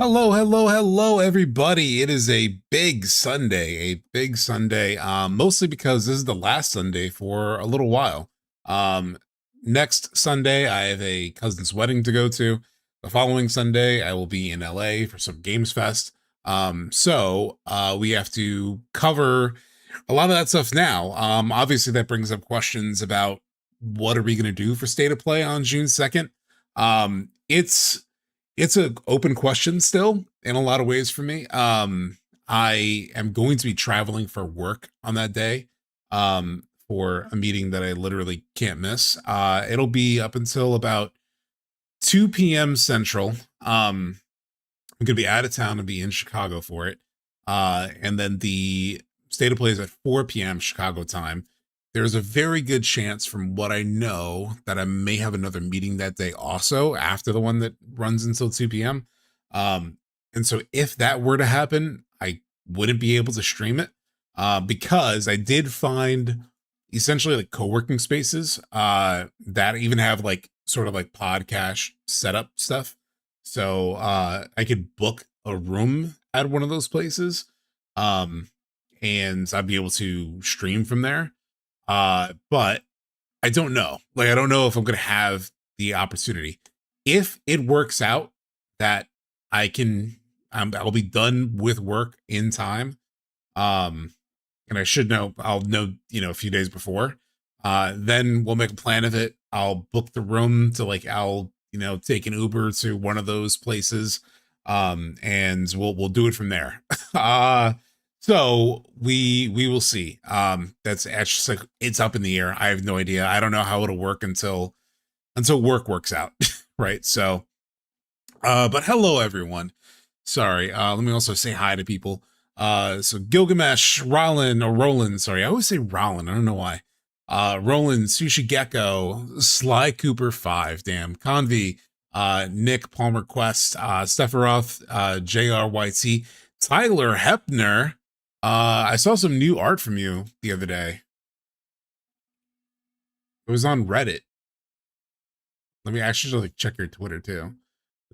Hello, hello, hello, everybody. It is a big Sunday, mostly because this is the last Sunday for a little while. Um, Next Sunday, I have a cousin's wedding to go to. The following Sunday, I will be in LA for some Games Fest. We have to cover a lot of that stuff now. Obviously, that brings up questions about what are we going to do for State of Play on June 2nd. It's an open question still in a lot of ways for me. I am going to be traveling for work on that day, for a meeting that I literally can't miss. It'll be up until about 2 p.m. Central. I'm going to be out of town and be in Chicago for it. And then the State of Play is at 4 p.m. Chicago time. There's a very good chance, from what I know, that I may have another meeting that day also after the one that runs until 2 p.m. And so if that were to happen, I wouldn't be able to stream it, because I did find essentially like co-working spaces that even have like sort of like podcast setup stuff. So I could book a room at one of those places, and I'd be able to stream from there. But I don't know. Like, I don't know if I'm going to have the opportunity. If it works out that I'll be done with work in time. And I should know, I'll know, a few days before. Then we'll make a plan of it. I'll book the room to I'll, take an Uber to one of those places. And we'll do it from there. So we will see. That's actually like, it's up in the air. I have no idea. I don't know how it'll work until work works out. Right. So but hello everyone. Sorry. Let me also say hi to people. So Gilgamesh, Roland, sorry. I always say Roland. I don't know why. Roland, Sushi Gecko, Sly Cooper 5, damn, Convi, Nick, Palmer Quest, Stepharoth, JRYT, Tyler Hepner. I saw some new art from you the other day. It was on Reddit. Let me actually check your Twitter too.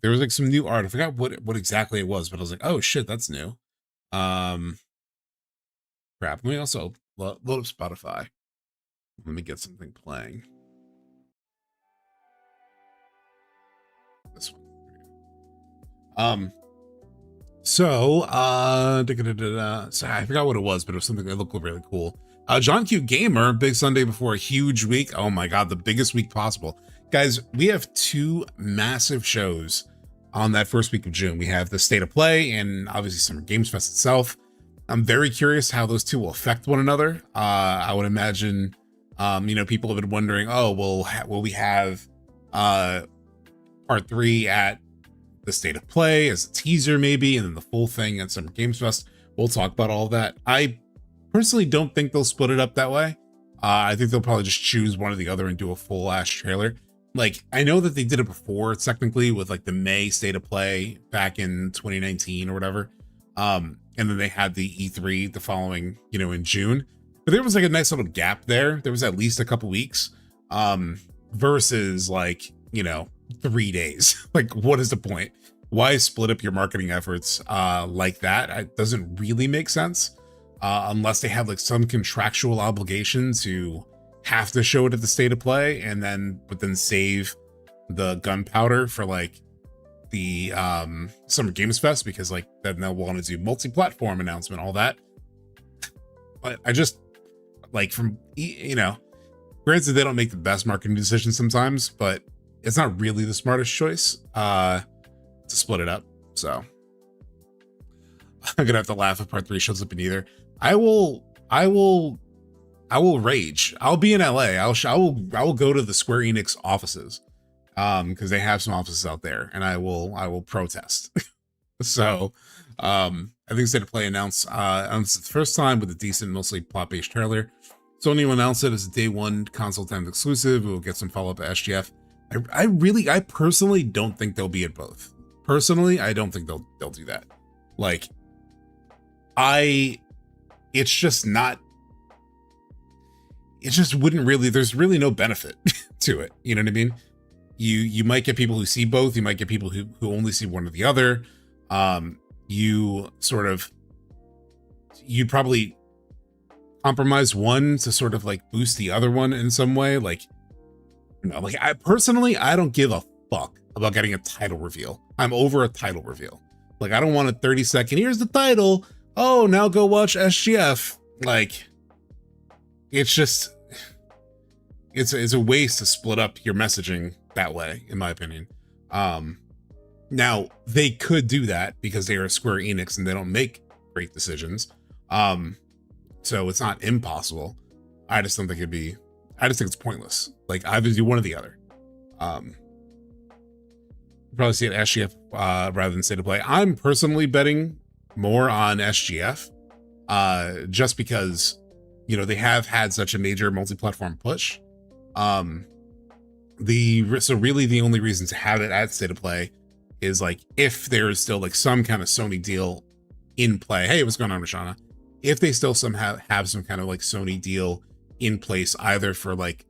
There was some new art. I forgot what exactly it was, but I was like, oh shit, that's new. Crap. Let me also load up Spotify. Let me get something playing. This one. So I forgot what it was, but it was something that looked really cool. John Q Gamer, big Sunday before a huge week. Oh my god, the biggest week possible. Guys, we have two massive shows on that first week of June. We have the State of Play and obviously Summer Games Fest itself. I'm very curious how those two will affect one another. I would imagine, people have been wondering, oh, will we have part 3 at the State of Play as a teaser maybe, and then the full thing at Summer Games Fest? We'll talk about all of that. I personally don't think they'll split it up that way. I think they'll probably just choose one or the other and do a full ass trailer. I know that they did it before, technically, with the May State of Play back in 2019 or whatever. And then they had the E3 the following, in June. But there was a nice little gap there. There was at least a couple weeks, versus 3 days. What is the point? Why split up your marketing efforts like that? It doesn't really make sense, unless they have some contractual obligation to have to show it at the State of Play, but then save the gunpowder for the Summer Games Fest, because then they'll want to do multi-platform announcement, all that. But I just granted they don't make the best marketing decisions sometimes, but it's not really the smartest choice to split it up. So I'm gonna have to laugh if part 3 shows up in either. I will rage. I'll be in LA. I will go to the Square Enix offices, because they have some offices out there, and I will protest. So I think State of Play announced the first time with a decent, mostly plot-based trailer. Sony will announce it as a day 1 console timed exclusive. We will get some follow-up at SGF. I personally don't think they'll be at both. Personally, I don't think they'll do that. It's just not. It just wouldn't really. There's really no benefit to it. You know what I mean? You might get people who see both. You might get people who only see one or the other. you sort of, you'd probably compromise one to sort of like boost the other one in some way. Like, you know, like I personally, I don't give a fuck about getting a title reveal. I'm over a title reveal. Like, I don't want a 30-second, here's the title. Oh, now go watch SGF. Like, it's just, it's a waste to split up your messaging that way, in my opinion. Now they could do that because they are Square Enix and they don't make great decisions. So it's not impossible. I just don't think it'd be, I just think it's pointless. Like, either do one or the other. Probably see it SGF rather than State of Play. I'm personally betting more on SGF, just because, you know, they have had such a major multi-platform push. So really the only reason to have it at State of Play is like if there is still like some kind of Sony deal in play. Hey, what's going on, Rashana? If they still somehow have some kind of like Sony deal in place, either for like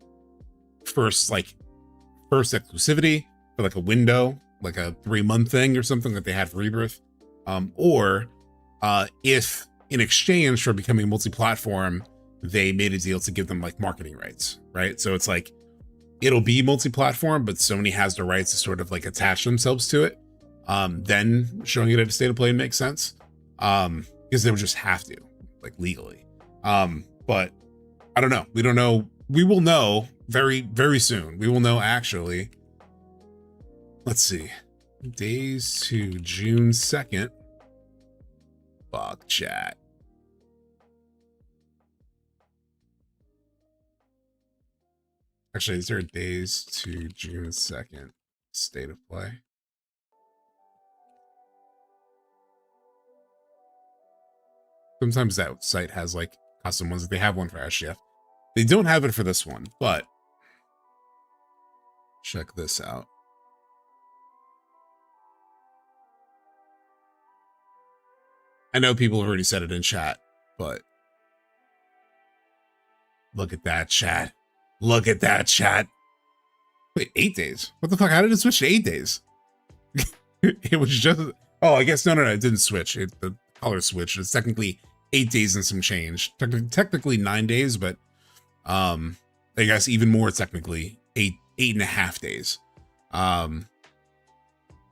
first exclusivity for like a window, like a 3-month thing or something that they had for Rebirth, or if in exchange for becoming multi-platform, they made a deal to give them like marketing rights, right? So it's like, it'll be multi-platform, but Sony has the rights to sort of like attach themselves to it. Then showing it at a State of Play makes sense, because they would just have to, like, legally. But I don't know. We don't know. We will know very, very soon. We will know, actually. Let's see. Days to June 2nd. Fuck chat. Actually, is there days to June 2nd State of Play? Sometimes that site has like custom ones. They have one for SGF. They don't have it for this one, but check this out. I know people have already said it in chat, but look at that chat. Look at that chat. Wait, 8 days? What the fuck? How did it switch to 8 days? It was just, oh, I guess, no, it didn't switch. The color switched. It's technically 8 days and some change. Technically 9 days, but I guess even more technically 8.5 days.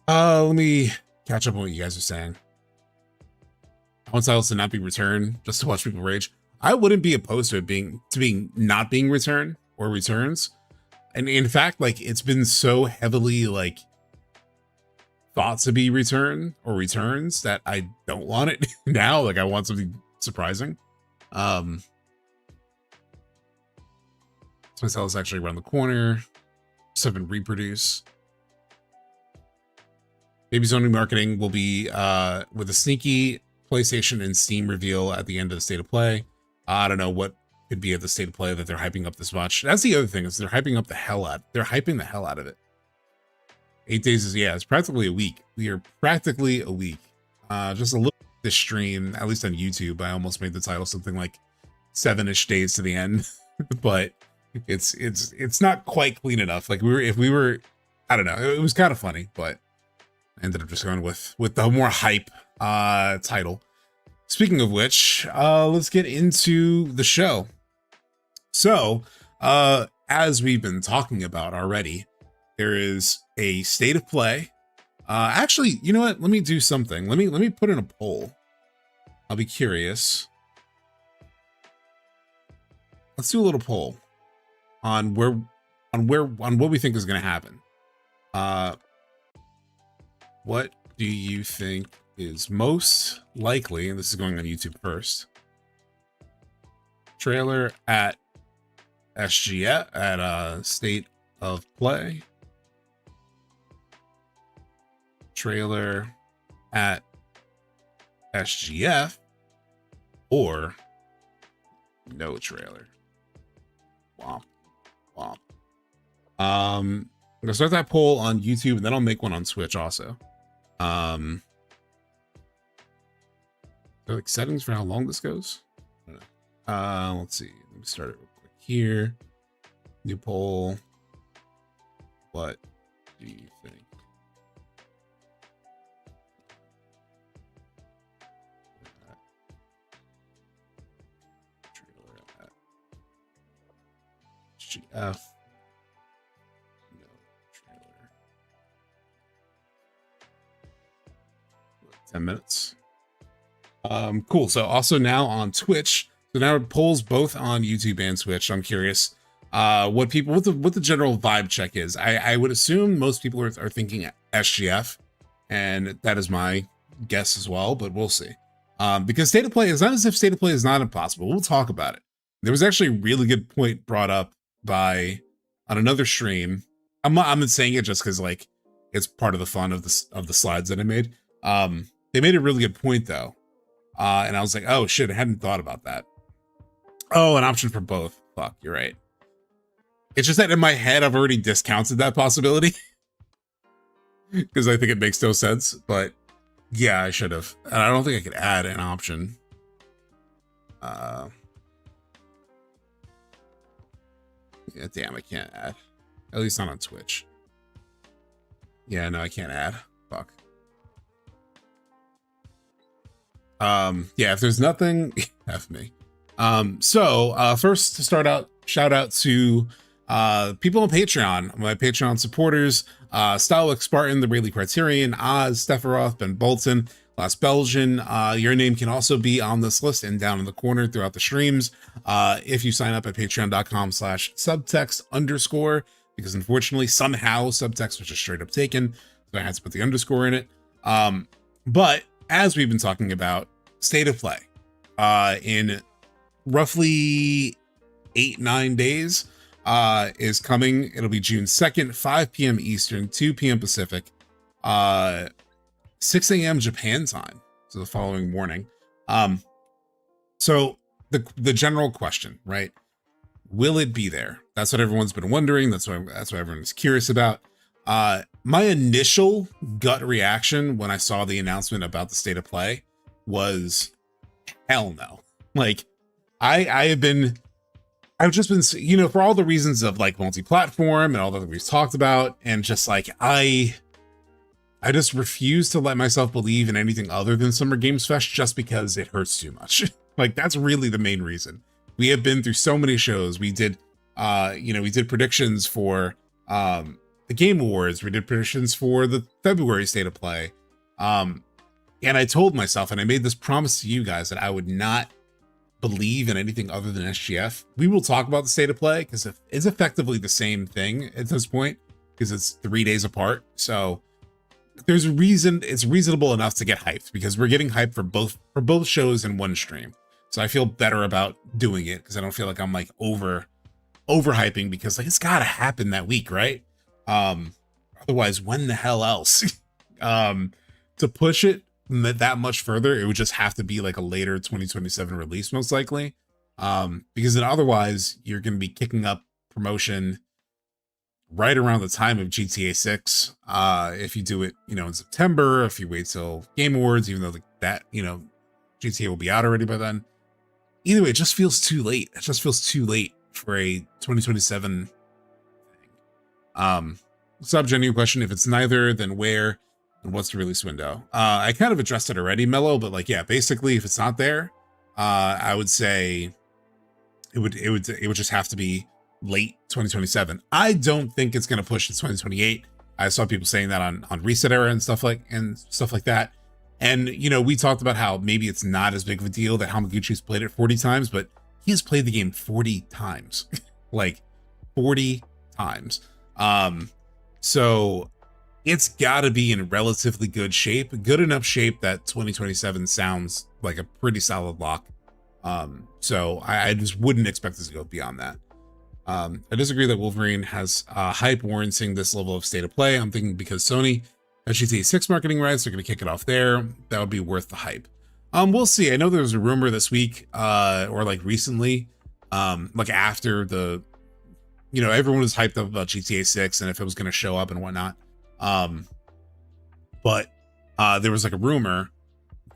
Let me catch up on what you guys are saying. I want titles to not be returned just to watch people rage. I wouldn't be opposed to it not being returned or returns. And in fact, like, it's been so heavily like thought to be return or returns that I don't want it now. Like, I want something surprising. So my is actually around the corner. 7 reproduce. Maybe Sony marketing will be with a sneaky PlayStation and Steam reveal at the end of the State of Play. I don't know what could be at the State of Play that they're hyping up this much. That's the other thing, is they're hyping up the hell out. They're hyping the hell out of it. 8 days is, yeah, it's practically a week. We are practically a week. Just a little this stream, at least on YouTube, I almost made the title something like 7-ish days to the end, but it's not quite clean enough. Like, if we were, I don't know, it was kind of funny, but I ended up just going with the more hype title. Speaking of which, let's get into the show. So, as we've been talking about already, there is a State of Play. Actually, you know what? Let me do something. Let me put in a poll. I'll be curious. Let's do a little poll on what we think is going to happen. What do you think is most likely? And this is going on YouTube first. Trailer at SGF at State of Play. Trailer at SGF, or no trailer. Womp womp. I'm gonna start that poll on YouTube, and then I'll make one on Switch also. Are there like settings for how long this goes? I don't know. Let's see. Let me start it real quick here. New poll. What do you think? SGF. No trailer. 10 minutes. Cool. So also now on Twitch. So now it polls both on YouTube and Twitch. I'm curious what the general vibe check is. I would assume most people are thinking SGF, and that is my guess as well, but we'll see. Because state of play is not as if state of play is not impossible. We'll talk about it. There was actually a really good point brought up on another stream. I'm not saying it just because like it's part of the fun of the slides that I made. They made a really good point though. And I was like, oh shit, I hadn't thought about that. Oh, an option for both. Fuck, you're right. It's just that in my head, I've already discounted that possibility. Because I think it makes no sense. But yeah, I should have. And I don't think I could add an option. Yeah, damn, I can't add. At least not on Twitch. Yeah, no, I can't add. Fuck. Yeah, if there's nothing, F me. So first to start out, shout out to people on Patreon, my Patreon supporters, Stylic Spartan, the Rayleigh Criterion, Oz, Stefaroth, Ben Bolton, Last Belgian. Your name can also be on this list and down in the corner throughout the streams. If you sign up at patreon.com/subtext_, because unfortunately somehow subtext was just straight up taken, so I had to put the underscore in it. But as we've been talking about, state of play in roughly 8-9 days is coming. It'll be June 2nd, 5 p.m. Eastern, 2 p.m. Pacific, 6 a.m. Japan time, so the following morning. So the general question, right? Will it be there? That's what everyone's been wondering. That's what everyone's curious about. My initial gut reaction when I saw the announcement about the state of play was hell no. Like I've just been, you know, for all the reasons of like multi-platform and all that we've talked about, and just like I just refuse to let myself believe in anything other than Summer Games Fest just because it hurts too much. Like that's really the main reason. We have been through so many shows. We did we did predictions for the Game Awards. We did predictions for the February state of play. And I told myself, and I made this promise to you guys, that I would not believe in anything other than SGF. We will talk about the state of play because it's effectively the same thing at this point because it's 3 days apart. So there's a reason it's reasonable enough to get hyped because we're getting hyped for both shows in one stream. So I feel better about doing it because I don't feel like I'm like overhyping because like it's gotta happen that week, right? Otherwise, when the hell else? To push it that much further, it would just have to be like a later 2027 release, most likely. Because then otherwise you're going to be kicking up promotion right around the time of GTA 6. If you do it, in September, if you wait till Game Awards, even though GTA will be out already by then. Either way, it just feels too late. It just feels too late for a 2027 thing. Genuine question, if it's neither, then where? And what's the release window? I kind of addressed it already, Mello, but like, yeah, basically if it's not there, I would say it would just have to be late 2027. I don't think it's going to push to 2028. I saw people saying that on Reset Era and stuff like that. And, we talked about how maybe it's not as big of a deal that Hamaguchi's played it 40 times, but he has played the game 40 times, like 40 times. So it's got to be in relatively good shape, good enough shape that 2027 sounds like a pretty solid lock. So I just wouldn't expect this to go beyond that. I disagree that Wolverine has hype warranting this level of state of play. I'm thinking because Sony has GTA 6 marketing rights, they're going to kick it off there. That would be worth the hype. We'll see. I know there was a rumor this week, or like recently, like after the, everyone was hyped up about GTA 6 and if it was going to show up and whatnot. But there was like a rumor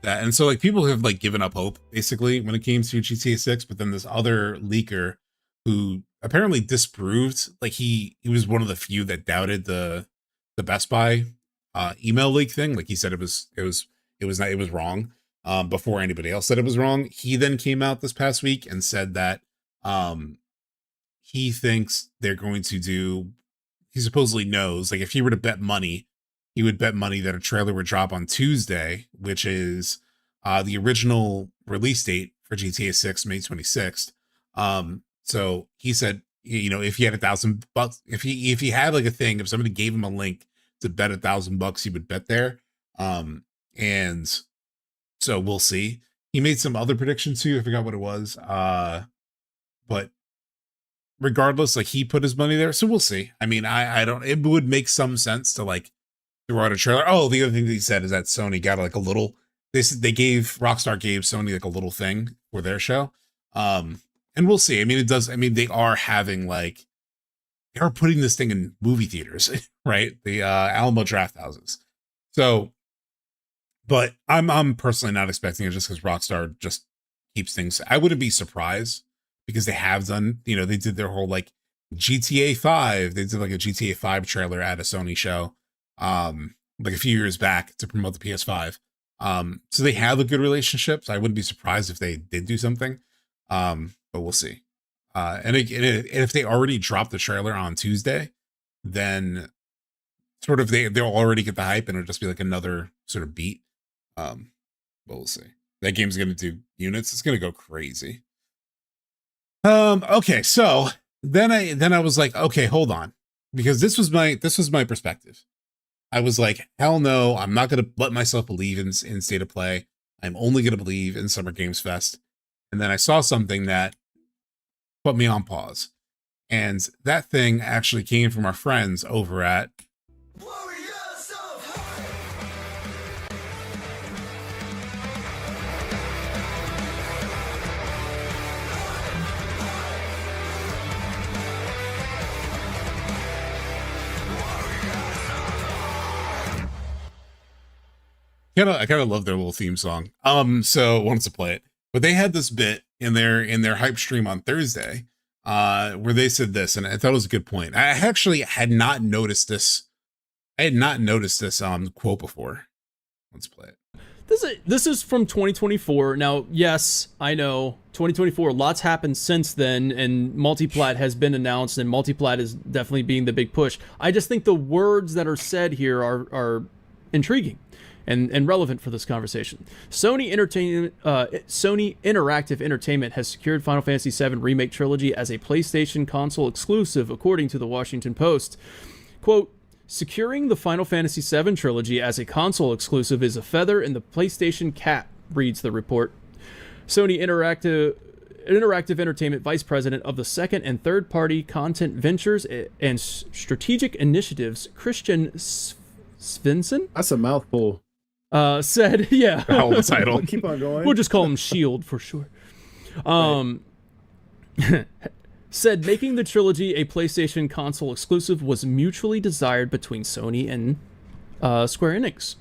that, and so like people have like given up hope basically when it came to GTA 6, but then this other leaker who apparently disproved, like he was one of the few that doubted the Best Buy email leak thing. Like he said it was wrong before anybody else said it was wrong. He then came out this past week and said that he thinks they're going to do, he supposedly knows, like if he were to bet money, he would bet money that a trailer would drop on Tuesday, which is the original release date for GTA 6, May 26th. So he said, you know, if he had $1,000, if he had like a thing, if somebody gave him a link to bet $1,000, he would bet there. And so we'll see. He made some other predictions too. I forgot what it was. But regardless, like he put his money there, so we'll see. I mean, I don't. It would make some sense to like throw out a trailer. Oh, the other thing that he said is that Sony got like a little. They gave Rockstar gave Sony like a little thing for their show. And we'll see. I mean, it does. I mean, they are having like they are putting this thing in movie theaters, right? The Alamo Draft Houses. So, but I'm personally not expecting it just because Rockstar just keeps things. I wouldn't be surprised because they have done. You know, they did their whole like GTA 5. They did like a GTA 5 trailer at a Sony show, like a few years back to promote the PS5. So they have a good relationship. So I wouldn't be surprised if they did do something. But we'll see. And if they already dropped the trailer on Tuesday, then sort of they'll already get the hype and it'll just be like another sort of beat. But we'll see. That game's gonna do units. It's gonna go crazy. Okay, so then I was like, okay, hold on, because this was my perspective. I was like, hell no, I'm not gonna let myself believe in State of Play. I'm only gonna believe in Summer Games Fest. And then I saw something that put me on pause. And that thing actually came from our friends over at I kind of love their little theme song. So wanted to play it. But they had this bit in their hype stream on Thursday, where they said this, and I thought it was a good point. I actually had not noticed this. I had not noticed this quote before. Let's play it. This is from 2024. Now, yes, I know 2024. Lots happened since then, and multiplat has been announced, and multiplat is definitely being the big push. I just think the words that are said here are intriguing and relevant for this conversation. Sony Interactive Entertainment has secured Final Fantasy VII Remake Trilogy as a PlayStation console exclusive, according to the Washington Post. Quote, securing the Final Fantasy VII Trilogy as a console exclusive is a feather in the PlayStation cap, reads the report. Sony Interactive Entertainment Vice President of the second and third party content ventures and strategic initiatives, Christian Svensson? That's a mouthful. Said, yeah. Hell of a title. Keep on going. We'll just call him Shield for sure. Said making the trilogy a PlayStation console exclusive was mutually desired between Sony and Square Enix.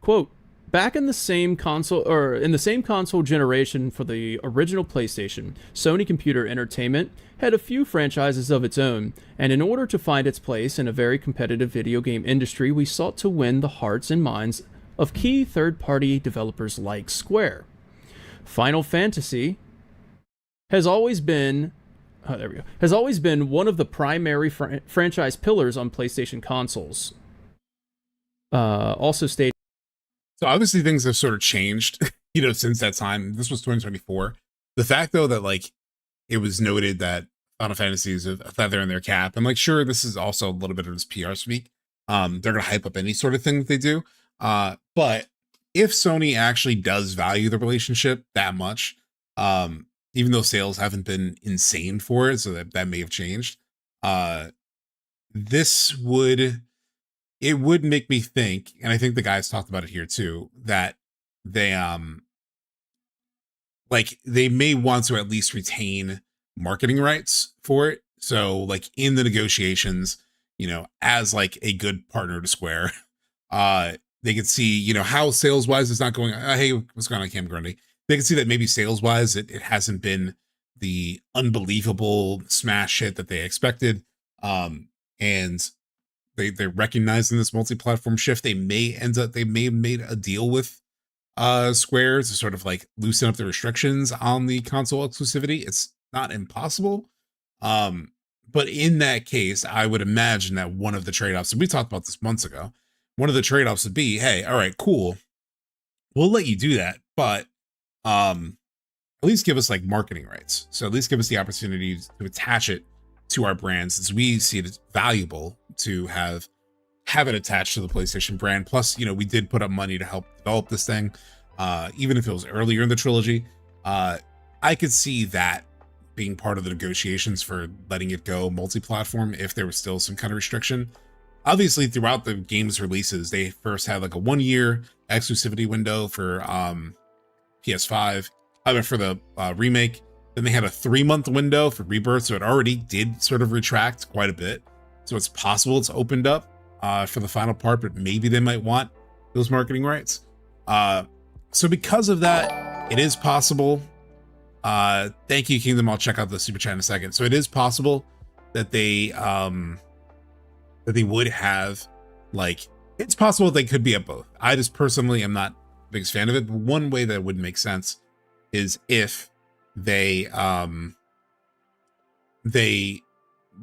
Quote, back in the same console generation for the original PlayStation, Sony Computer Entertainment had a few franchises of its own, and in order to find its place in a very competitive video game industry, we sought to win the hearts and minds of key third-party developers like Square. Final Fantasy has always been one of the primary franchise pillars on PlayStation consoles. Also stated. So obviously things have sort of changed, you know, since that time. This was 2024. The fact though that like it was noted that Final Fantasy is a feather in their cap, and like sure, this is also a little bit of this PR speak. They're gonna hype up any sort of thing that they do. But if Sony actually does value the relationship that much, even though sales haven't been insane for it, so that may have changed, it would make me think, and I think the guys talked about it here too, that they like they may want to at least retain marketing rights for it. So like in the negotiations, you know, as like a good partner to Square, they could see, you know, how sales wise it's not going. Hey, what's going on, Cam Grundy? They can see that maybe sales wise it hasn't been the unbelievable smash hit that they expected. And they're recognizing this multi-platform shift. They may have made a deal with Square to sort of like loosen up the restrictions on the console exclusivity. It's not impossible. But in that case, I would imagine that one of the trade-offs, and we talked about this months ago, one of the trade-offs would be, hey, all right, cool, we'll let you do that, but at least give us like marketing rights. So at least give us the opportunity to attach it to our brand, since we see it as valuable to have it attached to the PlayStation brand. Plus, you know, we did put up money to help develop this thing, even if it was earlier in the trilogy. I could see that being part of the negotiations for letting it go multi-platform if there was still some kind of restriction. Obviously, throughout the game's releases, they first had like a 1-year exclusivity window for PS5, I mean for the remake. Then they had a 3-month window for Rebirth, so it already did sort of retract quite a bit. So it's possible it's opened up for the final part, but maybe they might want those marketing rights. So because of that, it is possible. Thank you, Kingdom. I'll check out the super chat in a second. So it is possible that they would have, like, it's possible they could be at both. I just personally am not the biggest fan of it. But one way that would make sense is if they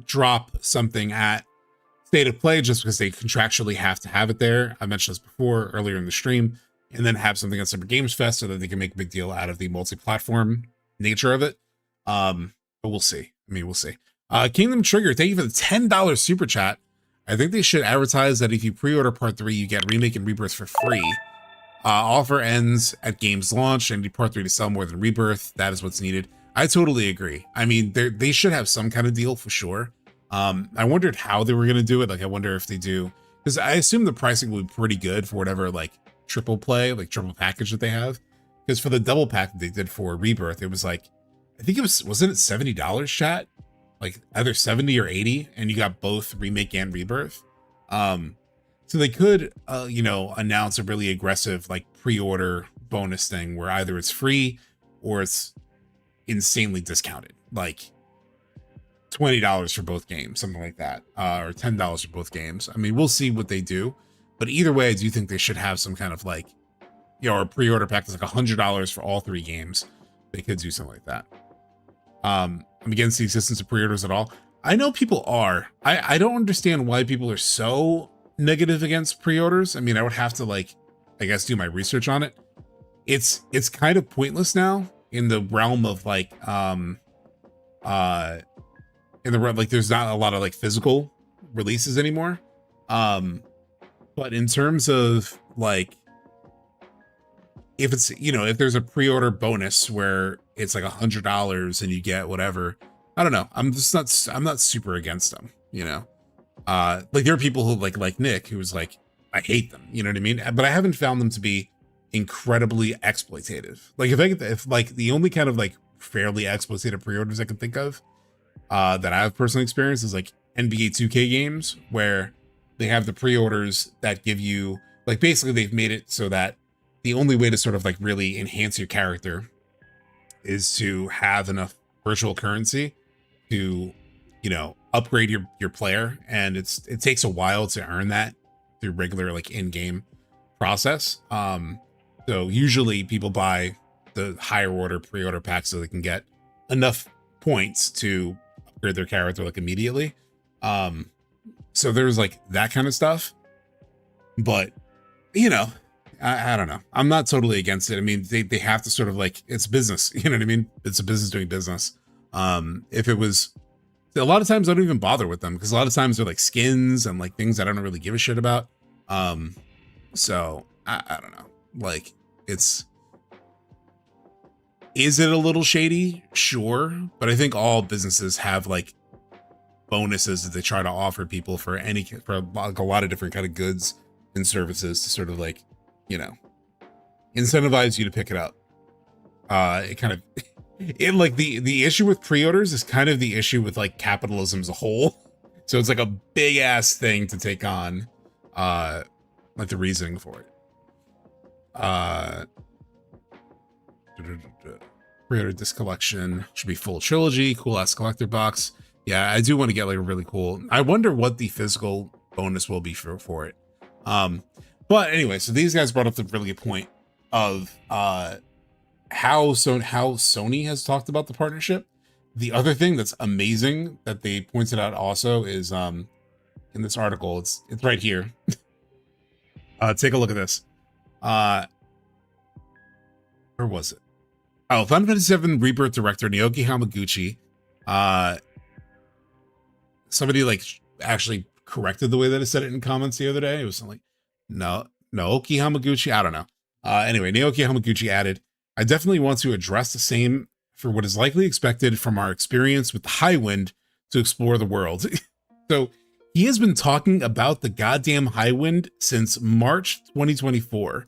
drop something at State of Play just because they contractually have to have it there. I mentioned this before earlier in the stream, and then have something at Summer Games Fest so that they can make a big deal out of the multi-platform nature of it. But we'll see. I mean, we'll see. Kingdom Trigger, thank you for the $10 super chat. I think they should advertise that if you pre-order part 3, you get Remake and Rebirth for free. Offer ends at game's launch and need part 3 to sell more than Rebirth. That is what's needed. I totally agree. I mean, they should have some kind of deal for sure. I wondered how they were going to do it. Like, I wonder if they do, because I assume the pricing will be pretty good for whatever, like, triple play, like triple package that they have. Because for the double pack that they did for Rebirth, it was like, I think it wasn't it $70, chat? Like either 70 or 80, and you got both Remake and Rebirth. So they could, you know, announce a really aggressive, like, pre-order bonus thing where either it's free or it's insanely discounted, like $20 for both games, something like that, or $10 for both games. I mean, we'll see what they do, but either way, I do think they should have some kind of, like, you know, a pre-order pack that's like $100 for all 3 games. They could do something like that. I'm against the existence of pre-orders at all. I know people are. I don't understand why people are so negative against pre-orders. I mean, I would have to, like, I guess, do my research on it. It's kind of pointless now in the realm of, like, in the realm, like, there's not a lot of, like, physical releases anymore. But in terms of, like, if it's, you know, if there's a pre-order bonus where it's like $100 and you get whatever, I don't know. I'm not super against them, you know. Like, there are people who like Nick, who's like, I hate them, you know what I mean? But I haven't found them to be incredibly exploitative. Like, if like the only kind of, like, fairly exploitative pre-orders I can think of that I've personally experienced is like NBA 2K games, where they have the pre-orders that give you, like, basically they've made it so that the only way to sort of, like, really enhance your character is to have enough virtual currency to, you know, upgrade your player, and it takes a while to earn that through regular, like, in-game process. So usually people buy the higher order pre-order pack so they can get enough points to upgrade their character, like, immediately. So there's, like, that kind of stuff, but, you know, I don't know. I'm not totally against it. I mean, they have to sort of, like, it's business, you know what I mean? It's a business doing business. If it was, a lot of times I don't even bother with them, because a lot of times they're like skins and, like, things I don't really give a shit about. So I don't know. Like, is it a little shady? Sure. But I think all businesses have, like, bonuses that they try to offer people for like a lot of different kind of goods and services to sort of, like, you know, incentivize you to pick it up. It kind of, it, like, the issue with pre-orders is kind of the issue with, like, capitalism as a whole. So it's like a big ass thing to take on, like, the reasoning for it. Pre-order disc collection should be full trilogy, cool ass collector box. Yeah, I do want to get, like, a really cool, I wonder what the physical bonus will be for it. But anyway, so these guys brought up the really good point of how Sony has talked about the partnership. The other thing that's amazing that they pointed out also is in this article, it's right here. Take a look at this. Where was it? Oh, Final Fantasy VII Rebirth director Naoki Hamaguchi. Somebody like actually corrected the way that I said it in comments the other day. It was something like Naoki Hamaguchi. I don't know. Anyway, Naoki Hamaguchi added, I definitely want to address the same for what is likely expected from our experience with the High Wind to explore the world. So he has been talking about the goddamn High Wind since March 2024.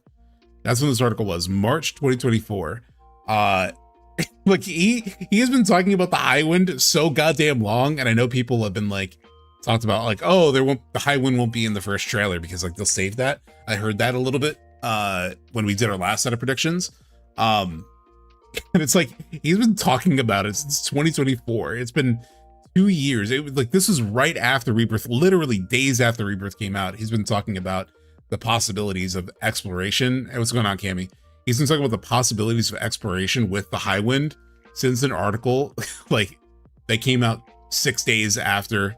That's when this article was, March 2024. Like he has been talking about the High Wind so goddamn long, and I know people have been like talked about like, oh, the High Wind won't be in the first trailer because like they'll save that. I heard that a little bit when we did our last set of predictions. And it's like he's been talking about it since 2024. It's been 2 years. It was like this is right after Rebirth, literally days after Rebirth came out. He's been talking about the possibilities of exploration. Hey, what's going on, Cammy? He's been talking about the possibilities of exploration with the High Wind since an article like that came out 6 days after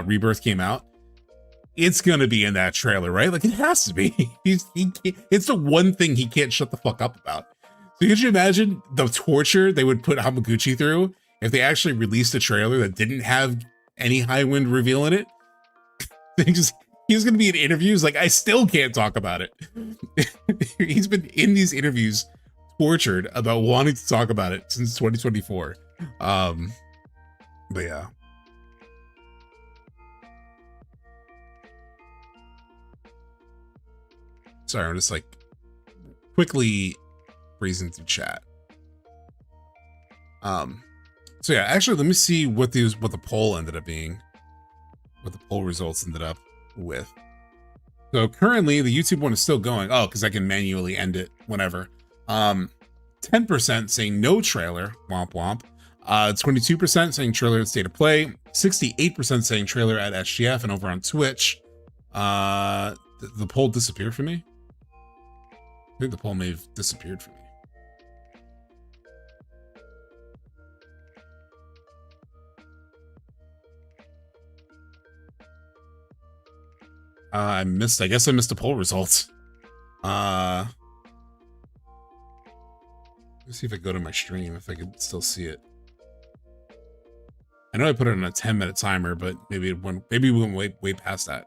Rebirth came out. It's gonna be in that trailer, right? Like it has to be. It's the one thing he can't shut the fuck up about. So could you imagine the torture they would put Hamaguchi through if they actually released a trailer that didn't have any High Wind reveal in it? He's going to be in interviews like, I still can't talk about it. He's been in these interviews tortured about wanting to talk about it since 2024. But yeah. Sorry, I'm just like quickly breezing through chat. So yeah, actually, let me see what the poll ended up being, what the poll results ended up with. So currently, the YouTube one is still going. Oh, because I can manually end it whenever. 10% saying no trailer, womp womp. 22% saying trailer at State of Play. 68% saying trailer at SGF and over on Twitch. The poll disappeared for me. I think the poll may have disappeared for me. I guess I missed the poll results. Let's see if I go to my stream, if I can still see it. I know I put it on a 10-minute timer, but maybe we went way past that.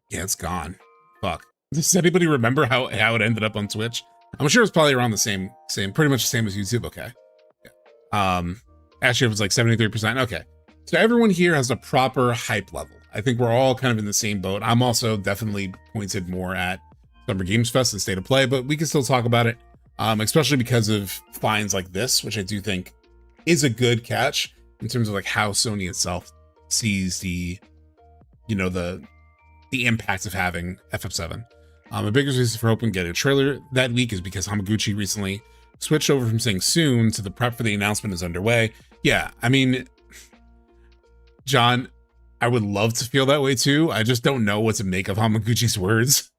Yeah, it's gone. Fuck. Does anybody remember how it ended up on Twitch? I'm sure it's probably around the same, pretty much the same as YouTube. Okay. Yeah. Actually, it was like 73%. Okay. So everyone here has a proper hype level. I think we're all kind of in the same boat. I'm also definitely pointed more at Summer Games Fest and State of Play, but we can still talk about it, especially because of finds like this, which I do think is a good catch in terms of like how Sony itself sees the impact of having FF7. A big reason for hoping to get a trailer that week is because Hamaguchi recently switched over from saying soon to the prep for the announcement is underway. Yeah, I mean, John, I would love to feel that way too. I just don't know what to make of Hamaguchi's words,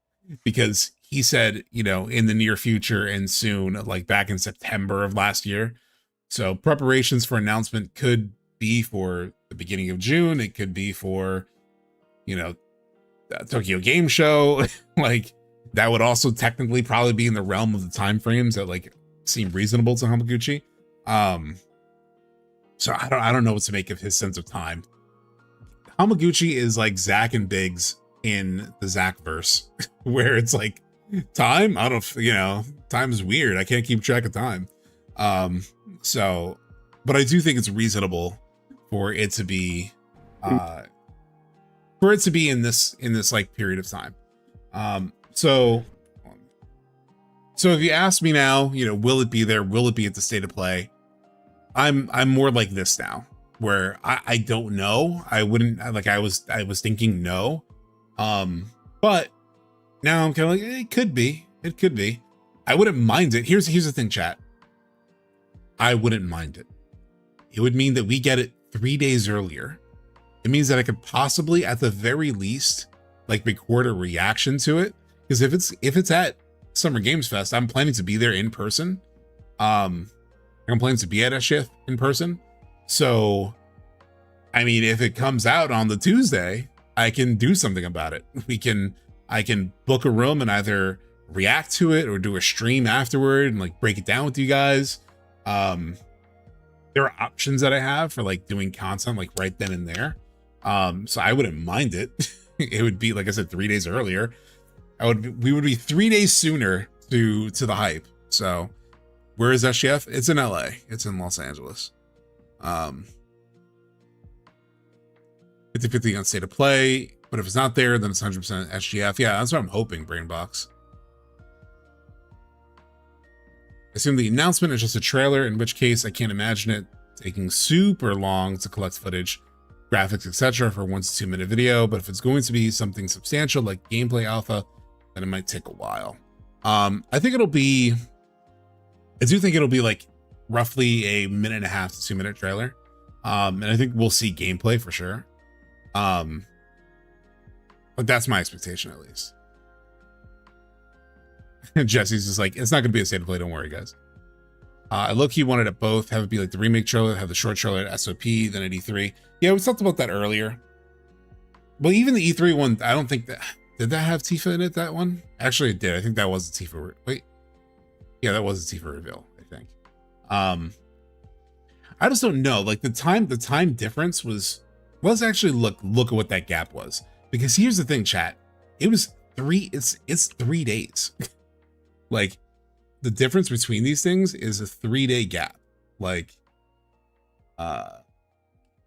because he said, in the near future and soon, like back in September of last year. So preparations for announcement could be for the beginning of June. It could be for, Tokyo Game Show. Like that would also technically probably be in the realm of the time frames that like seem reasonable to Hamaguchi. So I don't know what to make of his sense of time. Hamaguchi is like Zack and Biggs in the Zack verse, where it's like time. I don't, time is weird. I can't keep track of time. So, but I do think it's reasonable for it to be, in this like period of time. So if you ask me now, will it be there? Will it be at the State of Play? I'm more like this now, where I don't know. I wouldn't like, I was thinking no. But now I'm kind of like, it could be. I wouldn't mind it. Here's the thing, chat. I wouldn't mind it. It would mean that we get it 3 days earlier. It means that I could possibly, at the very least, like record a reaction to it. Because if it's at Summer Games Fest, I'm planning to be there in person. I'm planning to be at SGF in person. So, I mean, if it comes out on the Tuesday, I can do something about it. I can book a room and either react to it or do a stream afterward and like break it down with you guys. There are options that I have for like doing content like right then and there. So I wouldn't mind it. It would be, like I said, 3 days earlier. We would be 3 days sooner to the hype. So where is SGF? It's in LA. It's in Los Angeles. 50-50 on state of play, but if it's not there, then it's 100% SGF. Yeah, that's what I'm hoping, Brainbox. I assume the announcement is just a trailer, in which case I can't imagine it taking super long to collect footage, graphics, etc. for a 1 to 2 minute video, but if it's going to be something substantial like gameplay alpha, then it might take a while. I do think it'll be like roughly a 1.5 to 2 minute trailer. And I think we'll see gameplay for sure. But that's my expectation, at least. Jesse's just like, it's not gonna be a state of play, don't worry, guys. I low-key wanted it both, have it be like the remake trailer, have the short trailer at SOP, then at E3. Yeah, we talked about that earlier. Well, even the E3 one, I don't think that, did that have Tifa in it, that one? Actually, it did. I think that was the Tifa, wait. Yeah, that was the Tifa reveal, I think. I just don't know, like the time difference was, let's actually look at what that gap was. Because here's the thing, chat. It was it's 3 days. Like, the difference between these things is a 3-day gap. Like,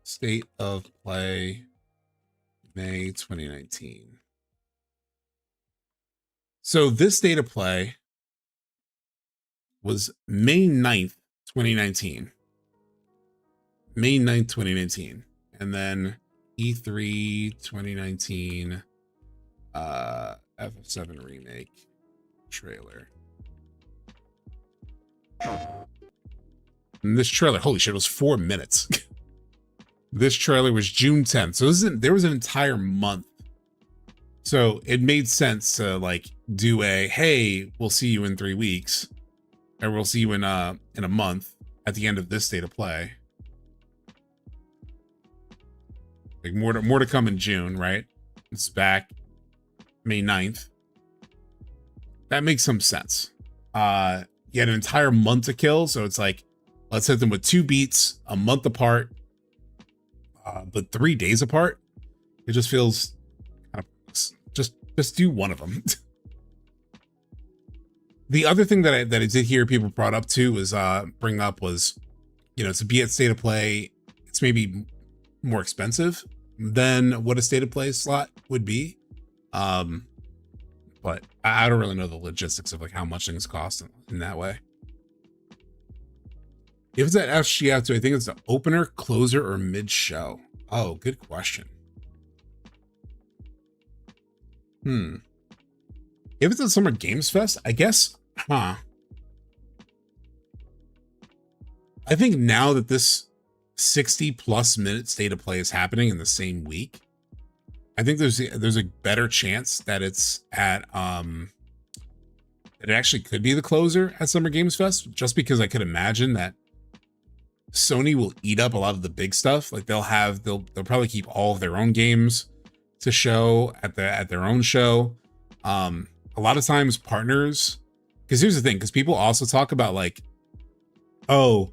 state of play, May 2019. So this state of play was May 9th, 2019. May 9th, 2019. And then E3 2019, FF7 Remake trailer. And this trailer, holy shit, it was 4 minutes. This trailer was June 10th. So there was an entire month. So it made sense to like do a, hey, we'll see you in 3 weeks. Or we'll see you in a month at the end of this state of play. Like more to come in June, right? It's back May 9th. That makes some sense. You had an entire month to kill, so it's like, let's hit them with 2 beats, a month apart, but 3 days apart. It just feels kind of, just do one of them. The other thing that I did hear people brought up too was bring up was, you know, to be at state of play, it's maybe more expensive than what a state of play slot would be. But I don't really know the logistics of like how much things cost in that way. If it's at SGF, do I think it's the opener, closer, or mid-show? Oh, good question. If it's at Summer Games Fest, I guess, I think now that this 60+ minute state of play is happening in the same week, I think there's a better chance that it's at it actually could be the closer at Summer Games Fest, just because I could imagine that Sony will eat up a lot of the big stuff. Like they'll probably keep all of their own games to show at their own show. A lot of times partners, because here's the thing, because people also talk about like, oh,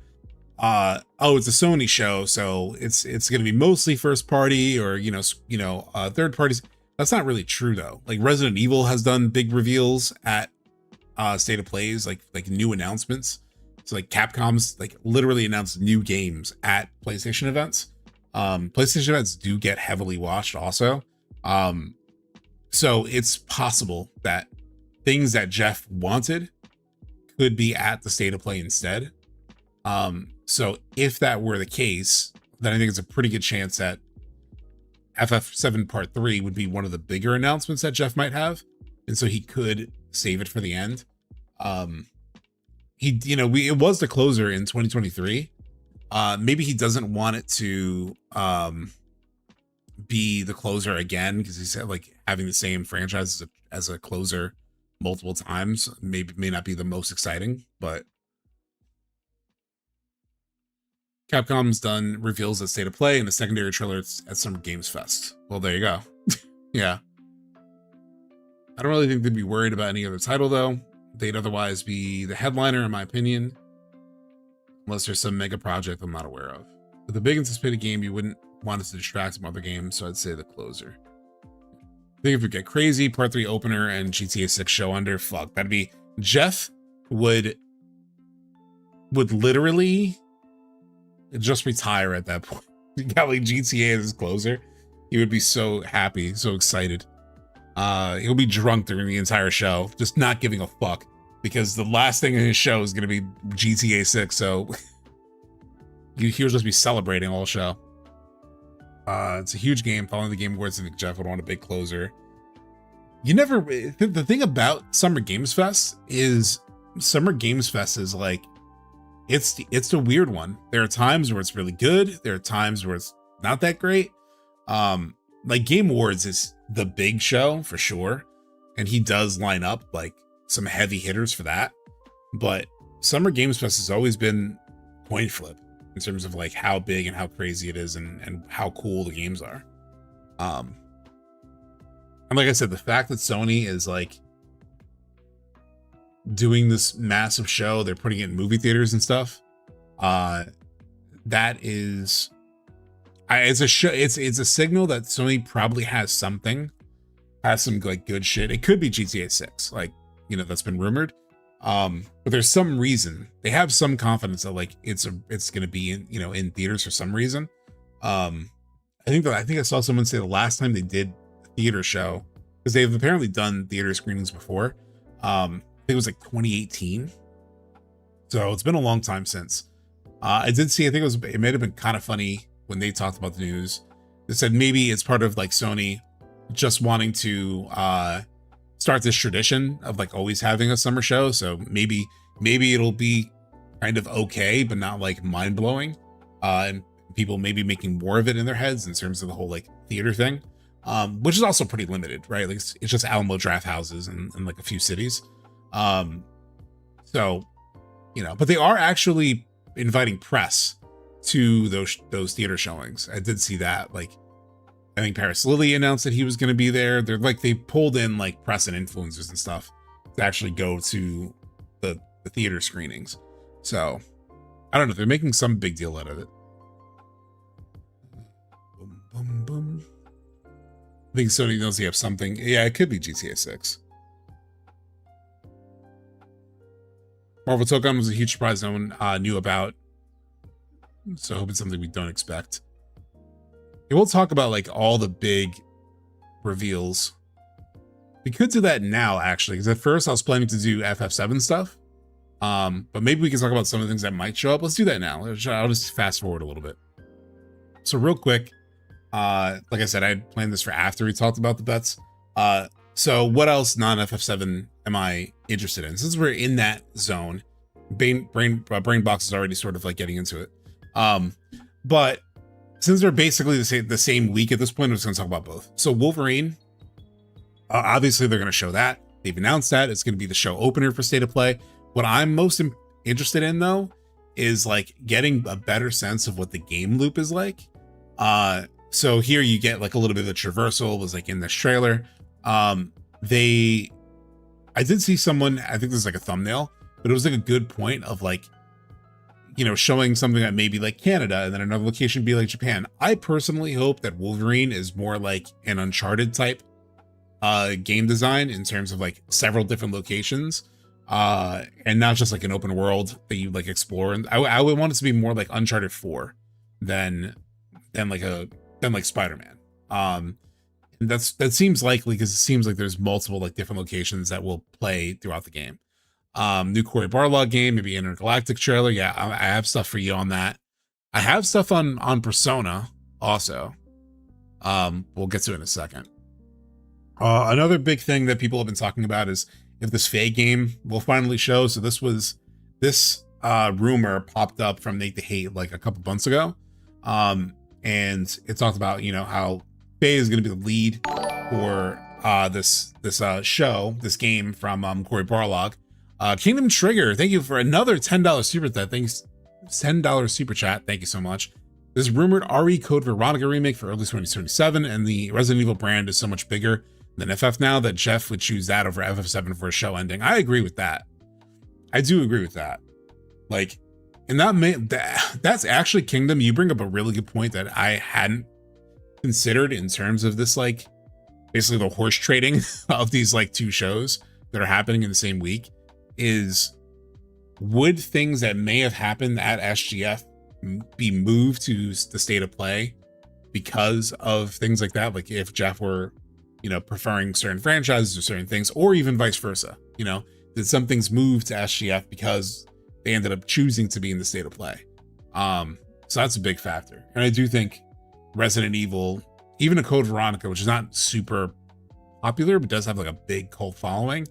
it's a Sony show, so it's going to be mostly first party or third parties. That's not really true though. Like Resident Evil has done big reveals at state of plays, like new announcements. So like Capcom's like literally announced new games at PlayStation events. PlayStation events do get heavily watched also. So it's possible that things that Jeff wanted could be at the state of play instead. So if that were the case, then I think it's a pretty good chance that FF7 Part 3 would be one of the bigger announcements that Jeff might have. And so he could save it for the end. It was the closer in 2023. Maybe he doesn't want it to be the closer again, because he said like having the same franchise as a closer multiple times may not be the most exciting, but Capcom's done reveals at State of Play and the secondary trailer at Summer Games Fest. Well, there you go. Yeah. I don't really think they'd be worried about any other title, though. They'd otherwise be the headliner, in my opinion, unless there's some mega project I'm not aware of. With a big anticipated game, you wouldn't want it to distract from other games, so I'd say the closer. I think if you get crazy, Part 3 opener and GTA 6 show under, fuck, that'd be... Jeff would literally just retire at that point. He got like GTA as his closer. He would be so happy, so excited. He'll be drunk during the entire show, just not giving a fuck, because the last thing in his show is going to be GTA 6, so he'll just be celebrating all show. It's a huge game. Following the Game Awards, I think Jeff would want a big closer. The thing about Summer Games Fest is like, it's the weird one. There are times where it's really good. There are times where it's not that great. Like Game Awards is the big show for sure, and he does line up like some heavy hitters for that. But Summer Games Fest has always been point flip in terms of like how big and how crazy it is and how cool the games are. And like I said, the fact that Sony is like doing this massive show, they're putting it in movie theaters and stuff. That is, it's a show. It's a signal that Sony probably has some like good shit. It could be GTA 6, like, you know, that's been rumored. But there's some reason they have some confidence that like it's gonna be in, you know, in theaters for some reason. I think I saw someone say the last time they did a theater show, because they've apparently done theater screenings before. I think it was like 2018. So it's been a long time since. I did see, I think it might have been kind of funny when they talked about the news. They said maybe it's part of like Sony just wanting to start this tradition of like always having a summer show. So maybe it'll be kind of okay, but not like mind blowing. And people maybe making more of it in their heads in terms of the whole like theater thing, which is also pretty limited, right? Like it's just Alamo draft houses in like a few cities. So, you know, but they are actually inviting press to those theater showings. I did see that. Like, I think Paris Lilly announced that he was going to be there. They're like, they pulled in like press and influencers and stuff to actually go to the theater screenings. So I don't know. They're making some big deal out of it. Boom, boom, boom. I think Sony knows they have something. Yeah, it could be GTA 6. Marvel Token was a huge surprise no one knew about. So I hope it's something we don't expect. And we'll talk about like all the big reveals. We could do that now, actually, because at first I was planning to do FF7 stuff. But maybe we can talk about some of the things that might show up. Let's do that now. I'll just fast forward a little bit. So real quick, like I said, I had planned this for after we talked about the bets. So what else non-FF7 am I interested in? Since we're in that zone, Brainbox is already sort of like getting into it. But since they're basically the same week at this point, I'm just going to talk about both. So Wolverine, obviously they're going to show that. They've announced that. It's going to be the show opener for State of Play. What I'm most interested in, though, is like getting a better sense of what the game loop is like. So here you get like a little bit of the traversal was like in this trailer. I did see someone, I think this is like a thumbnail, but it was like a good point of like, you know, showing something that may be like Canada and then another location be like Japan. I personally hope that Wolverine is more like an Uncharted type game design in terms of like several different locations, and not just like an open world that you like explore. And I would want it to be more like Uncharted 4 than like Spider-Man. And that seems likely because it seems like there's multiple like different locations that will play throughout the game. New Cory Barlog game, maybe Intergalactic trailer. Yeah, I have stuff for you on that. I have stuff on Persona also. We'll get to it in a second. Another big thing that people have been talking about is if this Faye game will finally show. So this rumor popped up from Nate the Hate like a couple months ago. And it talked about, you know, how Faye is going to be the lead for this show, this game from Cory Barlog. Kingdom Trigger, thank you for another $10 super chat. Thanks $10 super chat. Thank you so much. There's rumored RE Code Veronica remake for early 2027, and the Resident Evil brand is so much bigger than FF now that Jeff would choose that over FF7 for a show ending. I agree with that. I do agree with that. Like, and that's actually, Kingdom, you bring up a really good point that I hadn't considered in terms of this, like, basically the horse trading of these like two shows that are happening in the same week. Is, would things that may have happened at SGF be moved to the state of play because of things like that? Like if Jeff were, you know, preferring certain franchises or certain things, or even vice versa, you know, did some things move to SGF because they ended up choosing to be in the state of play? So that's a big factor. And I do think Resident Evil, even a Code Veronica, which is not super popular, but does have like a big cult following,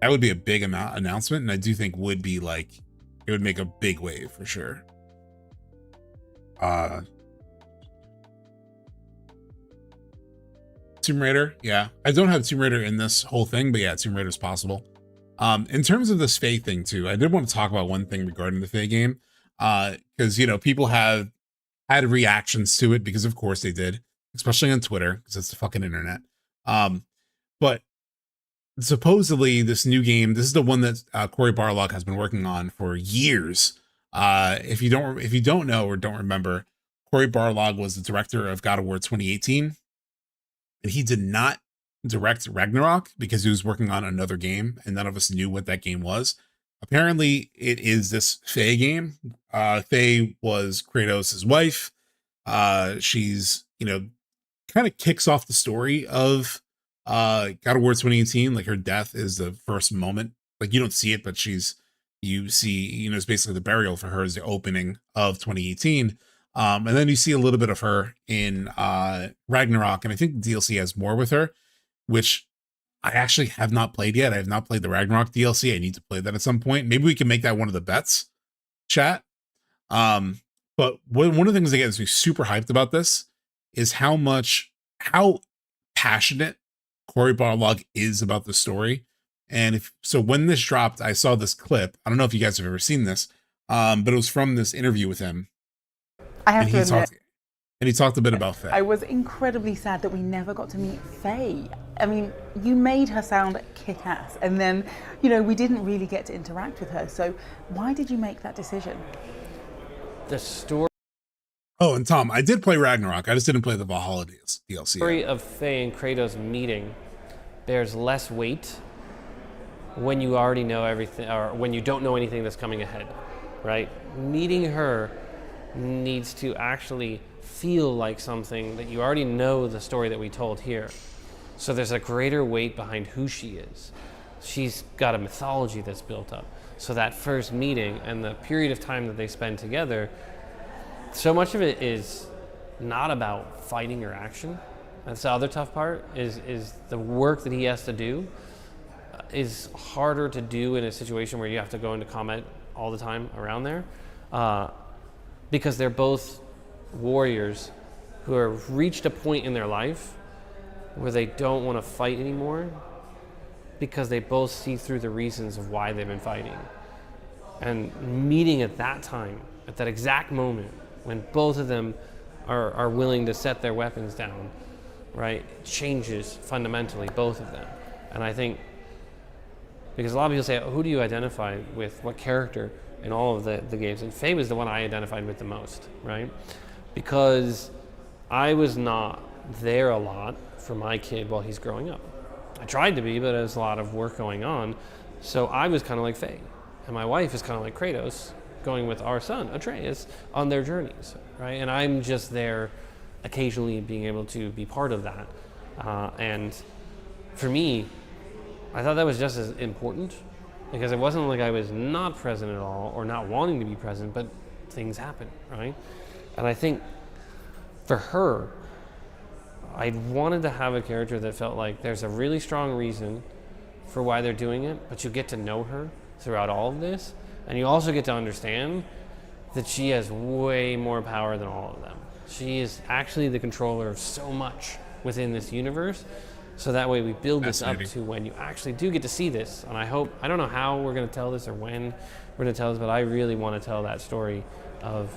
that would be a big announcement. And I do think would be like, it would make a big wave for sure. Tomb Raider, yeah. I don't have Tomb Raider in this whole thing, but yeah, Tomb Raider is possible. In terms of this Faye thing too, I did want to talk about one thing regarding the Faye game. Because, you know, people have had reactions to it because of course they did, especially on Twitter, because it's the fucking internet. But supposedly this new game, this is the one that Cory Barlog has been working on for years. If you don't know or don't remember, Cory Barlog was the director of God of War 2018, and he did not direct Ragnarok because he was working on another game, and none of us knew what that game was. Apparently, it is this Faye game. Faye was Kratos' wife. She's, you know, kind of kicks off the story of God of War 2018. Like her death is the first moment. Like you don't see it, but you see, you know, it's basically the burial for her is the opening of 2018. And then you see a little bit of her in Ragnarok, and I think the DLC has more with her, which I actually have not played yet. I have not played the Ragnarok DLC. I need to play that at some point. Maybe we can make that one of the bets, chat. But one of the things that gets me super hyped about this is how passionate Cory Barlog is about the story. And when this dropped, I saw this clip. I don't know if you guys have ever seen this, but it was from this interview with him. I have to admit, and he talked a bit about Faye. I was incredibly sad that we never got to meet Faye. I mean, you made her sound kick-ass, and then, you know, we didn't really get to interact with her. So why did you make that decision? The story. Oh, and Tom, I did play Ragnarok. I just didn't play the Valhalla DLC. Story of Faye and Kratos meeting bears less weight when you already know everything, or when you don't know anything that's coming ahead, right? Meeting her needs to actually feel like something that you already know the story that we told here. So there's a greater weight behind who she is. She's got a mythology that's built up. So that first meeting and the period of time that they spend together, so much of it is not about fighting or action. That's the other tough part, is the work that he has to do is harder to do in a situation where you have to go into combat all the time around there. Because they're both warriors who have reached a point in their life where they don't want to fight anymore because they both see through the reasons of why they've been fighting. And meeting at that time, at that exact moment, when both of them are willing to set their weapons down, right, changes fundamentally both of them. And I think, because a lot of people say, oh, who do you identify with, what character in all of the games? And Faye was the one I identified with the most, right? Because I was not there a lot for my kid while he's growing up. I tried to be, but there's a lot of work going on. So I was kind of like Faye. And my wife is kind of like Kratos, going with our son, Atreus, on their journeys, right? And I'm just there occasionally being able to be part of that. And for me, I thought that was just as important, because it wasn't like I was not present at all or not wanting to be present, but things happen, right? And I think for her, I wanted to have a character that felt like there's a really strong reason for why they're doing it, but you get to know her throughout all of this, and you also get to understand that she has way more power than all of them. She is actually the controller of so much within this universe, So that way we build this up Fascinating. to when you actually do get to see this. And I don't know how we're going to tell this or when we're going to tell this, but I really want to tell that story of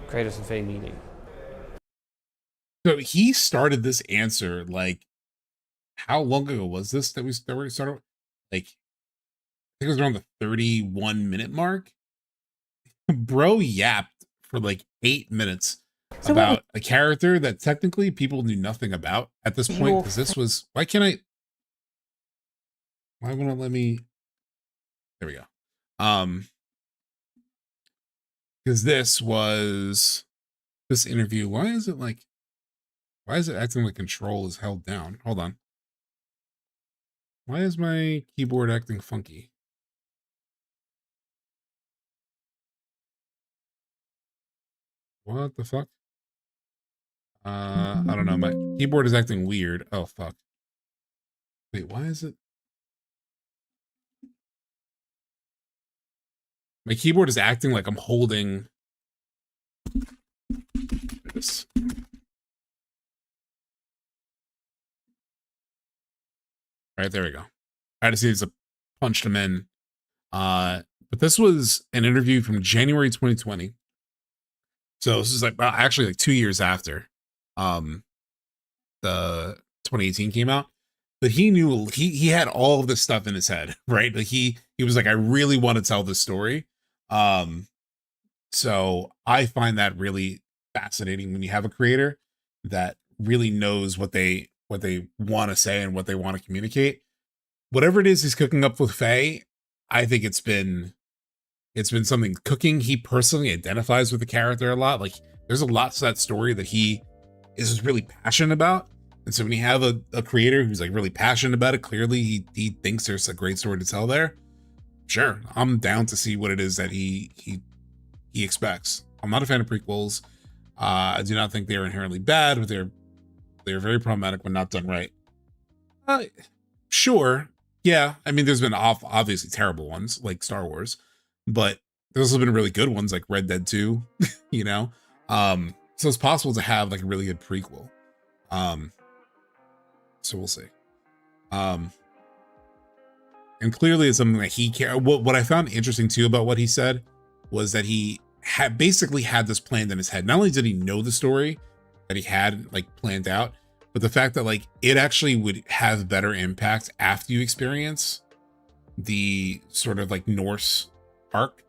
Kratos and Faye meeting. So he started this answer like, how long ago was this that we started? Like, I think it was around the 31-minute mark. Bro yapped for like 8 minutes So about a character that technically people knew nothing about at this point. Your Because this was, why won't it let me? There we go. Because this interview. Why is it acting like control is held down? Hold on. Why is my keyboard acting funky? What the fuck? I don't know. My keyboard is acting weird. Oh, fuck. Wait, why is it? My keyboard is acting like I'm holding this. All right, there we go. I just need to punch them in. But this was an interview from January 2020. So this is like, well, actually like 2 years after the 2018 came out. But he knew he had all of this stuff in his head, right? Like he was like, I really want to tell this story. So I find that really fascinating when you have a creator that really knows what they want to say and what they want to communicate. Whatever it is he's cooking up with Faye, I think it's been something cooking. He personally identifies with the character a lot. Like there's a lot to that story that he is really passionate about. And so when you have a creator who's like really passionate about it, clearly he thinks there's a great story to tell there. Sure, I'm down to see what it is that he expects. I'm not a fan of prequels. I do not think they are inherently bad, but they're very problematic when not done right. Sure, yeah. I mean, there's been obviously terrible ones like Star Wars, but there's also been really good ones like Red Dead 2. You know, so it's possible to have like a really good prequel. So we'll see. And clearly it's something that he cared. What I found interesting too about what he said was that he had basically had this planned in his head. Not only did he know the story that he had like planned out, but the fact that like it actually would have better impact after you experience the sort of like Norse arc.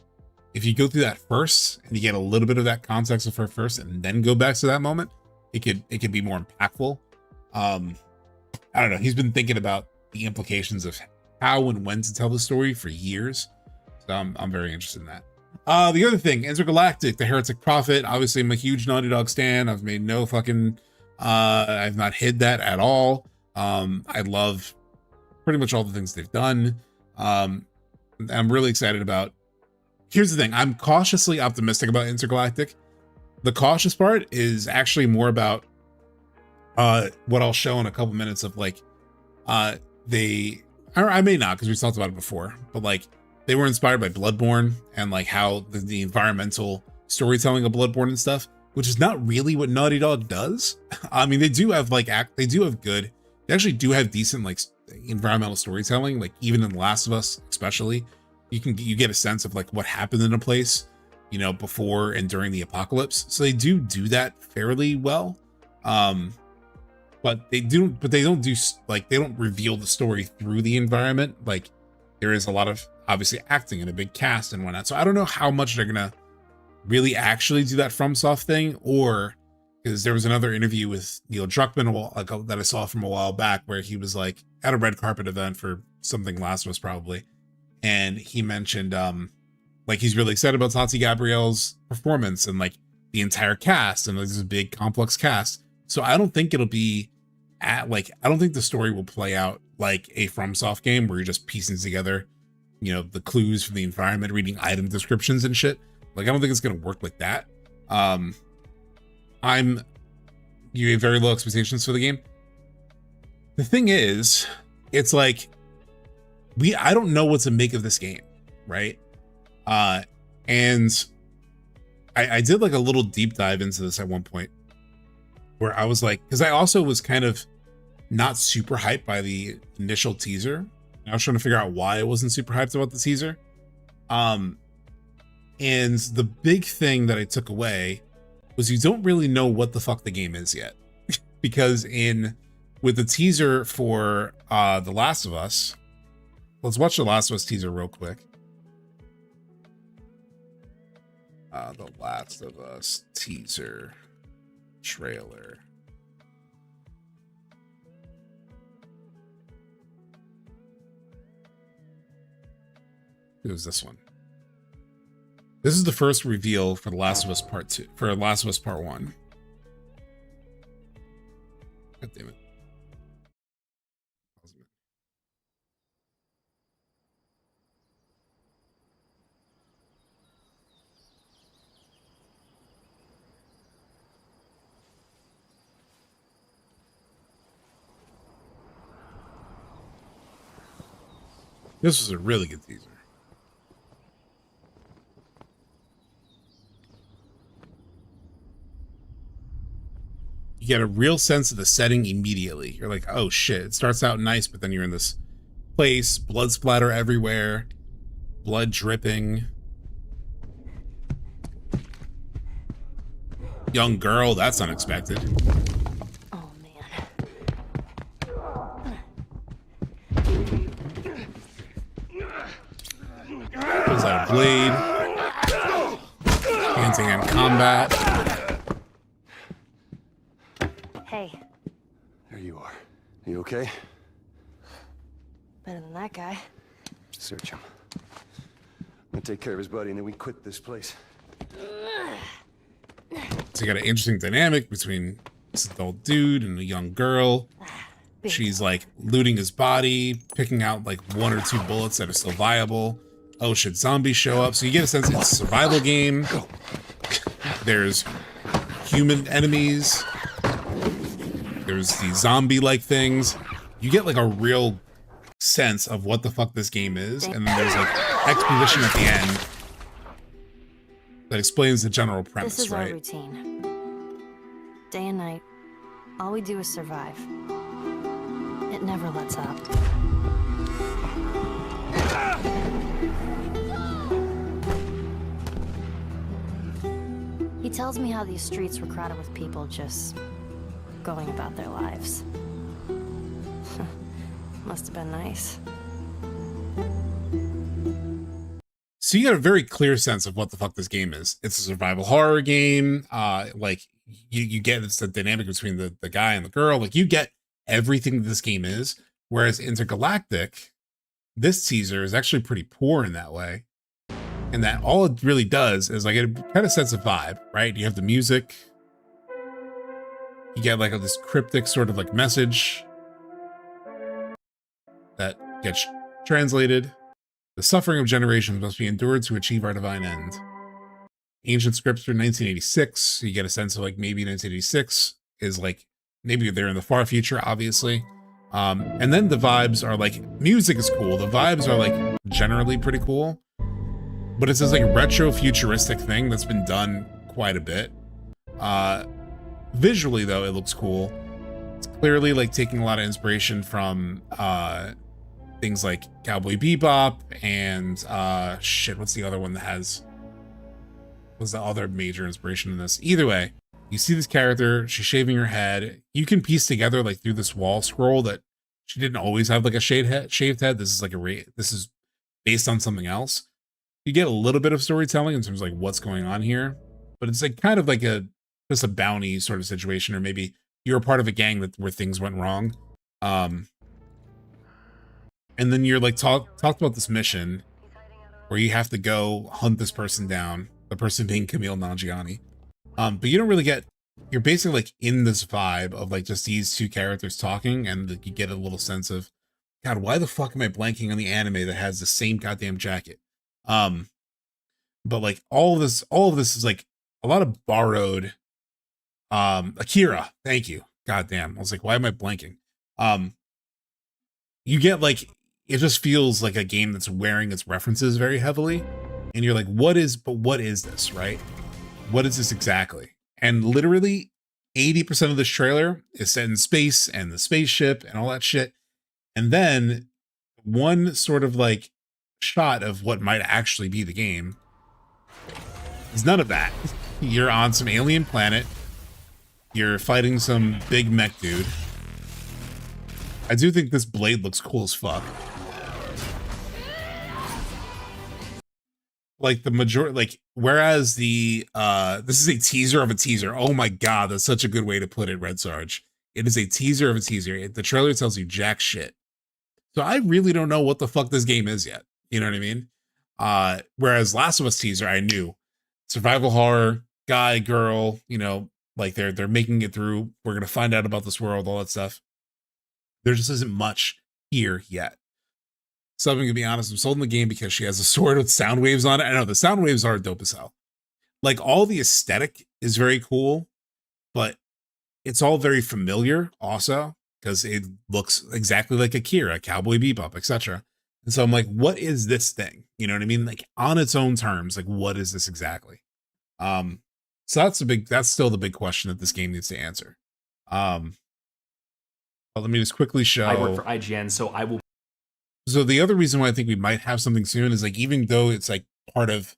If you go through that first and you get a little bit of that context of her first and then go back to that moment, it could be more impactful. I don't know. He's been thinking about the implications of how and when to tell the story for years. So I'm very interested in that. The other thing, Intergalactic, the Heretic Prophet. Obviously, I'm a huge Naughty Dog stan. I've made no fucking, I've not hid that at all. I love pretty much all the things they've done. I'm really excited about. Here's the thing. I'm cautiously optimistic about Intergalactic. The cautious part is actually more about what I'll show in a couple minutes of like, I may not because we talked about it before, but like they were inspired by Bloodborne and like how the environmental storytelling of Bloodborne and stuff, which is not really what Naughty Dog does. I mean, they do have they actually do have decent like environmental storytelling, like even in The Last of Us, especially, you get a sense of like what happened in a place, you know, before and during the apocalypse. So they do that fairly well. But they don't reveal the story through the environment. Like there is a lot of obviously acting and a big cast and whatnot. So I don't know how much they're gonna really actually do that FromSoft thing, or because there was another interview with Neil Druckmann that I saw from a while back where he was like at a red carpet event for something Last of Us probably, and he mentioned like he's really excited about Tati Gabrielle's performance and like the entire cast, and like, there's a big complex cast. So I don't think it'll be I don't think the story will play out like a FromSoft game where you're just piecing together, you know, the clues from the environment, reading item descriptions and shit. Like, I don't think it's going to work like that. You have very low expectations for the game. The thing is, it's like, I don't know what to make of this game, right? And I did like a little deep dive into this at one point, where I was like, because I also was kind of not super hyped by the initial teaser. I was trying to figure out why I wasn't super hyped about the teaser. And the big thing that I took away was you don't really know what the fuck the game is yet. Because with the teaser for The Last of Us, let's watch The Last of Us teaser real quick. The Last of Us teaser trailer. It was this one. This is the first reveal for The Last of Us Part 2, for The Last of Us Part 1. God damn it. This was a really good teaser. You get a real sense of the setting immediately. You're like, oh shit, it starts out nice, but then you're in this place, blood splatter everywhere, blood dripping. Young girl, that's unexpected. Oh man. Pulls out a blade. Hand-to-hand combat. Hey, There you are. You okay? better than that guy. Search him. I'm gonna take care of his buddy, and then we quit this place. So you got an interesting dynamic between this adult dude and a young girl. Big She's like looting his body, picking out like 1 or 2 bullets that are still viable. Oh, should zombies show up? So you get a sense it's a survival game. There's human enemies. There's these zombie-like things. You get like a real sense of what the fuck this game is. And then there's like exposition at the end that explains the general premise, This is our right? routine. Day and night, all we do is survive. It never lets up. He tells me how these streets were crowded with people just going about their lives. Must have been nice. So you get a very clear sense of what the fuck this game is. It's a survival horror game. Like you get it's the dynamic between the guy and the girl. Like you get everything that this game is. Whereas Intergalactic, this teaser is actually pretty poor in that way. And that all it really does is like it kind of sets a vibe, right? You have the music. You get like this cryptic sort of like message that gets translated. The suffering of generations must be endured to achieve our divine end. Ancient scripture 1986. You get a sense of like maybe 1986 is like maybe they're in the far future, obviously. And then the vibes are like music is cool. The vibes are like generally pretty cool. But it's this like retro futuristic thing that's been done quite a bit. Visually though, it looks cool. It's clearly like taking a lot of inspiration from things like Cowboy Bebop and shit, what's the other one that was the other major inspiration in this? Either way, you see this character, she's shaving her head. You can piece together like through this wall scroll that she didn't always have like a shaved head. This is like this is based on something else. You get a little bit of storytelling in terms of like what's going on here, but it's like kind of like just a bounty sort of situation, or maybe you're a part of a gang where things went wrong. And then you're like talked about this mission where you have to go hunt this person down, the person being Camille Nanjiani. But you don't really you're basically like in this vibe of like just these two characters talking, and like, you get a little sense of, God, why the fuck am I blanking on the anime that has the same goddamn jacket? But like all of this is like a lot of borrowed, Akira, thank you. God damn. I was like, why am I blanking? You get like, it just feels like a game that's wearing its references very heavily. And you're like, what is this, right? What is this exactly? And literally 80% of this trailer is set in space and the spaceship and all that shit. And then one sort of like shot of what might actually be the game is none of that. You're on some alien planet. You're fighting some big mech dude. I do think this blade looks cool as fuck. Like the majority, like, whereas the this is a teaser of a teaser. Oh my god, that's such a good way to put it, Red Sarge. It is a teaser of a teaser. The trailer tells you jack shit. So I really don't know what the fuck this game is yet. You know what I mean? Whereas Last of Us teaser, I knew. Survival horror, guy, girl, you know, like they're making it through. We're gonna find out about this world, all that stuff. There just isn't much here yet. So I'm gonna be honest, I'm sold in the game because she has a sword with sound waves on it. I know the sound waves are dope as hell. Like, all the aesthetic is very cool, but it's all very familiar also because it looks exactly like Akira, Cowboy Bebop, etc. And so I'm like, what is this thing? You know what I mean? Like, on its own terms, like, what is this exactly? So that's still the big question that this game needs to answer. But let me just quickly show. I work for IGN, so I will. So the other reason why I think we might have something soon is, like, even though it's like part of,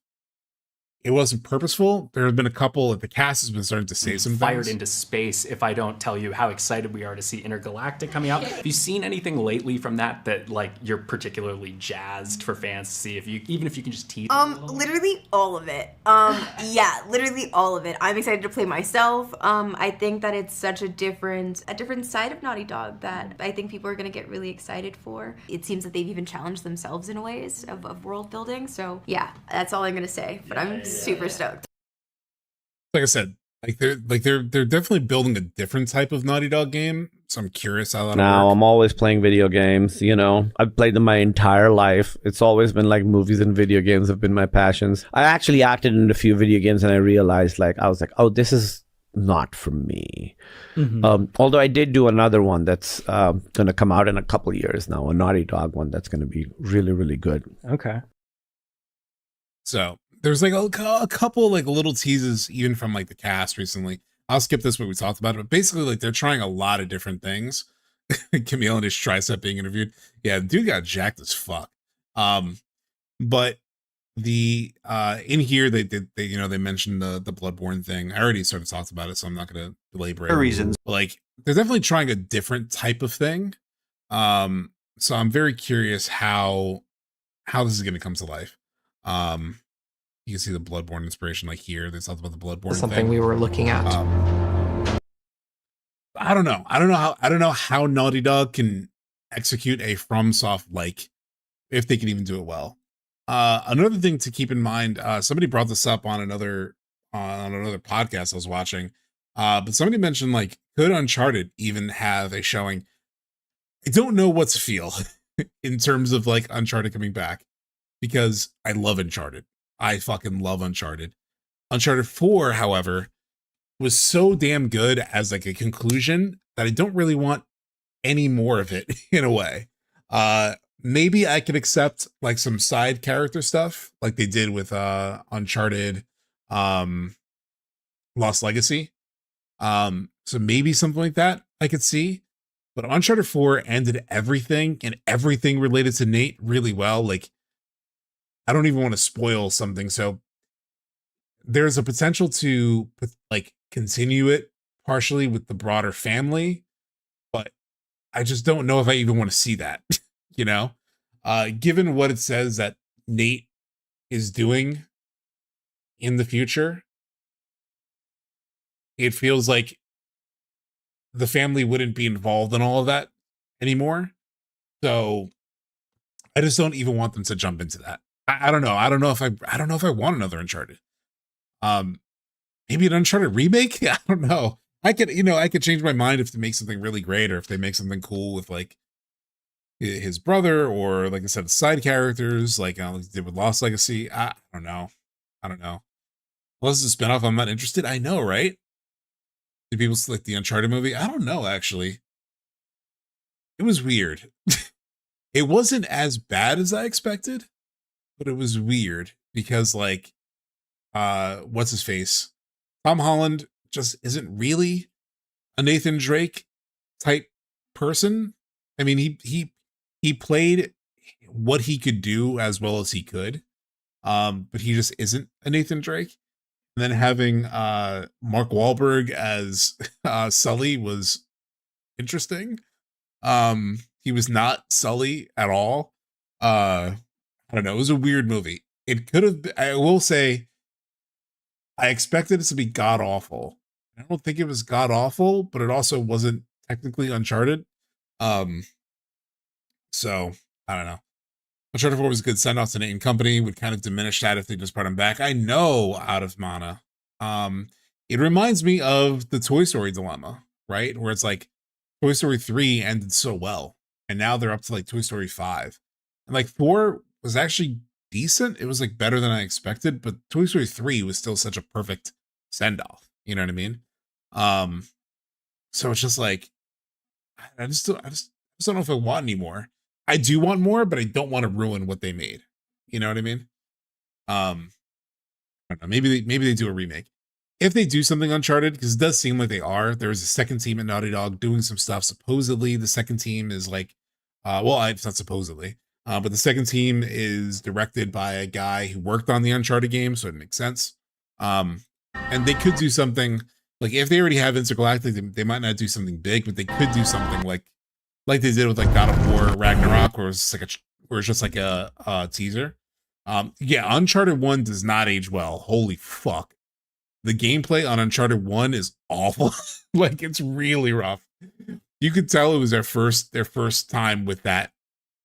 it wasn't purposeful, there have been a couple, like, the cast has been starting to say some fired things. into space if I don't tell you how excited we are to see Intergalactic coming out. Have you seen anything lately from that like you're particularly jazzed for fans to see? Even if you can just tease a little? Literally all of it. Yeah, literally all of it. I'm excited to play myself. I think that it's such a different side of Naughty Dog that I think people are gonna get really excited for. It seems that they've even challenged themselves in ways of world building. So yeah, that's all I'm gonna say. But I'm super stoked. Like I said, they're definitely building a different type of Naughty Dog game. So I'm curious how that'll Now work. I'm always playing video games, you know. I've played them my entire life. It's always been like movies and video games have been my passions. I actually acted in a few video games and I realized, like, I was like, oh, this is not for me. Although I did do another one that's going to come out in a couple years now, a Naughty Dog one that's going to be really, really good. Okay. So there's like a couple like little teases even from like the cast recently. I'll skip this what we talked about, but basically like they're trying a lot of different things. Camille and his tricep being interviewed. Yeah, the dude got jacked as fuck. But the in here they you know, they mentioned the Bloodborne thing. I already sort of talked about it, so I'm not gonna belabor it. Reasons. But, like, they're definitely trying a different type of thing. So I'm very curious how this is gonna come to life. You can see the Bloodborne inspiration like here. They talked about the Bloodborne Something thing. we were looking at. I don't know how Naughty Dog can execute a FromSoft like, if they can even do it well. Another thing to keep in mind, somebody brought this up on another podcast I was watching. But somebody mentioned, like, could Uncharted even have a showing? I don't know what to feel in terms of like Uncharted coming back, because I love Uncharted. I fucking love Uncharted. Uncharted 4, however, was so damn good as like a conclusion that I don't really want any more of it in a way. Maybe I could accept like some side character stuff like they did with Uncharted Lost Legacy. So maybe something like that I could see. But Uncharted 4 ended everything and everything related to Nate really well. Like, I don't even want to spoil something. So there's a potential to like continue it partially with the broader family, but I just don't know if I even want to see that, you know, given what it says that Nate is doing in the future. It feels like the family wouldn't be involved in all of that anymore. So I just don't even want them to jump into that. I don't know. I don't know if I want another Uncharted. Maybe an Uncharted remake? I don't know. I could change my mind if they make something really great, or if they make something cool with like his brother, or like I said, side characters, like they did with Lost Legacy. I don't know. Unless it's a spinoff, I'm not interested. I know, right? Do people select the Uncharted movie? I don't know, actually. It was weird. It wasn't as bad as I expected, but it was weird because, like, what's his face? Tom Holland just isn't really a Nathan Drake type person. I mean, he played what he could do as well as he could. But he just isn't a Nathan Drake. And then having Mark Wahlberg as Sully was interesting. He was not Sully at all. I don't know. It was a weird movie. It could have been, I will say, I expected it to be god awful. I don't think it was god awful, but it also wasn't technically Uncharted. So I don't know. Uncharted 4 was a good send off to Nate and Company. Would kind of diminish that if they just brought him back. I know, out of mana. It reminds me of the Toy Story dilemma, right? Where it's like Toy Story 3 ended so well, and now they're up to like Toy Story 5. And like 4 was actually decent. It was like better than I expected, but Toy Story 3 was still such a perfect send off. You know what I mean? So it's just like I just don't know if I want any more. I do want more, but I don't want to ruin what they made. You know what I mean? I don't know. Maybe they do a remake. If they do something Uncharted, because it does seem like they are. There's a second team at Naughty Dog doing some stuff. Supposedly, the second team is like, it's not supposedly, but the second team is directed by a guy who worked on the Uncharted game, so it makes sense. And they could do something like, if they already have Intergalactic, they might not do something big, but they could do something like they did with like God of War Ragnarok, where it's just like a teaser. Yeah, Uncharted 1 does not age well. Holy fuck. The gameplay on Uncharted 1 is awful. Like, it's really rough. You could tell it was their first time with that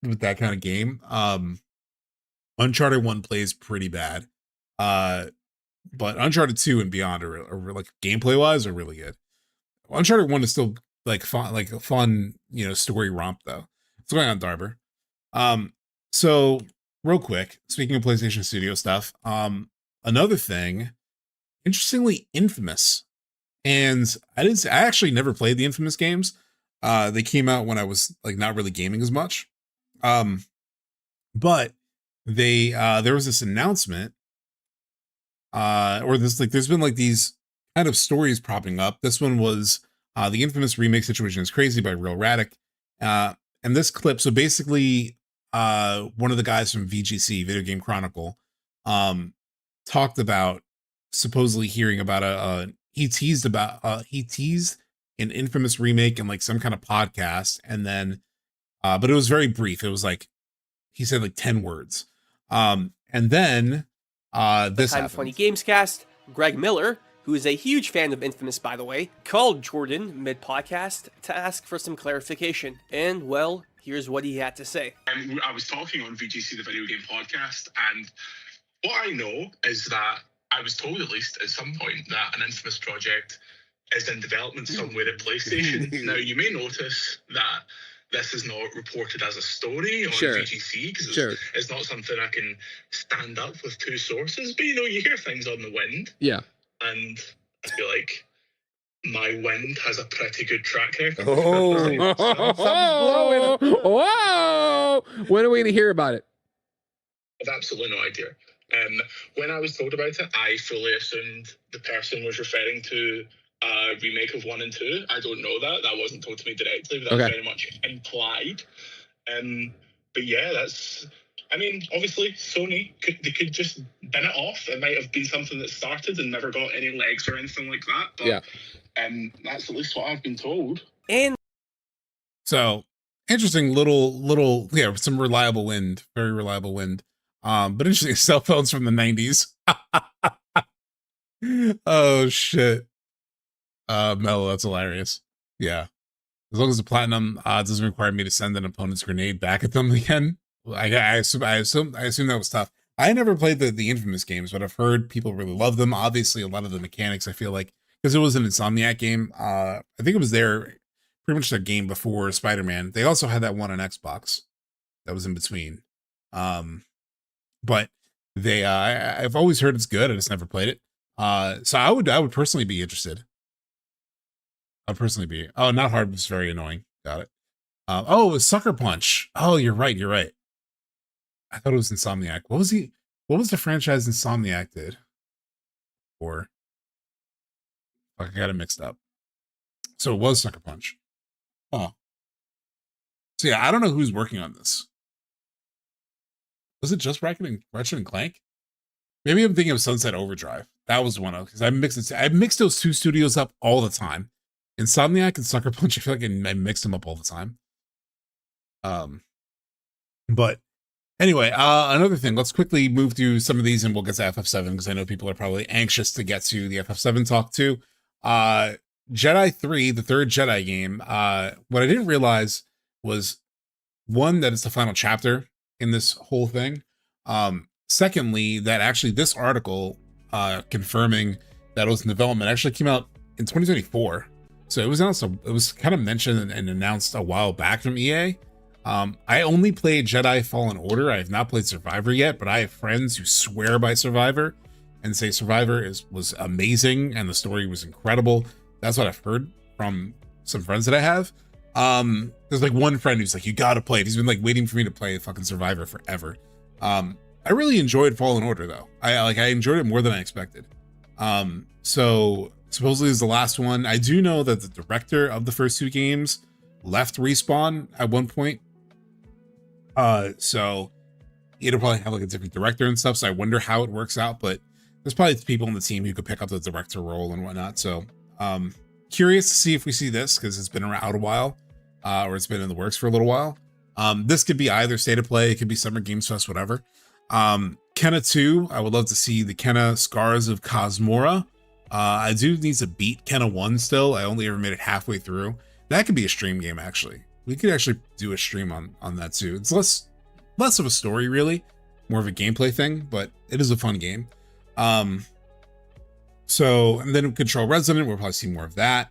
kind of game. Uncharted 1 plays pretty bad. But Uncharted 2 and beyond are like, gameplay wise, are really good. Uncharted 1 is still like a fun, story romp though. What's going on, Darber? So real quick, speaking of PlayStation Studio stuff, another thing, interestingly, Infamous. And I actually never played the Infamous games. They came out when I was like not really gaming as much. But there was this announcement, there's been like these kind of stories popping up. This one was the Infamous Remake Situation is Crazy by Real Radic. And this clip, so basically, one of the guys from VGC, Video Game Chronicle, talked about supposedly hearing about he teased an Infamous remake in like some kind of podcast, and then but it was very brief. It was like, he said like 10 words. And then this Time happened. Funny Gamescast, Greg Miller, who is a huge fan of Infamous, by the way, called Jordan mid-podcast to ask for some clarification. And, well, here's what he had to say. I was talking on VGC, the Video Game Podcast, and what I know is that I was told, at least at some point, that an Infamous project is in development somewhere at PlayStation. Now, you may notice that this is not reported as a story on VGC, because it's not something I can stand up with two sources, but you hear things on the wind. Yeah. And I feel like my wind has a pretty good track record. Whoa! When are we going to hear about it? I've absolutely no idea. When I was told about it, I fully assumed the person was referring to a remake of 1 and 2. I don't know that. That wasn't told to me directly, but that was very much implied. But yeah, obviously, Sony, they could just bin it off. It might have been something that started and never got any legs or anything like that. But that's at least what I've been told. And so, interesting little, some reliable wind, very reliable wind. But interesting, cell phones from the 90s. Oh, shit. Mello, that's hilarious. Yeah. As long as the platinum doesn't require me to send an opponent's grenade back at them again. I assume that was tough. I never played the Infamous games, but I've heard people really love them. Obviously, a lot of the mechanics, I feel like, because it was an Insomniac game. I think it was pretty much their game before Spider-Man. They also had that one on Xbox that was in between. But I've always heard it's good. I just never played it. So I would personally be interested. Oh, Not Hard was very annoying. Got it. It was Sucker Punch. Oh, you're right. I thought it was Insomniac. What was the franchise Insomniac did? Or I got it mixed up. So it was Sucker Punch. Oh. So yeah, I don't know who's working on this. Was it just Ratchet and Clank? Maybe I'm thinking of Sunset Overdrive. That was one of, because I mix those two studios up all the time. Insomniac and Sucker Punch, I feel like I mix them up all the time. But anyway, another thing, let's quickly move through some of these and we'll get to FF7 because I know people are probably anxious to get to the FF7 talk too. Jedi 3, the third Jedi game, what I didn't realize was, one, that it's the final chapter in this whole thing. Secondly, that actually this article confirming that it was in development actually came out in 2024. So it was announced, it was kind of mentioned and announced a while back from EA. I only played Jedi Fallen Order. I have not played Survivor yet, but I have friends who swear by Survivor and say Survivor was amazing and the story was incredible. That's what I've heard from some friends that I have. There's like one friend who's like, you gotta play it. He's been like waiting for me to play fucking Survivor forever. I really enjoyed Fallen Order though. I enjoyed it more than I expected. So supposedly is the last one. I do know that the director of the first two games left Respawn at one point. So it'll probably have like a different director and stuff. So I wonder how it works out, but there's probably people on the team who could pick up the director role and whatnot. So, curious to see if we see this because it's been around a while, or it's been in the works for a little while. This could be either State of Play, it could be Summer Games Fest, whatever. Kenna 2, I would love to see the Kenna Scars of Cosmora. I do need to beat Kenna 1 still. I only ever made it halfway through. That could be a stream game, actually. We could actually do a stream on that too. It's less of a story, really. More of a gameplay thing, but it is a fun game. So, and then Control Resonant, we'll probably see more of that.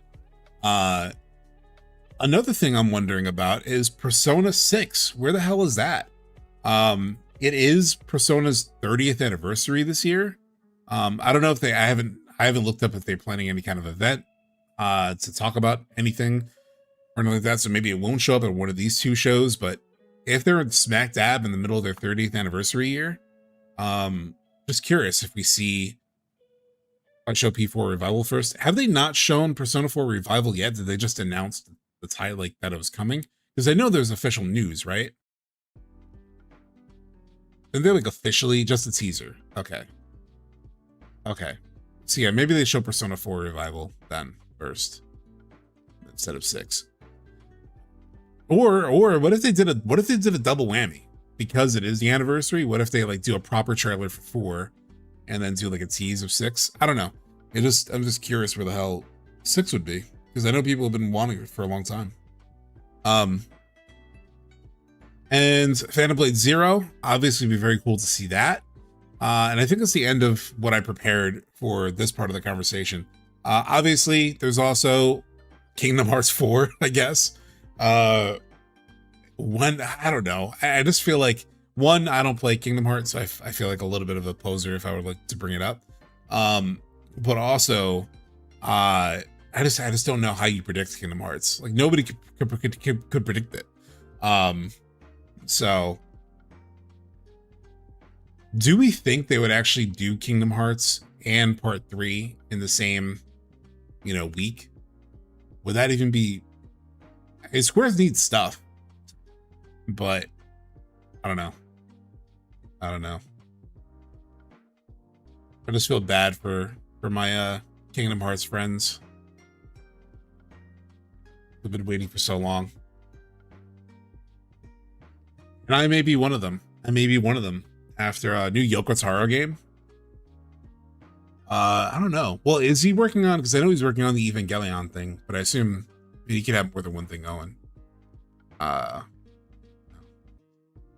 Another thing I'm wondering about is Persona 6. Where the hell is that? It is Persona's 30th anniversary this year. I don't know if I haven't looked up if they're planning any kind of event to talk about anything or anything like that. So maybe it won't show up at one of these two shows, but if they're smack dab in the middle of their 30th anniversary year, just curious if we see like show P4 Revival first. Have they not shown Persona 4 Revival yet? Did they just announce the title like that it was coming? Because I know there's official news, right? And they're like officially just a teaser. Okay. So yeah, maybe they show Persona 4 Revival then first instead of 6. Or what if they did a double whammy because it is the anniversary? What if they like do a proper trailer for 4 and then do like a tease of 6? I don't know. I'm just curious where the hell 6 would be because I know people have been wanting it for a long time. And Phantom Blade Zero, obviously be very cool to see that. And I think that's the end of what I prepared for this part of the conversation. Obviously, there's also Kingdom Hearts 4, I guess. I don't know. I just feel like, one, I don't play Kingdom Hearts, so I feel like a little bit of a poser if I would like to bring it up. But also, I just don't know how you predict Kingdom Hearts. Like nobody could predict it. So do we think they would actually do Kingdom Hearts and Part 3 in the same, week? Would that even be... Squares need stuff, but I don't know. I just feel bad for my Kingdom Hearts friends who've been waiting for so long. And I may be one of them. After a new Yoko Taro game. I don't know. Well, is he working on, because I know he's working on the Evangelion thing, but I assume he could have more than one thing going. All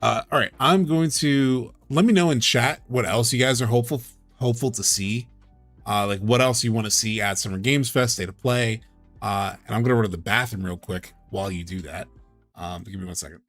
right, I'm going to let me know in chat what else you guys are hopeful to see. Like what else you want to see at Summer Games Fest, State of Play. And I'm gonna run to the bathroom real quick while you do that. Give me 1 second.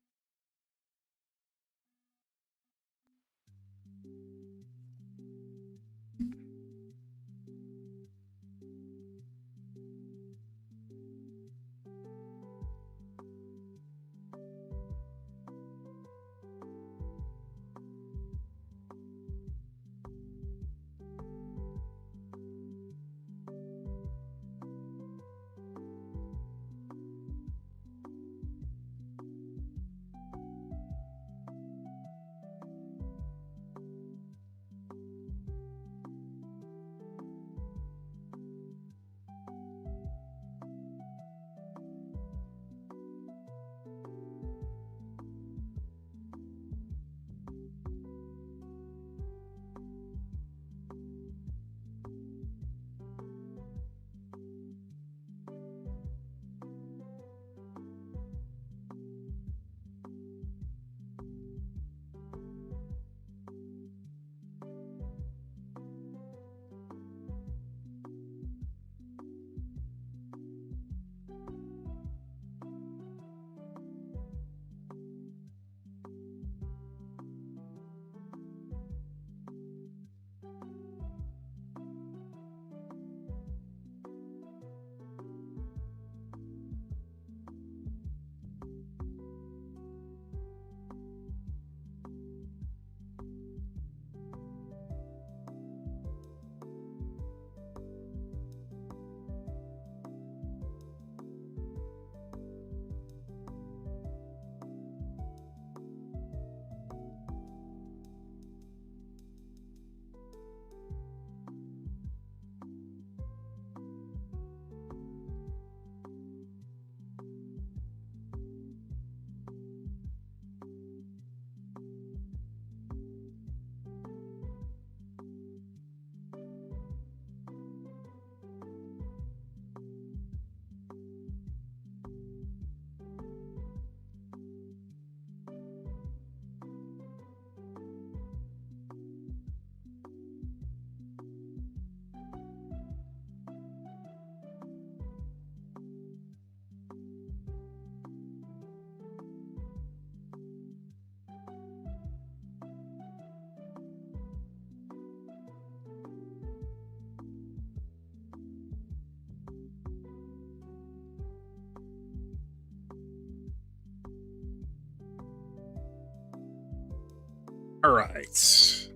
All right.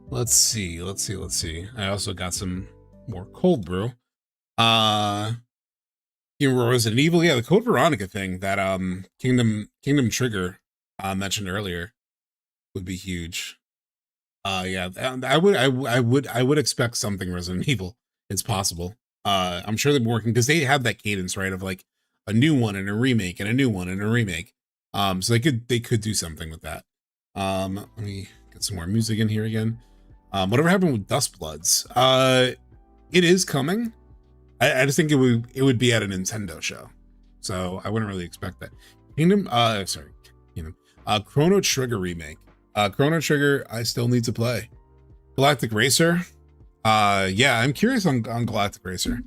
Let's see. I also got some more cold brew. Resident Evil, yeah, the Code Veronica thing that Kingdom Trigger mentioned earlier would be huge. Yeah, I would expect something Resident Evil. It's possible. I'm sure they're working because they have that cadence, right, of like a new one and a remake and a new one and a remake. So they could do something with that. Let me get some more music in here again. Whatever happened with Dust Bloods? It is coming. I just think it would be at a Nintendo show, so I wouldn't really expect that. Chrono Trigger remake. Chrono Trigger, I still need to play. Galactic Racer. Yeah, I'm curious on Galactic Racer.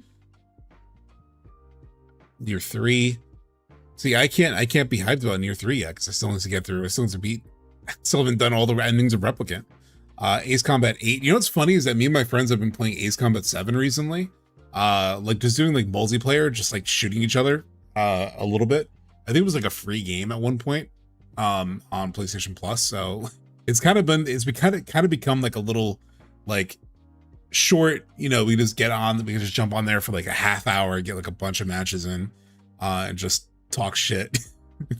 NieR 3. See, I can't be hyped about NieR 3 yet because I still need to get through. I still need to beat. I still haven't done all the endings of Replicant. Ace Combat 8. You know what's funny is that me and my friends have been playing Ace Combat 7 recently. Like just doing like multiplayer, just like shooting each other a little bit. I think it was like a free game at one point on PlayStation Plus. So it's kind of become like a little like short, you know, we just jump on there for like a half hour, get like a bunch of matches in, and just talk shit.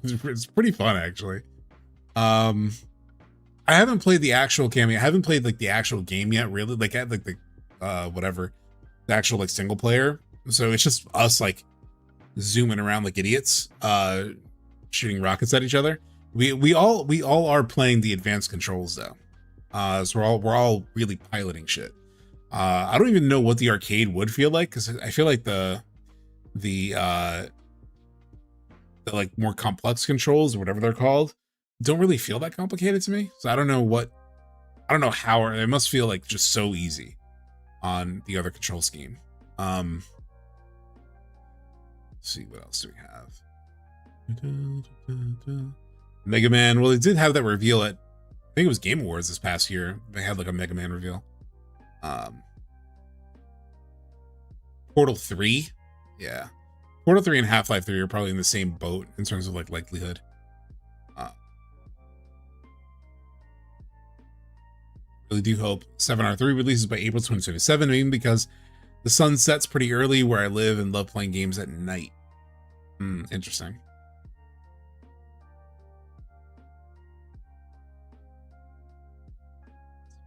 It's pretty fun actually. I haven't played the actual campaign. I haven't played like the actual game yet, really. Like at like the the actual like single player. So it's just us like zooming around like idiots, shooting rockets at each other. We all are playing the advanced controls though. So we're all really piloting shit. I don't even know what the arcade would feel like because I feel like the like more complex controls or whatever they're called don't really feel that complicated to me. So I don't know how it must feel like just so easy on the other control scheme. Let's see, what else do we have? Mega Man. Well, they did have that reveal at, I think it was Game Awards this past year. They had like a Mega Man reveal. Portal 3. Yeah. Portal 3 and Half-Life 3 are probably in the same boat in terms of like likelihood. Really do hope 7R3 releases by April 2027, even because the sun sets pretty early where I live and love playing games at night. Interesting.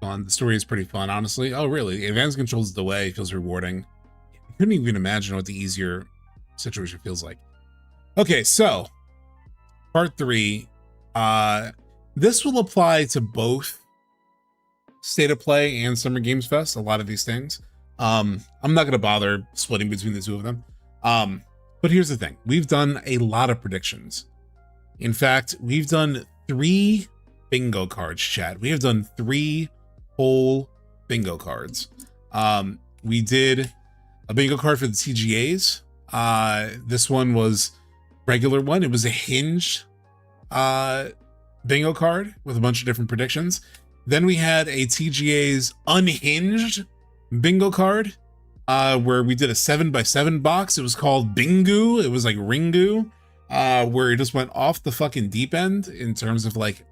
Fun. The story is pretty fun, honestly. Oh, really? Advanced controls is the way. It feels rewarding. I couldn't even imagine what the easier situation feels like. Okay, so part 3. This will apply to both State of Play and Summer Games Fest. A lot of these things. I'm not going to bother splitting between the two of them. But here's the thing. We've done a lot of predictions. In fact, we've done 3 bingo cards, chat. We have done 3 whole bingo cards. We did a bingo card for the TGAs. This one was regular one. It was a hinged bingo card with a bunch of different predictions. Then we had a TGA's unhinged bingo card, where we did a 7x7 box. It was called Bingo. It was like Ringu, where it just went off the fucking deep end in terms of like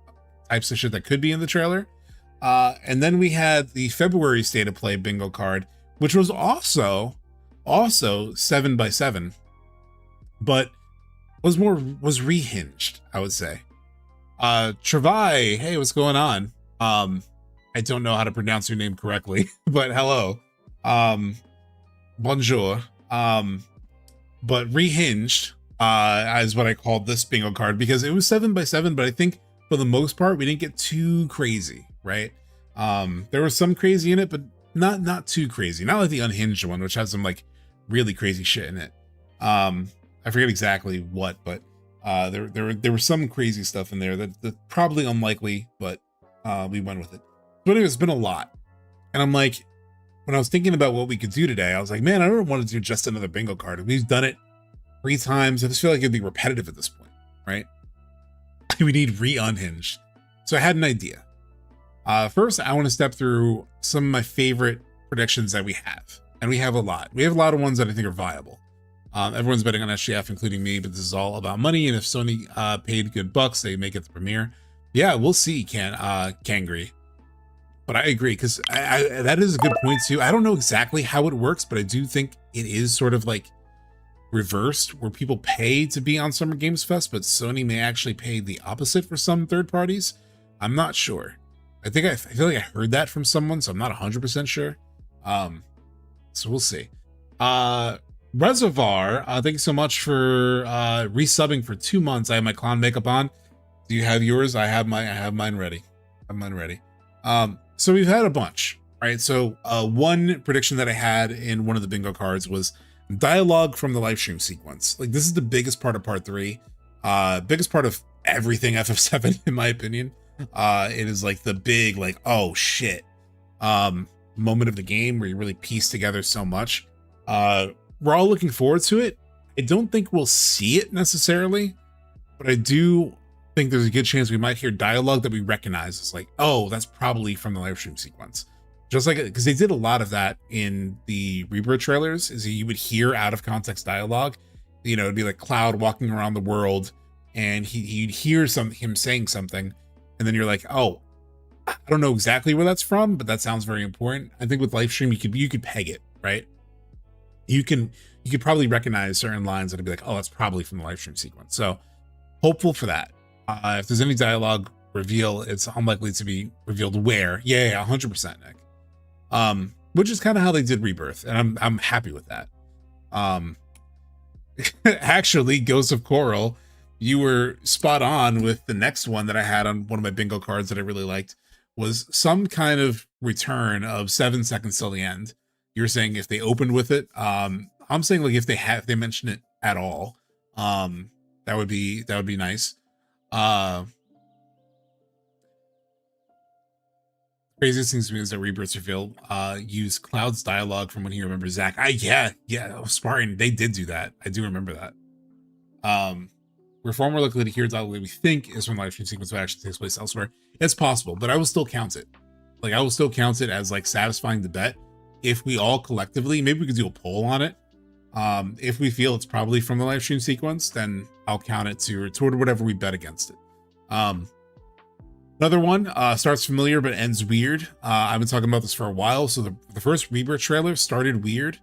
types of shit that could be in the trailer. And then we had the February State of Play bingo card, which was also 7x7, but was rehinged, I would say. Travai, hey, what's going on? I don't know how to pronounce your name correctly, but hello. Bonjour. But rehinged is what I called this bingo card because it was 7x7, but I think for the most part we didn't get too crazy, right? There was some crazy in it, but not too crazy. Not like the unhinged one, which has some like really crazy shit in it. I forget exactly what, but there was some crazy stuff in there that's probably unlikely, but we went with it. But anyway, it's been a lot. And I'm like, when I was thinking about what we could do today, I was like, man, I don't want to do just another bingo card. We've done it 3 times. I just feel like it'd be repetitive at this point, right? We need re-unhinged. So I had an idea. First, I want to step through some of my favorite predictions that we have. And we have a lot. We have a lot of ones that I think are viable. Everyone's betting on SGF, including me, but this is all about money. And if Sony paid good bucks, they make it the premiere. Yeah, we'll see, Kangry. But I agree, because that is a good point too. I don't know exactly how it works, but I do think it is sort of like reversed, where people pay to be on Summer Games Fest, but Sony may actually pay the opposite for some third parties. I'm not sure. I feel like I heard that from someone, so I'm not 100% sure. So we'll see. Reservoir, thank you so much for resubbing for 2 months. I have my clown makeup on. Do you have yours? I have mine ready. So we've had a bunch, right? So one prediction that I had in one of the bingo cards was dialogue from the live stream sequence. Like, this is the biggest part of part 3, biggest part of everything FF7 in my opinion. It is like the big, like, oh shit, moment of the game where you really piece together so much. We're all looking forward to it. I don't think we'll see it necessarily, but I do think there's a good chance we might hear dialogue that we recognize. It's like, oh, that's probably from the live stream sequence. Just like, because they did a lot of that in the Rebirth trailers, is you would hear out of context dialogue. You know, it'd be like Cloud walking around the world, and you'd hear him saying something, and then you're like, oh, I don't know exactly where that's from, but that sounds very important. I think with live stream, you could peg it, right? You could probably recognize certain lines that'd be like, oh, that's probably from the live stream sequence. So hopeful for that. If there's any dialogue reveal, it's unlikely to be revealed where. Yeah, 100%, Nick. Which is kind of how they did Rebirth, and I'm happy with that. Actually, Ghost of Coral, you were spot on with the next one that I had on one of my bingo cards that I really liked, was some kind of return of 7 seconds till the end. You're saying if they opened with it. I'm saying like if they mention it at all, that would be nice. Craziest things to me is that Rebirth's reveal use Cloud's dialogue from when he remembers Zack. Yeah, Spartan, they did do that. I do remember that. We're far more likely to hear dialogue that we think is from live stream sequence that actually takes place elsewhere. It's possible, but I will still count it. Like, I will still count it as like satisfying the bet. If we all collectively, maybe we could do a poll on it. If we feel it's probably from the live stream sequence, then I'll count it toward whatever we bet against it. Another one starts familiar but ends weird. I've been talking about this for a while. So the first Rebirth trailer started weird,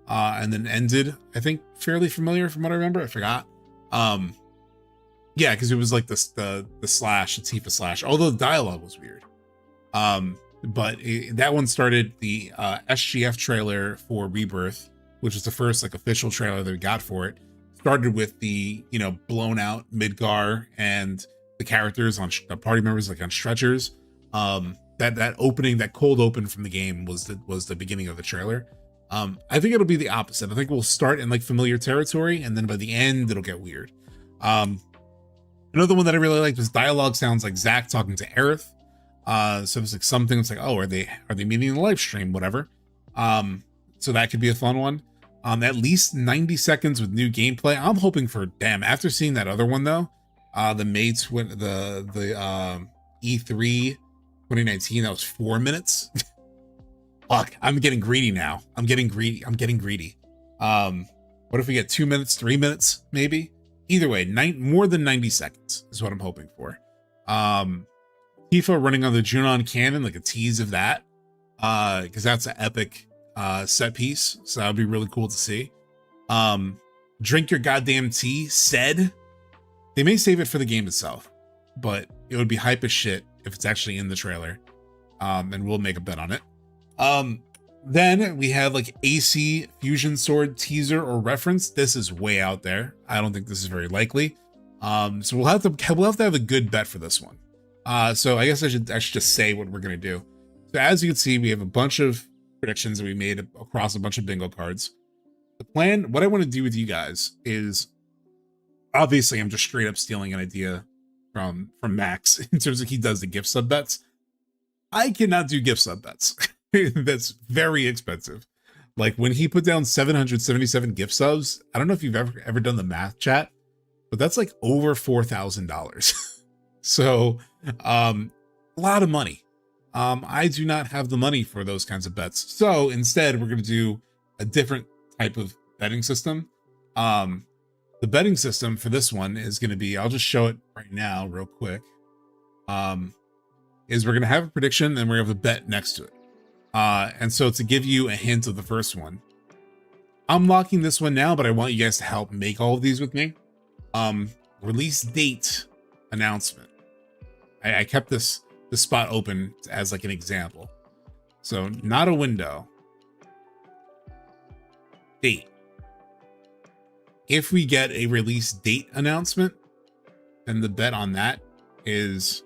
and then ended, I think, fairly familiar from what I remember. I forgot. Yeah, because it was like the Tifa slash, although the dialogue was weird. But that one started the SGF trailer for Rebirth, which was the first like official trailer that we got for it. Started with the, you know, blown out Midgar and the characters on the party members like on stretchers. That opening, that cold open from the game was the beginning of the trailer. I think it'll be the opposite. I think we'll start in like familiar territory, and then by the end it'll get weird. Another one that I really liked was dialogue sounds like Zack talking to Aerith. So it's like something that's like, oh, are they meeting in the live stream, whatever. So that could be a fun one. At least 90 seconds with new gameplay. I'm hoping for, after seeing that other one though, the Mates went the E3 2019, that was 4 minutes. Fuck, I'm getting greedy now. I'm getting greedy. What if we get 2 minutes, 3 minutes, maybe? Either way, more than 90 seconds is what I'm hoping for. Tifa running on the Junon cannon, like a tease of that, because that's an epic set piece, so that would be really cool to see. Drink your goddamn tea said. They may save it for the game itself, but it would be hype as shit if it's actually in the trailer. And we'll make a bet on it. Then we have like AC Fusion Sword teaser or reference. This is way out there. I don't think this is very likely. So we'll have to have a good bet for this one. So I guess I should just say what we're gonna do. So as you can see, we have a bunch of predictions that we made across a bunch of bingo cards. The plan, what I want to do with you guys is, obviously I'm just straight up stealing an idea from Max in terms of he does the gift sub bets. I cannot do gift sub bets. That's very expensive. Like when he put down 777 gift subs, I don't know if you've ever done the math, chat, but that's like over $4,000. So a lot of money. I do not have the money for those kinds of bets. So instead, we're going to do a different type of betting system. The betting system for this one is going to be, I'll just show it right now real quick. is we're gonna have a prediction and we're gonna have a bet next to it. And so to give you a hint of the first one, I'm locking this one now, but I want you guys to help make all of these with me. Release date announcement. I kept this spot open as like an example. So not a window. Date. If we get a release date announcement, then the bet on that is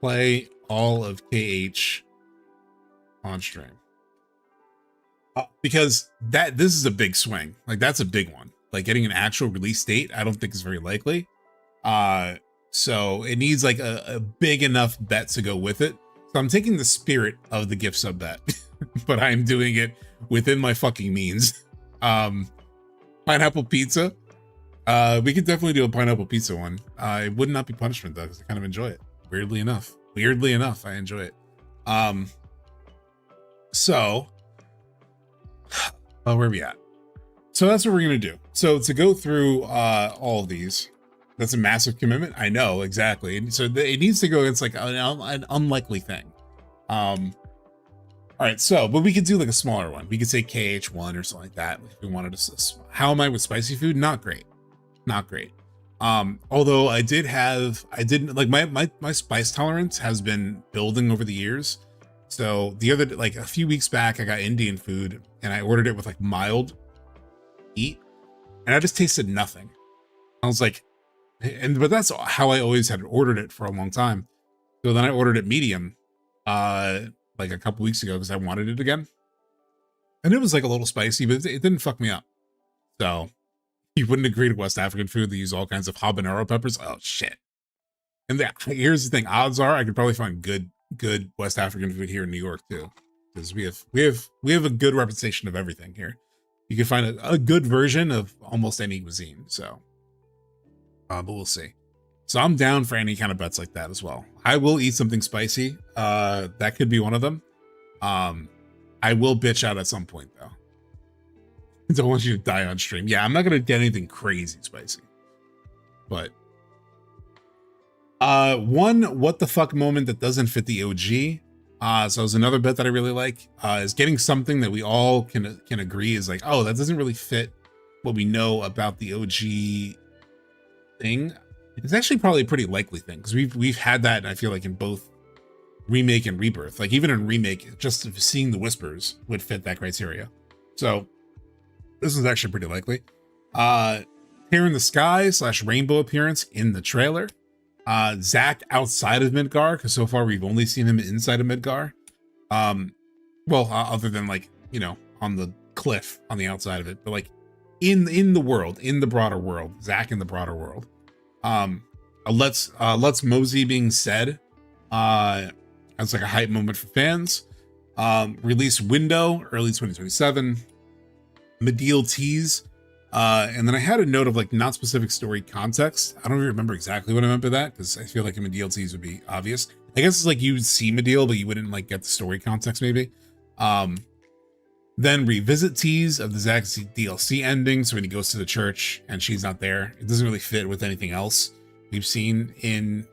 play all of KH on stream. Because this is a big swing. Like that's a big one. Like getting an actual release date, I don't think is very likely. So it needs like a big enough bet to go with it. So I'm taking the spirit of the gift sub bet, but I'm doing it within my fucking means. Pineapple pizza. We could definitely do a pineapple pizza one. It would not be punishment though, because I kind of enjoy it. Weirdly enough, I enjoy it. So where are we at? So that's what we're gonna do. So to go through all of these, that's a massive commitment. I know exactly. And so it needs to go against like an unlikely thing. All right. So, but we could do like a smaller one. We could say KH1 or something like that. If we wanted to. How am I with spicy food? Not great. Not great. Although I didn't like my spice tolerance has been building over the years. So like a few weeks back, I got Indian food and I ordered it with like mild heat, and I just tasted nothing. I was like, but that's how I always had ordered it for a long time. So then I ordered it medium, like a couple weeks ago because I wanted it again, and it was like a little spicy, but it didn't fuck me up. So you wouldn't agree to West African food. They use all kinds of habanero peppers. Oh shit! And here's the thing: odds are I could probably find good West African food here in New York too, because we have a good representation of everything here. You can find a good version of almost any cuisine. So, but we'll see. So I'm down for any kind of bets like that as well. I will eat something spicy. That could be one of them. I will bitch out at some point though. I don't want you to die on stream. Yeah, I'm not gonna get anything crazy spicy. But one what the fuck moment that doesn't fit the OG. So it's another bet that I really like, is getting something that we all can agree is like, oh, that doesn't really fit what we know about the OG thing. It's actually probably a pretty likely thing because we've had that, and I feel like in both Remake and Rebirth, like even in Remake, just seeing the whispers would fit that criteria. So this is actually pretty likely. Hair in the Sky / rainbow appearance in the trailer. Zack outside of Midgar, because so far we've only seen him inside of Midgar. Well, other than like, you know, on the cliff on the outside of it, but like in the world, in the broader world, Zack in the broader world. Let's Mosey being said, as like a hype moment for fans. Release window early 2027. Medial tease. And then I had a note of like not specific story context. I don't even remember exactly what I meant by that, because I feel like a Medial tease would be obvious. I guess it's like you would see Medial, but you wouldn't like get the story context maybe. Then revisit tease of the Zack DLC ending. So when he goes to the church and she's not there, it doesn't really fit with anything else we've seen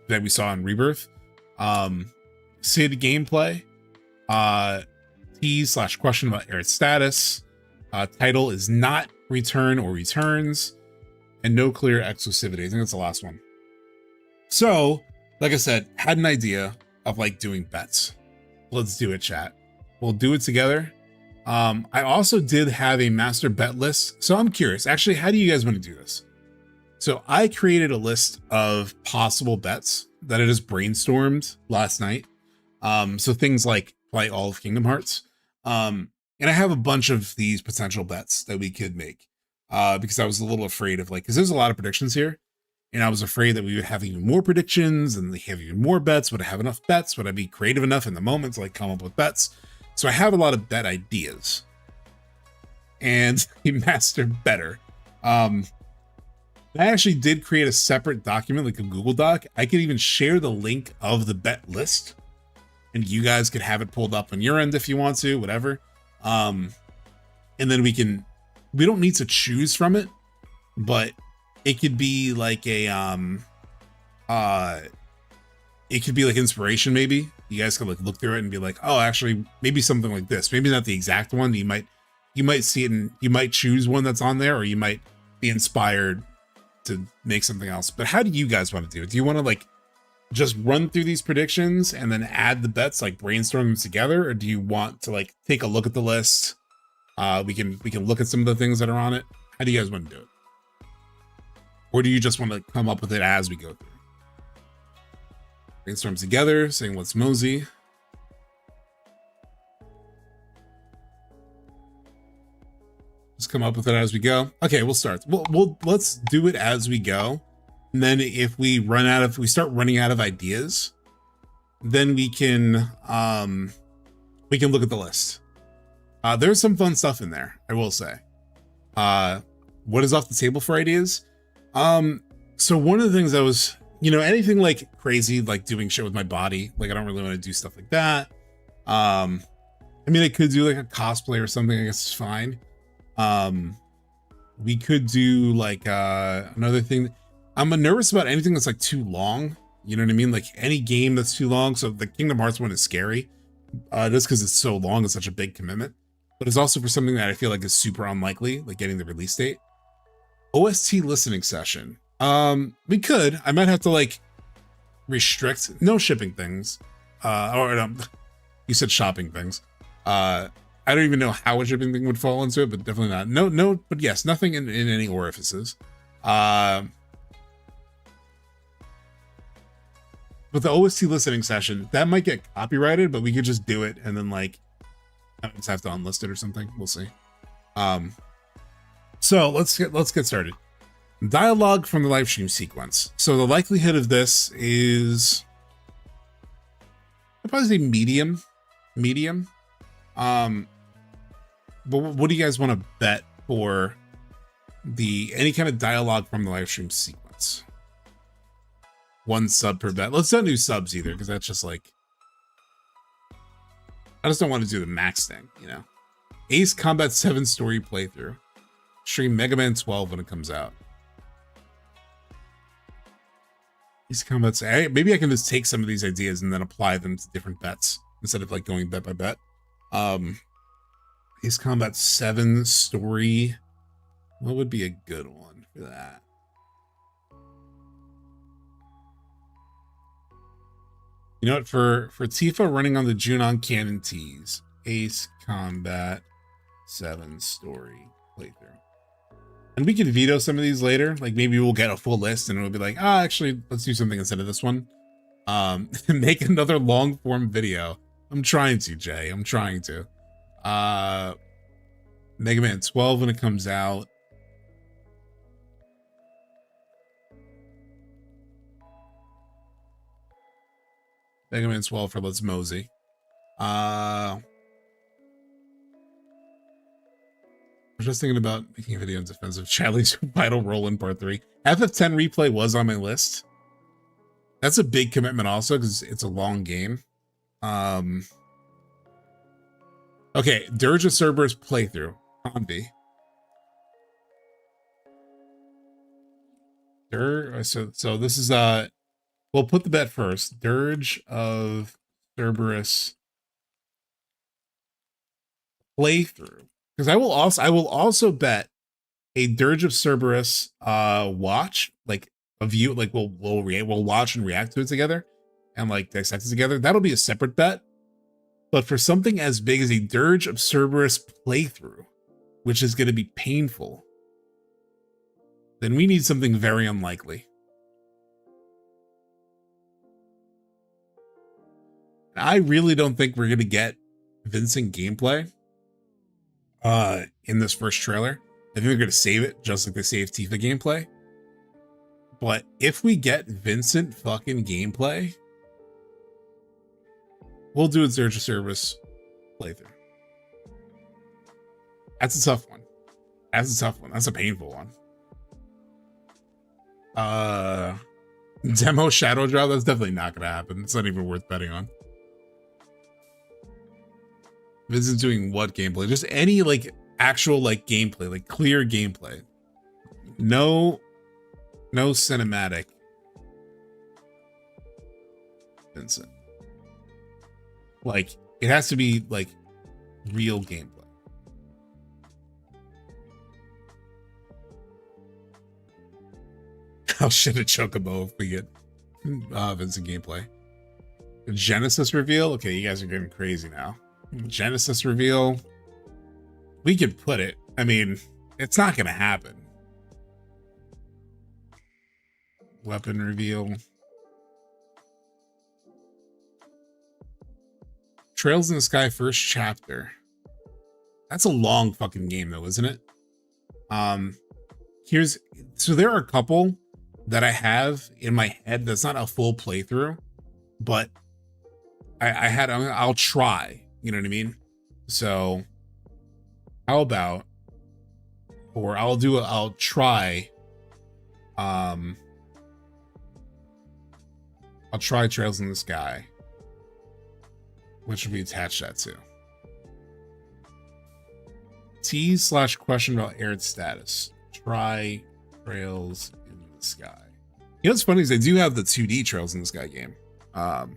that we saw in Rebirth. Sid gameplay. Tease / question about Aerith's status. Title is not return or returns, and no clear exclusivity. I think that's the last one. So, like I said, had an idea of like doing bets. Let's do it, chat. We'll do it together. I also did have a master bet list. So I'm curious, actually, how do you guys want to do this? So I created a list of possible bets that I just brainstormed last night. So things like play all of Kingdom Hearts. And I have a bunch of these potential bets that we could make, because I was a little afraid of like, because there's a lot of predictions here, and I was afraid that we would have even more predictions and they have even more bets. Would I have enough bets? Would I be creative enough in the moment to like come up with bets? So I have a lot of bet ideas and a master better. I actually did create a separate document, like a Google Doc. I could even share the link of the bet list, and you guys could have it pulled up on your end if you want to, whatever. And then we don't need to choose from it, but it could be like a it could be like inspiration. Maybe you guys could like look through it and be like, oh, actually, maybe something like this. Maybe not the exact one. You might see it and you might choose one that's on there, or you might be inspired to make something else. But how do you guys want to do it? Do you want to like just run through these predictions and then add the bets, like brainstorm them together, or do you want to like take a look at the list? We can look at some of the things that are on it. How do you guys want to do it? Or do you just want to come up with it as we go through? Brainstorm together, saying let's mosey. Just come up with it as we go. Okay, we'll start. Let's do it as we go. And then if we start running out of ideas, then we can look at the list. There's some fun stuff in there, I will say. What is off the table for ideas? So one of the things I was, anything like crazy, like doing shit with my body, like I don't really want to do stuff like that. I mean, I could do like a cosplay or something, I guess it's fine. We could do like another thing. I'm nervous about anything that's like too long. You know what I mean? Like any game that's too long. So the Kingdom Hearts one is scary, just because it's so long. It's such a big commitment. But it's also for something that I feel like is super unlikely, like getting the release date. OST listening session. We could. I might have to like restrict no shipping things. You said shopping things. I don't even know how a shipping thing would fall into it, but definitely not. No, but yes, nothing in any orifices. But the OST listening session, that might get copyrighted, but we could just do it and then like I just have to unlist it or something. We'll see. So let's get started. Dialogue from the live stream sequence. So the likelihood of this is, I'd probably say medium. But what do you guys want to bet for any kind of dialogue from the live stream sequence? 1 sub per bet. Let's not do subs either, because that's just like, I just don't want to do the max thing, Ace Combat 7 story playthrough. Stream Mega Man 12 when it comes out. Ace Combat, maybe I can just take some of these ideas and then apply them to different bets instead of like going bet by bet. Ace Combat 7 story. What would be a good one for that? You know what? For Tifa running on the Junon Cannon tees, Ace Combat 7 story playthrough. And we can veto some of these later. Like maybe we'll get a full list and it'll be like, actually, let's do something instead of this one. Make another long form video. I'm trying to, Jay. I'm trying to. Mega Man 12 when it comes out. Mega Man 12 for Let's Mosey. I was just thinking about making a video in defense of Charlie's vital role in part 3. FF10 replay was on my list. That's a big commitment also because it's a long game. Okay, Dirge of Cerberus playthrough. Zombie. So this is we'll put the bet first. Dirge of Cerberus playthrough. Because I will also bet a Dirge of Cerberus watch, like a view, like we'll watch and react to it together and like dissect it together. That'll be a separate bet. But for something as big as a Dirge of Cerberus playthrough, which is going to be painful, then we need something very unlikely. I really don't think we're going to get Vincent gameplay in this first trailer. I think they're going to save it just like they saved Tifa gameplay. But if we get Vincent fucking gameplay, we'll do a Dirge of Cerberus playthrough. That's a tough one. That's a painful one. Demo Shadow Drop, that's definitely not going to happen. It's not even worth betting on. Vincent's doing what gameplay? Just any like actual like gameplay, like clear gameplay. No cinematic. Vincent. Like, it has to be like real gameplay. How shit a chocobo if we get Vincent gameplay. The Genesis reveal? Okay, you guys are getting crazy now. Genesis reveal. We could put it. I mean, it's not gonna happen. Weapon reveal. Trails in the Sky first chapter. That's a long fucking game though, isn't it? So there are a couple that I have in my head that's not a full playthrough, but I'll try, you know what I mean? So how about, or I'll try Trails in the Sky. What should we attach that to? T/question about aired status. Try Trails in the Sky. You know what's funny is I do have the 2D Trails in the Sky game. I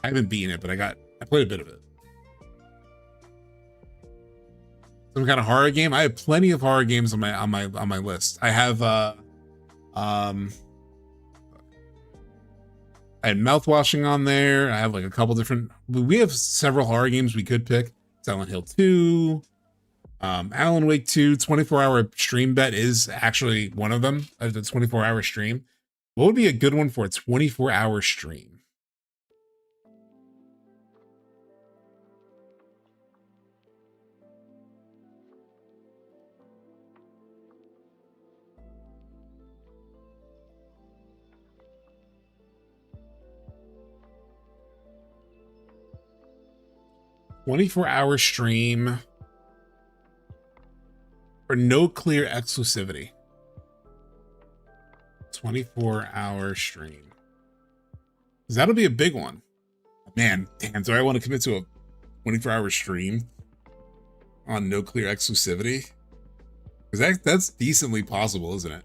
haven't beaten it, but I played a bit of it. Some kind of horror game. I have plenty of horror games on my list. I have I had Mouthwashing on there. I have like a couple different. We have several horror games we could pick. Silent Hill 2, Alan Wake 2. 24-hour stream bet is actually one of them. The 24-hour stream. What would be a good one for a 24-hour stream? $24-hour stream for no clear exclusivity. 24-hour stream. Because that'll be a big one. Man, damn, do I want to commit to a 24-hour stream on no clear exclusivity? Because that's decently possible, isn't it?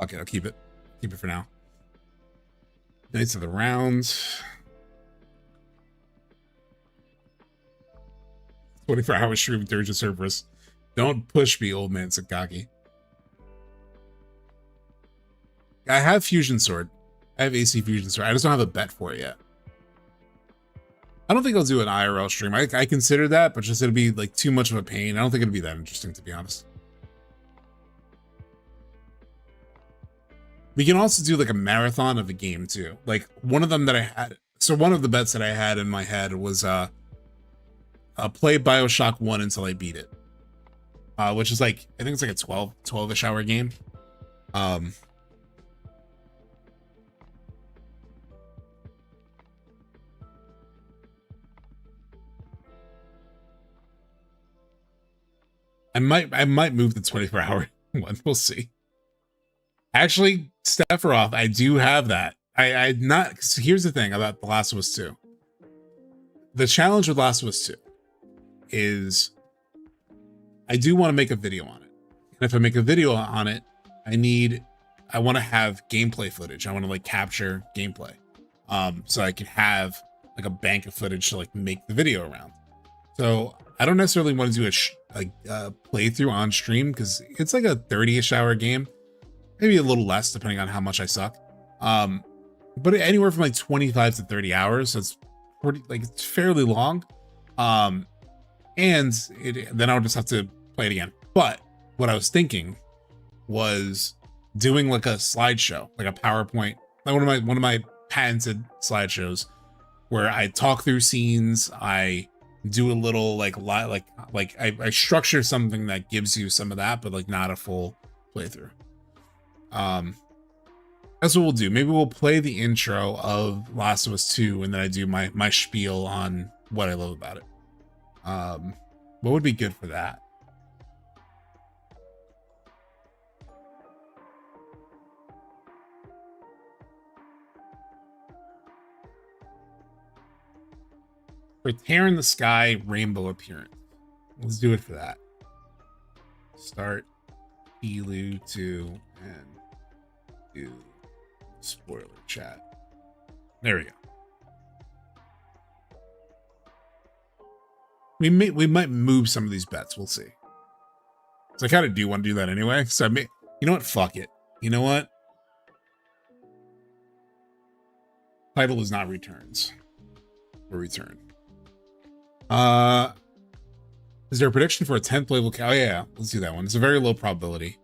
Okay, I'll keep it. Keep it for now. Knights of the Round. 24-hour stream Dirge of Cerberus. Don't push me, old man Sakaki. I have Fusion Sword. I have AC Fusion Sword. I just don't have a bet for it yet. I don't think I'll do an IRL stream. I consider that, but just it'll be like too much of a pain. I don't think it'll be that interesting, to be honest. We can also do like a marathon of a game too. Like one of them that I had. So one of the bets that I had in my head was play BioShock 1 until I beat it. Which is like, I think it's like a 12-ish hour game. I might move the 24-hour one. We'll see. Actually, Sephiroth, I do have that. I not. So here's the thing about The Last of Us 2. The challenge with Last of Us 2 is I do want to make a video on it. And if I make a video on it, I want to have gameplay footage. I want to like capture gameplay. So I can have like a bank of footage to like make the video around. So I don't necessarily want to do a playthrough on stream because it's like a 30-ish hour game. Maybe a little less depending on how much I suck. But anywhere from like 25 to 30 hours. So it's pretty, like, it's fairly long. And then I'll just have to play it again. But what I was thinking was doing like a slideshow, like a PowerPoint, like one of my patented slideshows where I talk through scenes. I do a little I structure something that gives you some of that, but like not a full playthrough. That's what we'll do. Maybe we'll play the intro of Last of Us 2 and then I do my spiel on what I love about it. What would be good for that? For Tear in the Sky rainbow appearance. Let's do it for that. Start Elu 2 and do spoiler chat. There we go. We might move some of these bets. We'll see. So I kind of do want to do that anyway. So you know what? Fuck it. You know what? Title is not returns. Or return. Is there a prediction for a 10th playable? Oh yeah, let's do that one. It's a very low probability.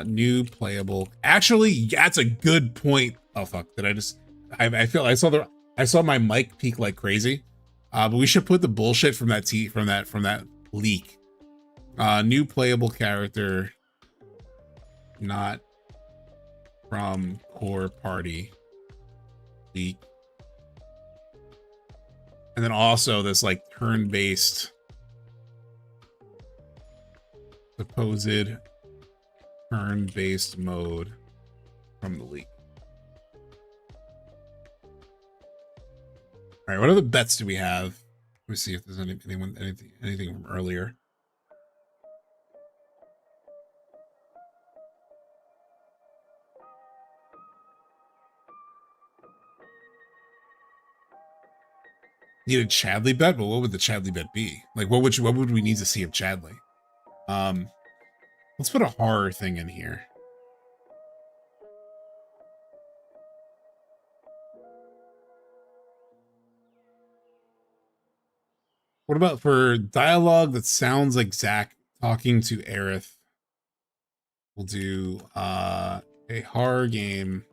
New playable. Actually, that's a good point. Oh fuck! Did I just? I feel I saw my mic peak like crazy. But we should put the bullshit from that from that leak. New playable character, not from core party leak. And then also this like turn-based supposed turn-based mode from the leak. All right, what other bets do we have? Let me see if there's anything from earlier. Need a Chadley bet, but what would the Chadley bet be? Like, what would we need to see of Chadley? Let's put a horror thing in here. What about for dialogue that sounds like Zach talking to Aerith? We'll do a horror game.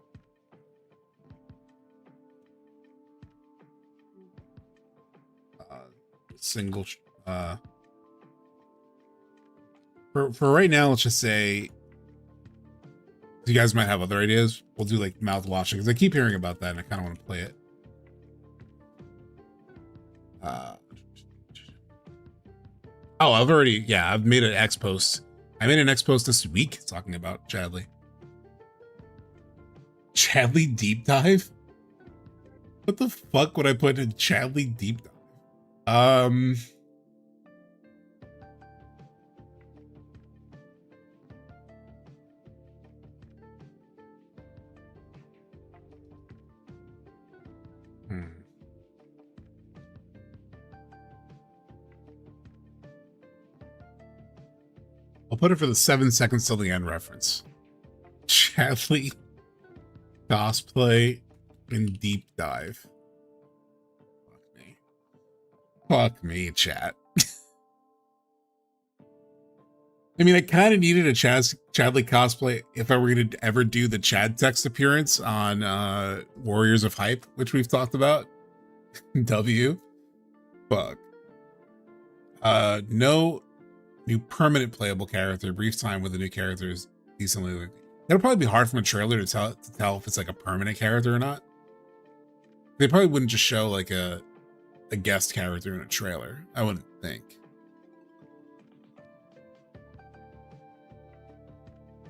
Single for right now, let's just say you guys might have other ideas. We'll do like mouth washing because I keep hearing about that and I kind of want to play it. Oh, I've made an X post. I made an X post this week talking about Chadley. Chadley deep dive? What the fuck would I put in Chadley deep dive? I'll put it for the 7 seconds till the end reference. Chadley cosplay and deep dive. Fuck me, chat. I mean, I kind of needed a Chadley cosplay if I were going to ever do the Chad text appearance on Warriors of Hype, which we've talked about. W. Fuck. No new permanent playable character. Brief time with the new character is decently. It'll probably be hard from a trailer to tell if it's like a permanent character or not. They probably wouldn't just show like a guest character in a trailer. I wouldn't think.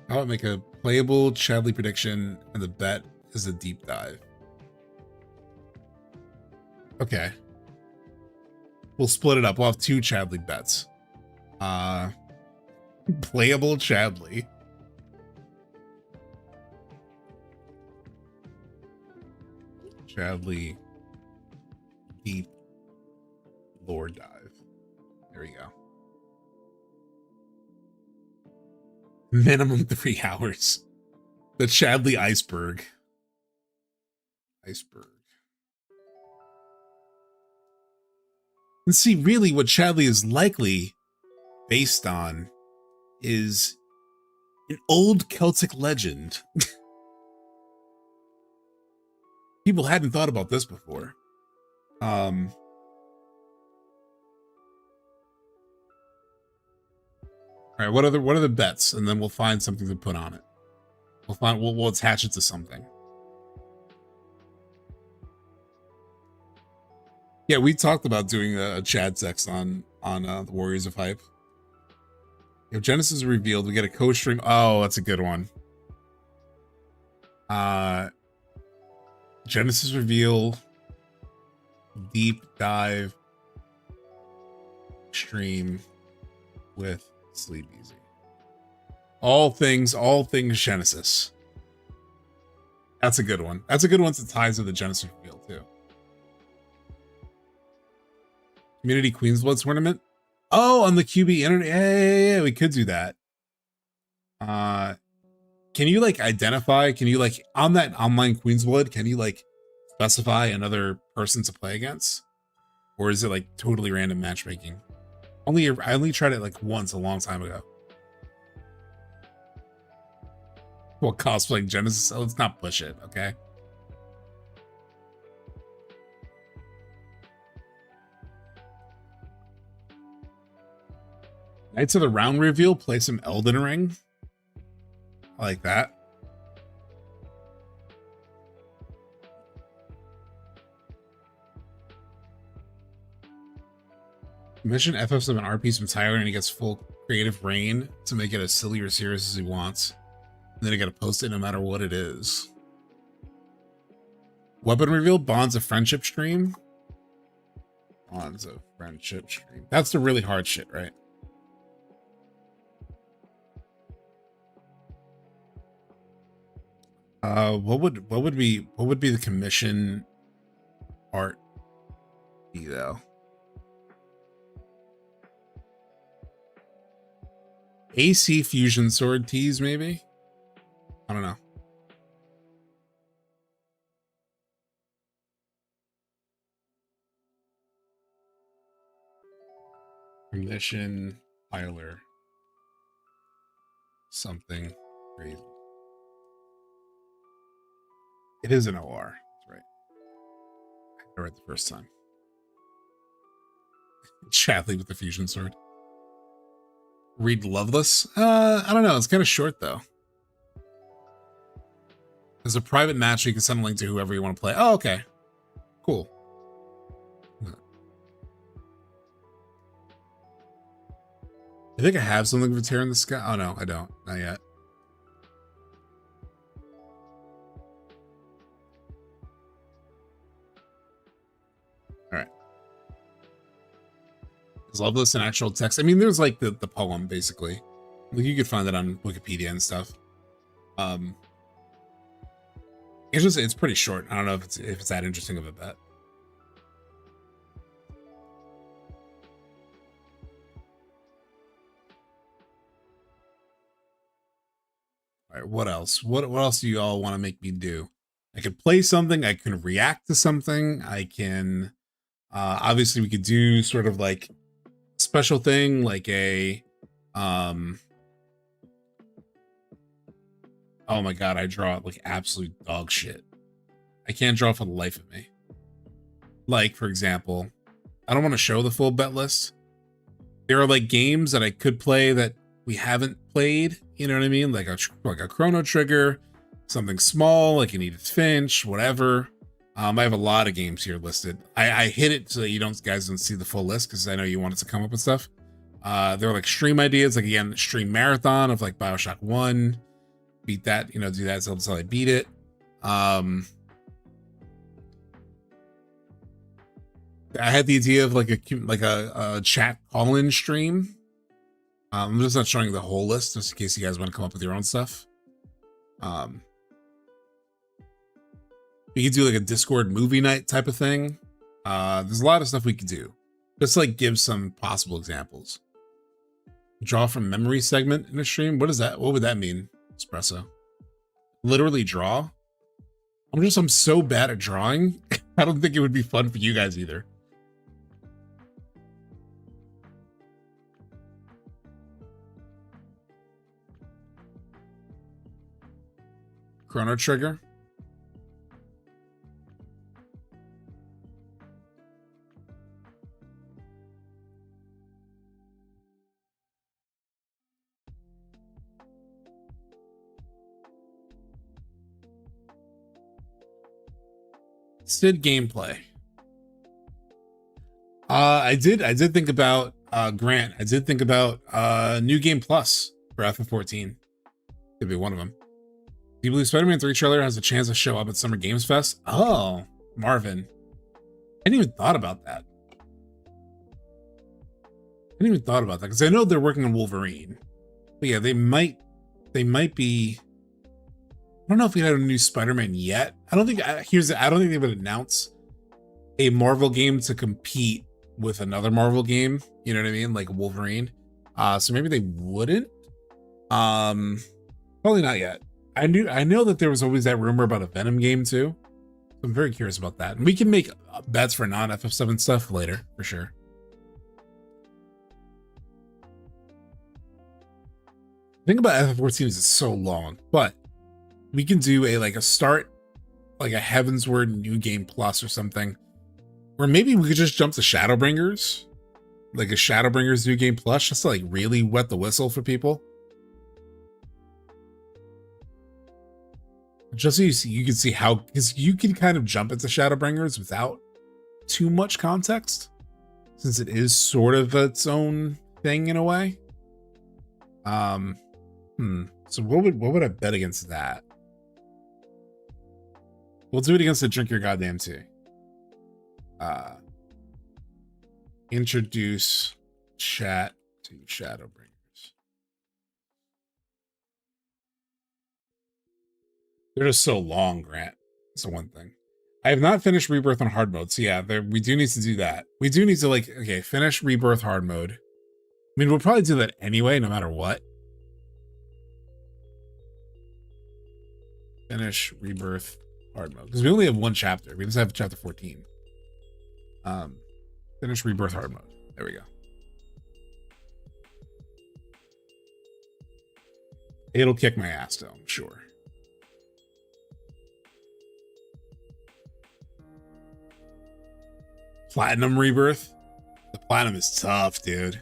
How about make a playable Chadley prediction and the bet is a deep dive? Okay. We'll split it up. We'll have 2 Chadley bets. Playable Chadley. Chadley deep lore dive. There we go. Minimum 3 hours. The Chadley iceberg. And see, really what Chadley is likely based on is an old Celtic legend. People hadn't thought about this before. All right, what are the bets? And then we'll find something to put on it. We'll attach it to something. Yeah, we talked about doing a Chad text on the Warriors of Hype. If Genesis is revealed, we get a co-stream. Oh, that's a good one. Genesis reveal, deep dive stream with Sleep Easy. All things Genesis. That's a good one. That's a good one that ties with the Genesis reveal too. Community Queen's Blood tournament. Oh, on the QB internet. Yeah, we could do that. Can you like identify? Can you like on that online Queen's Blood? Can you like specify another person to play against, or is it like totally random matchmaking? I only tried it like once a long time ago. Well, cosplaying Genesis. So let's not push it, okay? Knights of the Round reveal. Play some Elden Ring. I like that. Mention FF7 RP from Tyler and he gets full creative reign to make it as silly or serious as he wants. And then he gotta post it no matter what it is. Weapon reveal, Bonds of Friendship stream. Bonds of Friendship stream. That's the really hard shit, right? What would be the commission art be though? AC Fusion Sword tease, maybe? I don't know. Commission Tyler. Something crazy. It is an OR. That's right. I read the first time. Chadley with the fusion sword. Read Loveless? I don't know. It's kind of short though. There's a private match you can send a link to whoever you want to play. Oh, okay. Cool. I think I have something for Tear in the Sky. Oh no, I don't. Not yet. Alright. Is Loveless an actual text? I mean, there's like the poem, basically. Like you could find that on Wikipedia and stuff. It's pretty short. I don't know if it's that interesting of a bet. All right, what else? What else do you all want to make me do? I could play something. I can react to something. I can. Obviously, we could do sort of like special thing, like a. Oh my god, I draw like absolute dog shit. I can't draw for the life of me. Like, for example, I don't want to show the full bet list. There are like games that I could play that we haven't played. You know what I mean? Like a Chrono Trigger, something small, like an Edith Finch, whatever. I have a lot of games here listed. I hit it so that you guys don't see the full list because I know you wanted to come up with stuff. There are like stream ideas, like again, stream marathon of like BioShock 1. Beat that, do that until I beat it. I had the idea of like a chat call-in stream. I'm just not showing the whole list just in case you guys want to come up with your own stuff. We could do like a Discord movie night type of thing. There's a lot of stuff we could do. Just like give some possible examples. Draw from memory segment in a stream. What is that? What would that mean? Espresso. Literally draw? I'm so bad at drawing. I don't think it would be fun for you guys either. Chrono Trigger. Sid gameplay. I did think about Grant. I did think about New Game Plus for FF14. Could be one of them. Do you believe Spider-Man 3 trailer has a chance to show up at Summer Games Fest? Oh, Marvin. I didn't even thought about that. Because I know they're working on Wolverine. But yeah, they might they might be. I don't know if we had a new Spider-Man yet. I don't think they would announce a Marvel game to compete with another Marvel game. You know what I mean? Like Wolverine. So maybe they wouldn't. Probably not yet. I know that there was always that rumor about a Venom game too. I'm very curious about that. And we can make bets for non-FF7 stuff later for sure. The thing about FF14 is it's so long, but we can do a start, like a Heavensward new game plus or something. Or maybe we could just jump to Shadowbringers, like a Shadowbringers new game plus, just to like really wet the whistle for people. Just so you can see how, because you can kind of jump into Shadowbringers without too much context, since it is sort of its own thing in a way. So what would I bet against that? We'll do it against the Drink Your Goddamn Tea. Introduce chat to Shadowbringers. They're just so long, Grant. That's the one thing. I have not finished Rebirth on hard mode, so yeah, we do need to do that. We do need to finish Rebirth hard mode. I mean, we'll probably do that anyway, no matter what. Finish Rebirth hard mode, because we only have one chapter. We just have chapter 14. Finish Rebirth hard mode. There we go. It'll kick my ass though, I'm sure. Platinum Rebirth. The platinum is tough, dude.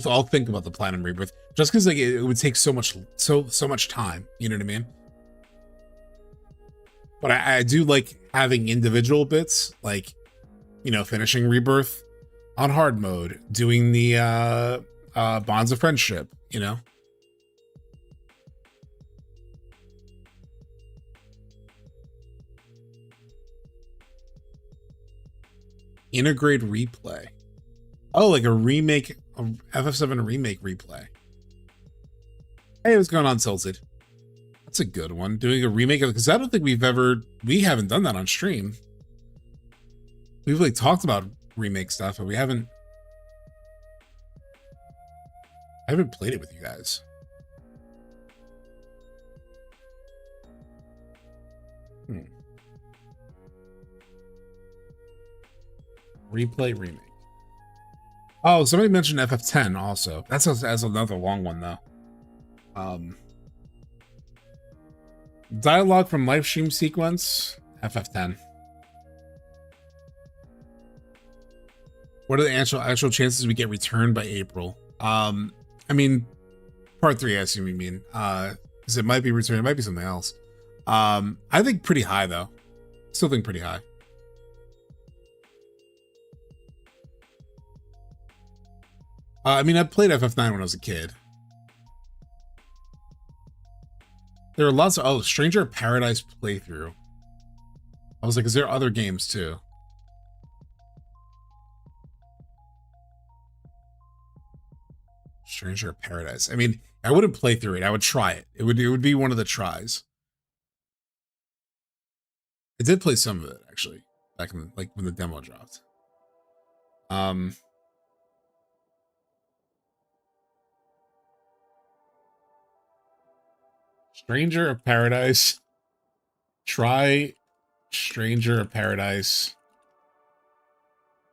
I'll think about the Platinum Rebirth, just because it would take so much time. You know what I mean? But I do like having individual bits, like, finishing Rebirth on hard mode, doing the Bonds of Friendship, Integrate replay. Oh, like a remake, a FF7 Remake replay. Hey, what's going on, Tilted? That's a good one. Doing a remake of, because I don't think we haven't done that on stream. We've talked about remake stuff, but I haven't played it with you guys. Replay remake. Oh, somebody mentioned FF10 also. That's another long one though. Dialogue from live stream sequence, FF10. What are the actual chances we get returned by April? I mean, part 3, I assume you mean. Because it might be returned, it might be something else. I think pretty high though. Still think pretty high. I mean, I played FF9 when I was a kid. There are lots of Stranger of Paradise playthrough. I was like, is there other games too? Stranger of Paradise. I mean, I wouldn't play through it. I would try it. It would be one of the tries. I did play some of it actually, back in when the demo dropped. Stranger of Paradise. Try Stranger of Paradise.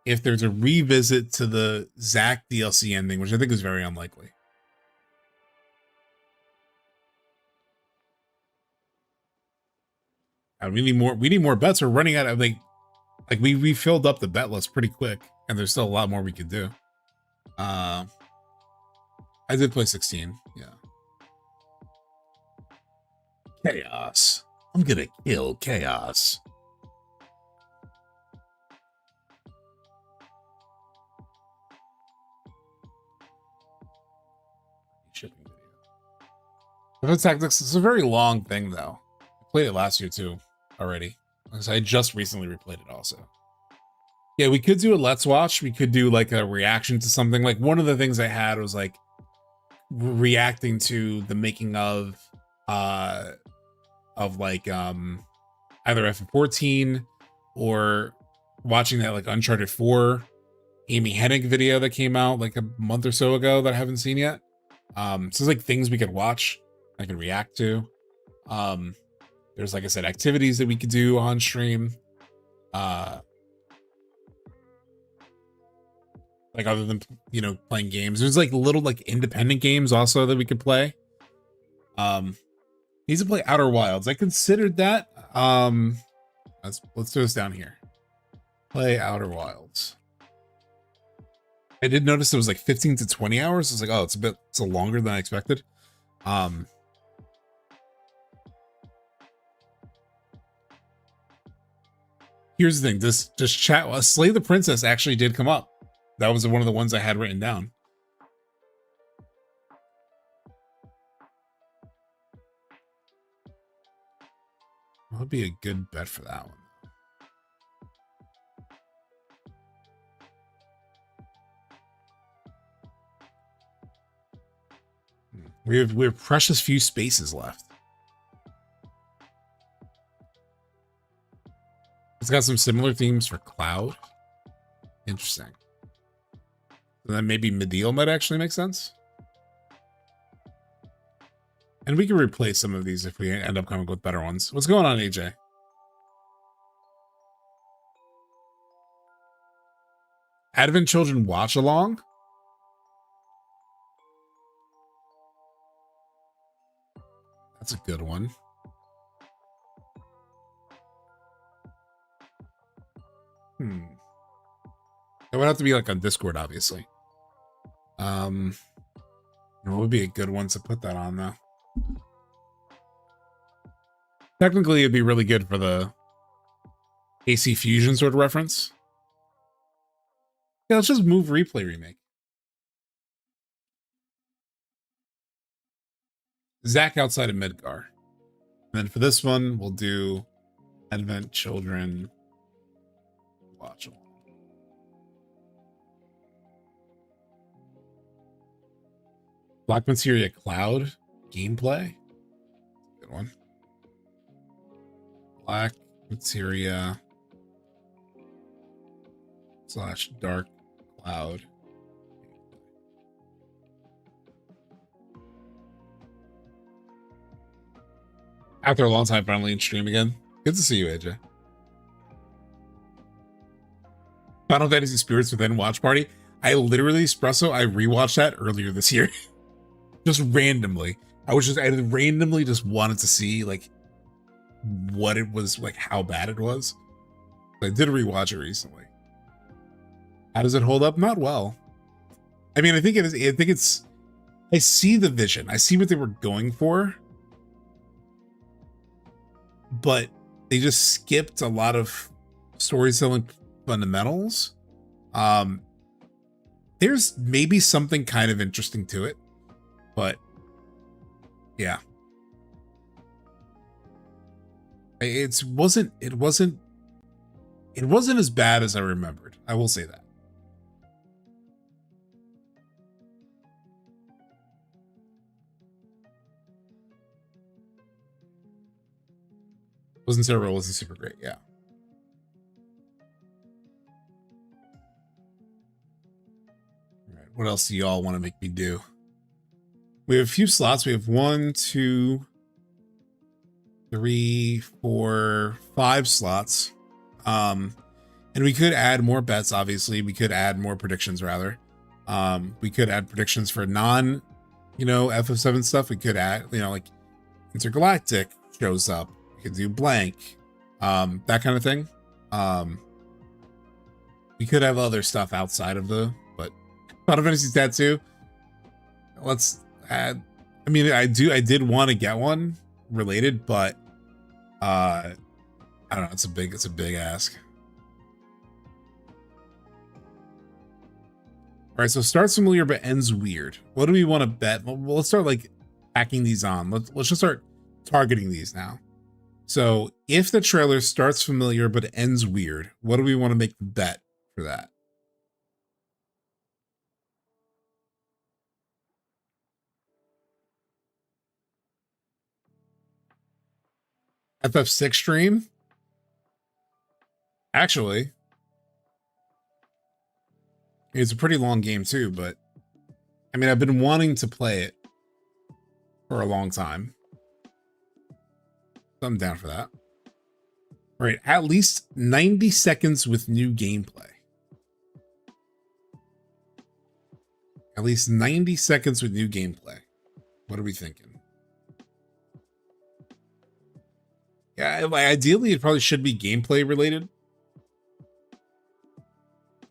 If there's a revisit to the Zack DLC ending, which I think is very unlikely. We need more bets. We're running out of we filled up the bet list pretty quick, and there's still a lot more we could do. I did play 16, yeah. Chaos. I'm gonna kill Chaos. shipping video. FF Tactics is a very long thing though. I played it last year too already. Because I just recently replayed it also. Yeah, we could do a Let's Watch. We could do like a reaction to something. Like one of the things I had was like reacting to the making of like either FF14 or watching that like Uncharted 4 Amy Hennig video that came out like a month or so ago that I haven't seen yet. So it's like things we could watch, I could react to. There's, like I said, activities that we could do on stream. Like other than, you know, playing games. There's like little like independent games also that we could play. Needs to play Outer Wilds. I considered that. Let's do this down here. Play Outer Wilds. I did notice it was like 15 to 20 hours. I was like, oh, it's a longer than I expected. Here's the thing. This chat, Slay the Princess actually did come up. That was one of the ones I had written down. What would be a good bet for that one? We have precious few spaces left. It's got some similar themes for Cloud. Interesting. So then maybe Medial might actually make sense. And we can replace some of these if we end up coming up with better ones. What's going on, AJ? Advent Children Watch Along? That's a good one. It would have to be like on Discord, obviously. What would be a good one to put that on, though? Technically, it'd be really good for the AC Fusion sort of reference. Yeah, let's just move Replay Remake. Zach outside of Midgar. And then for this one, we'll do Advent Children Watch Along. Black Materia Cloud gameplay. Good one. Black Materia / Dark Cloud. After a long time, finally in stream again. Good to see you, AJ. Final Fantasy Spirits Within Watch Party. I literally, Espresso, I rewatched that earlier this year. Just randomly. I randomly just wanted to see like what it was, like how bad it was. I did rewatch it recently. How does it hold up? Not well. I mean, I think it is. I think it's. I see the vision. I see what they were going for, but they just skipped a lot of storytelling fundamentals. There's maybe something kind of interesting to it, but yeah, it wasn't as bad as I remembered. I will say that. Wasn't terrible, wasn't super great, yeah. All right, what else do y'all want to make me do? We have a few slots. We have 1, 2, 3, 4, 5 slots. And we could add more bets, obviously. We could add more predictions, rather. We could add predictions for non, FF7 stuff. We could add, like Intergalactic shows up. We could do blank, that kind of thing. We could have other stuff outside of but Final Fantasy Tattoo. Let's add. I mean, I did want to get one related, but I don't know. It's a big ask. All right, so starts familiar but ends weird. What do we want to bet? Well, let's start like packing these on. Let's just start targeting these now. So if the trailer starts familiar but ends weird, what do we want to make the bet for that? FF6 stream? Actually, it's a pretty long game too, but I mean, I've been wanting to play it for a long time. So I'm down for that. All right, at least 90 seconds with new gameplay. At least 90 seconds with new gameplay. What are we thinking? Yeah, ideally, it probably should be gameplay related.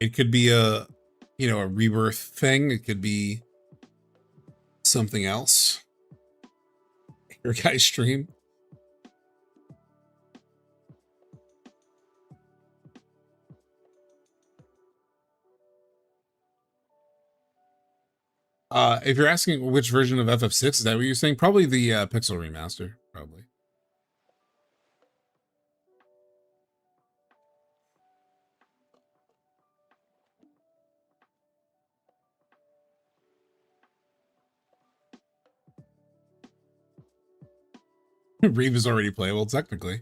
It could be a, you know, a Rebirth thing. It could be something else. Your guys stream. If you're asking which version of FF6, is that what you're saying? Probably the Pixel remaster, probably. Reeve is already playable, technically.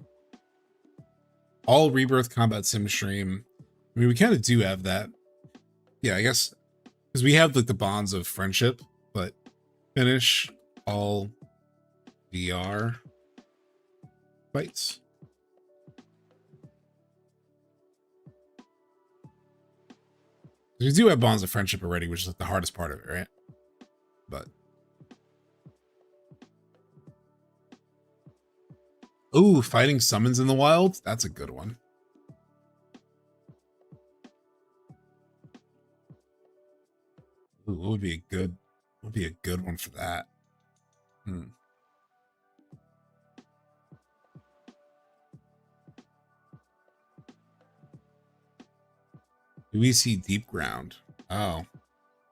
All Rebirth combat sim stream. I mean, we kind of do have that. Yeah, I guess because we have like the bonds of friendship, but finish all VR fights. We do have bonds of friendship already, which is like the hardest part of it, right? But ooh, fighting summons in the wild. That's a good one. Ooh, what would be a good one for that? Do we see Deep Ground? Oh,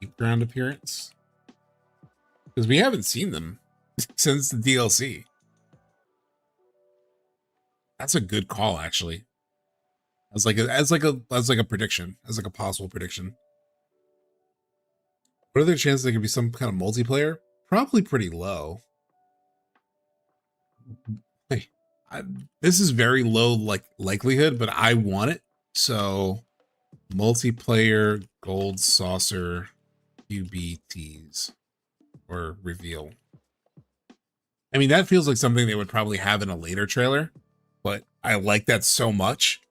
Deep Ground appearance? Because we haven't seen them since the DLC. That's a good call, actually. As like a prediction, as like a possible prediction. What are the chances there could be some kind of multiplayer? Probably pretty low. Hey, this is very low likelihood, but I want it. So multiplayer gold saucer QBTs or reveal. I mean, that feels like something they would probably have in a later trailer, but I like that so much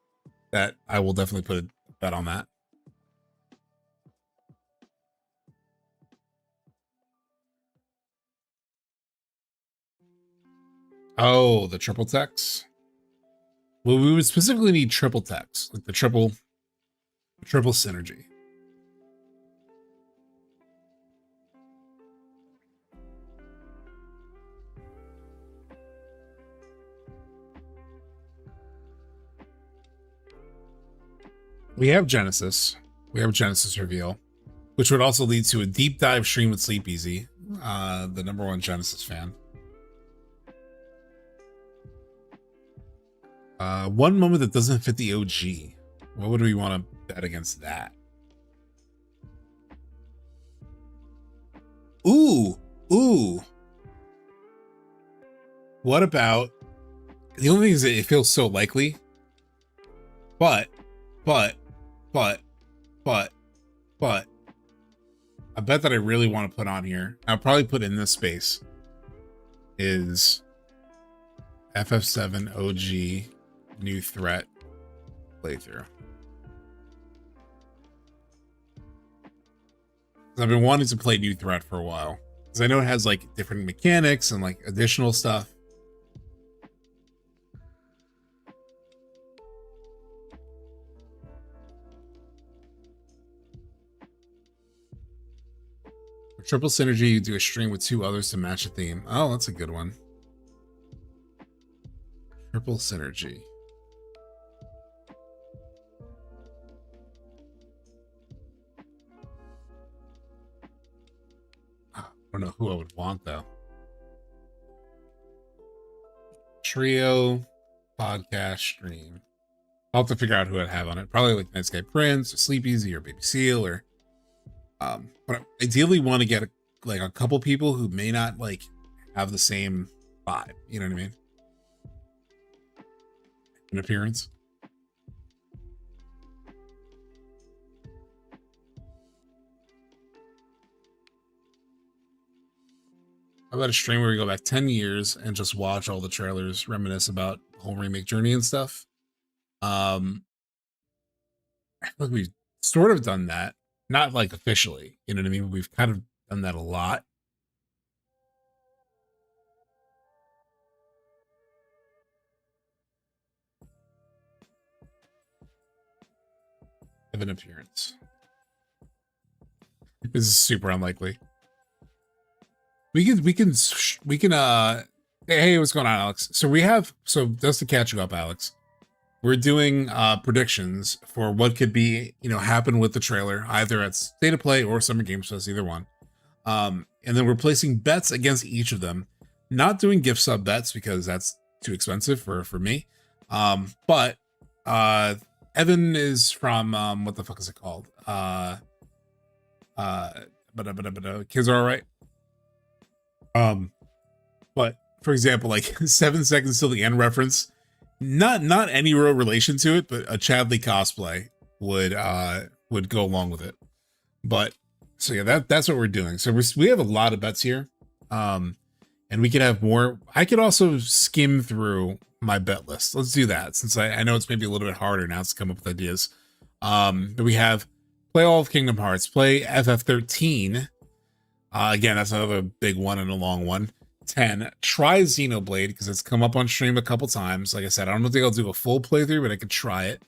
that I will definitely put a bet on that. Oh, the triple text. Well, we would specifically need triple text, like the triple synergy. We have Genesis. We have Genesis reveal, which would also lead to a deep dive stream with Sleep Easy, the #1 Genesis fan. One moment that doesn't fit the OG. What would we want to bet against that? Ooh. What about, the only thing is that it feels so likely, but a bet that I really want to put on here, I'll probably put in this space, is FF7 OG new threat playthrough. I've been wanting to play New Threat for a while because I know it has like different mechanics and like additional stuff. For triple synergy, you do a string with 2 others to match a theme. Oh, that's a good one. Triple synergy. don't know who I would want though. Trio podcast stream. I'll have to figure out who I'd have on it. Probably like Night Sky Prince or Sleep Easy or Baby Seal or but I ideally want to get a couple people who may not like have the same vibe. You know what I mean? An appearance. How about a stream where we go back 10 years and just watch all the trailers, reminisce about the whole remake journey and stuff? I feel like we've sort of done that. Not like officially, you know what I mean? We've kind of done that a lot. Have an appearance. This is super unlikely. We can hey, what's going on, Alex? So just to catch you up, Alex, we're doing predictions for what could be, happen with the trailer, either at State of Play or Summer Games Fest, either one. And then we're placing bets against each of them. Not doing gift sub bets because that's too expensive for me. But Evan is from what the fuck is it called? Kids Are Alright. But for example, like 7 seconds till the end reference, not any real relation to it, but a Chadley cosplay would go along with it. But so yeah, that's what we're doing. So we have a lot of bets here, and we could have more. I could also skim through my bet list. Let's do that, since I know it's maybe a little bit harder now to come up with ideas. But we have play all of Kingdom Hearts, play FF13. Again, that's another big one and a long one. 10, try Xenoblade, because it's come up on stream a couple times. Like I said, I don't think I'll do a full playthrough, but I could try it.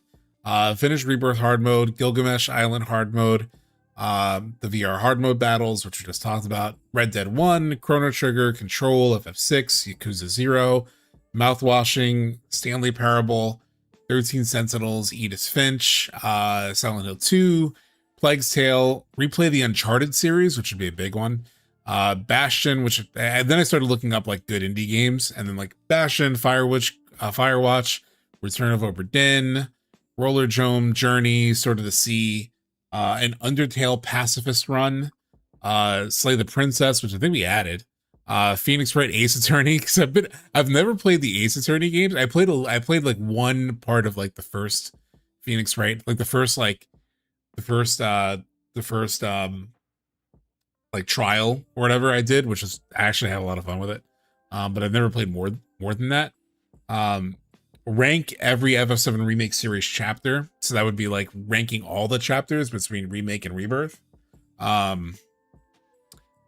Finish Rebirth hard mode, Gilgamesh Island hard mode, the VR hard mode battles, which we just talked about, Red Dead 1, Chrono Trigger, Control, FF6, Yakuza 0, Mouthwashing, Stanley Parable, 13 Sentinels, Edith Finch, Silent Hill 2, Plague's Tale, replay the Uncharted series, which would be a big one. Bastion, which and then I started looking up like good indie games, and then like Bastion, Firewatch, Return of Obra Dinn, Roller Drome, Journey, Sword of the Sea, an Undertale Pacifist Run, Slay the Princess, which I think we added, Phoenix Wright Ace Attorney, because I've never played the Ace Attorney games. I played like one part of like the first Phoenix Wright, like the first like trial or whatever I did, which is I actually had a lot of fun with it. But I've never played more than that. Rank every FF7 Remake series chapter. So that would be like ranking all the chapters between Remake and Rebirth.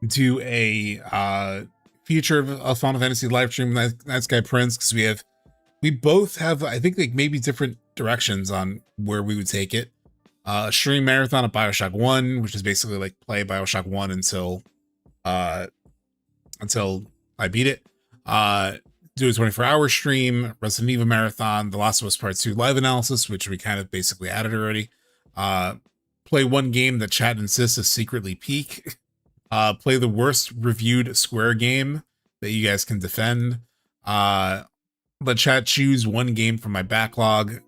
Do a feature of a Final Fantasy live stream with Night Sky Prince, because we both have, I think, like maybe different directions on where we would take it. Stream marathon of Bioshock 1, which is basically like play Bioshock 1 until I beat it. Do a 24-hour stream, Resident Evil marathon, The Last of Us Part 2 live analysis, which we kind of basically added already. Play one game that chat insists is secretly peak. Play the worst reviewed Square game that you guys can defend. Let chat choose one game from my backlog,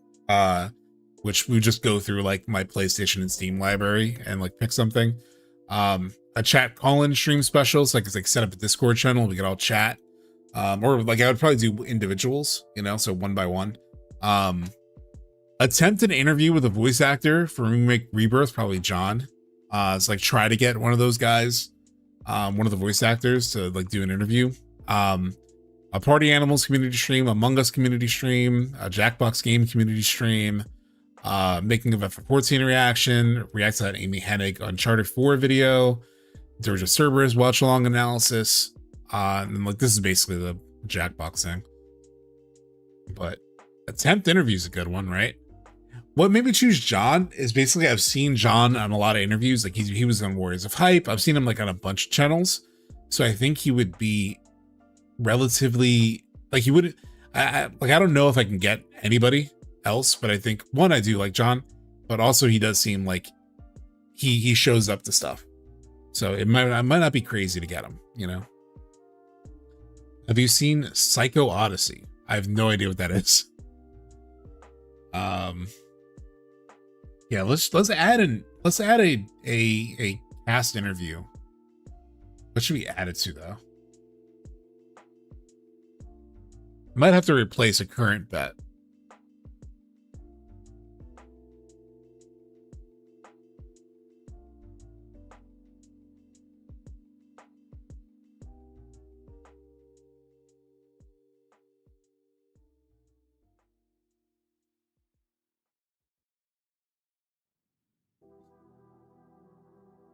which we just go through like my PlayStation and Steam library and like pick something. A chat call-in stream special, so like set up a Discord channel, we could all chat. Or like I would probably do individuals, so one by one. Attempt an interview with a voice actor for Remake Rebirth, probably John. It's like try to get one of those guys, one of the voice actors, to like do an interview. A Party Animals community stream, Among Us community stream, a Jackbox game community stream, making of FF14 react to that Amy Hennig Uncharted 4 video, Georgia Cerberus watch along analysis, and like this is basically the Jackbox thing. But attempt interview is a good one, right? What made me choose John is basically I've seen John on a lot of interviews. Like he was on Warriors of Hype. I've seen him like on a bunch of channels, so I think he would be relatively like he would. I don't know if I can get anybody else, but I think one, I do like John, but also he does seem like he shows up to stuff. So it might not be crazy to get them, you know. Have you seen Psycho Odyssey? I have no idea what that is. Yeah, let's add a cast interview. What should we add it to though? Might have to replace a current bet.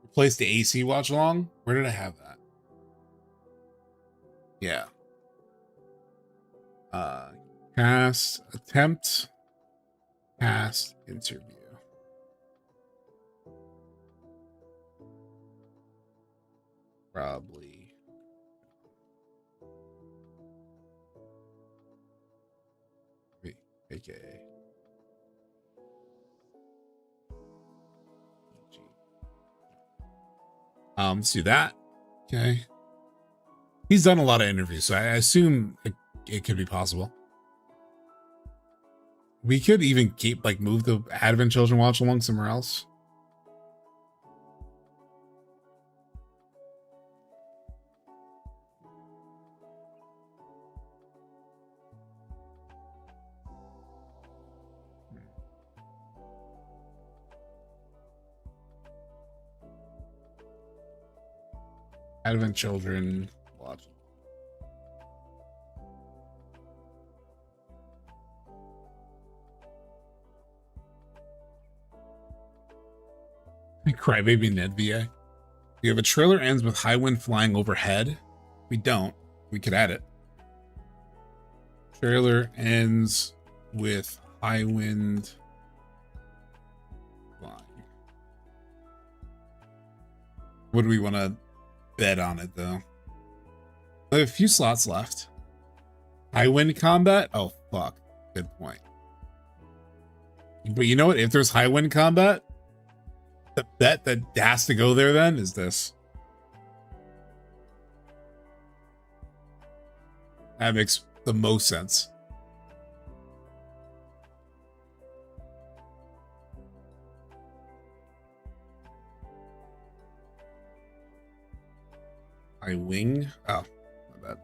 Replace the AC watch along? Where did I have that? Yeah. Cast attempt. Cast interview. Probably. AKA. Let's do that. Okay. He's done a lot of interviews, so I assume it could be possible. We could even keep move the Advent Children watch along somewhere else. Advent Children watch. Crybaby Ned VA. We have a trailer ends with high wind flying overhead. We don't. We could add it. Trailer ends with high wind flying. What do we want to bet on it though? I have a few slots left. High wind combat? Oh fuck. Good point. But you know what? If there's high wind combat, the bet that has to go there then is this. That makes the most sense. I wing. Oh, my bad.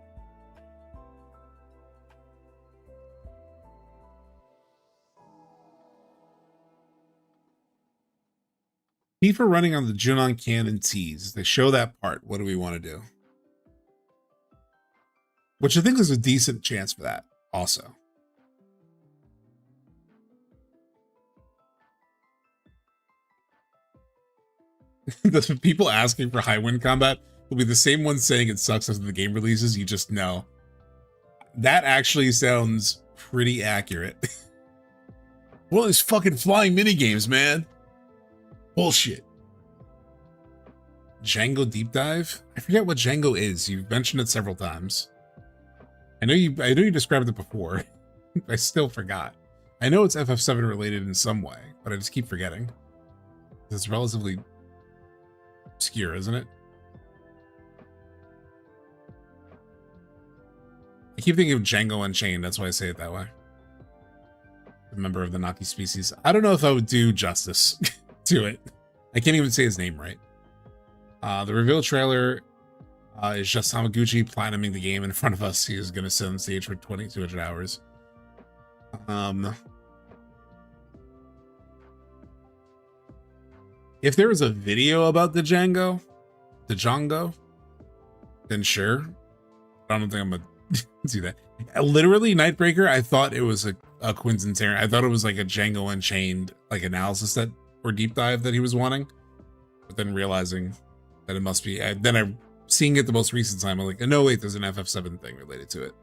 FIFA running on the Junon Cannon tease. They show that part. What do we want to do? Which I think is a decent chance for that also. The people asking for high wind combat will be the same ones saying it sucks after the game releases. You just know. That actually sounds pretty accurate. Well, it's fucking flying minigames, man. Bullshit. Django deep dive? I forget what Django is. You've mentioned it several times. I know you described it before. I still forgot. I know it's FF7 related in some way, but I just keep forgetting. It's relatively obscure, isn't it? I keep thinking of Django Unchained, that's why I say it that way. A member of the Naki species. I don't know if I would do justice to it. I can't even say his name right. The reveal trailer is just Hamaguchi platinuming the game in front of us. He is going to sit on stage for 2,200 hours. If there was a video about the Django, then sure. I don't think I'm gonna do that. Literally, Nightbreaker, I thought it was a Quinton Tarrant. I thought it was like a Django Unchained analysis that or deep dive that he was wanting, but then realizing that it must be. Then I'm seeing it the most recent time. I'm like, no, wait, there's an FF7 thing related to it.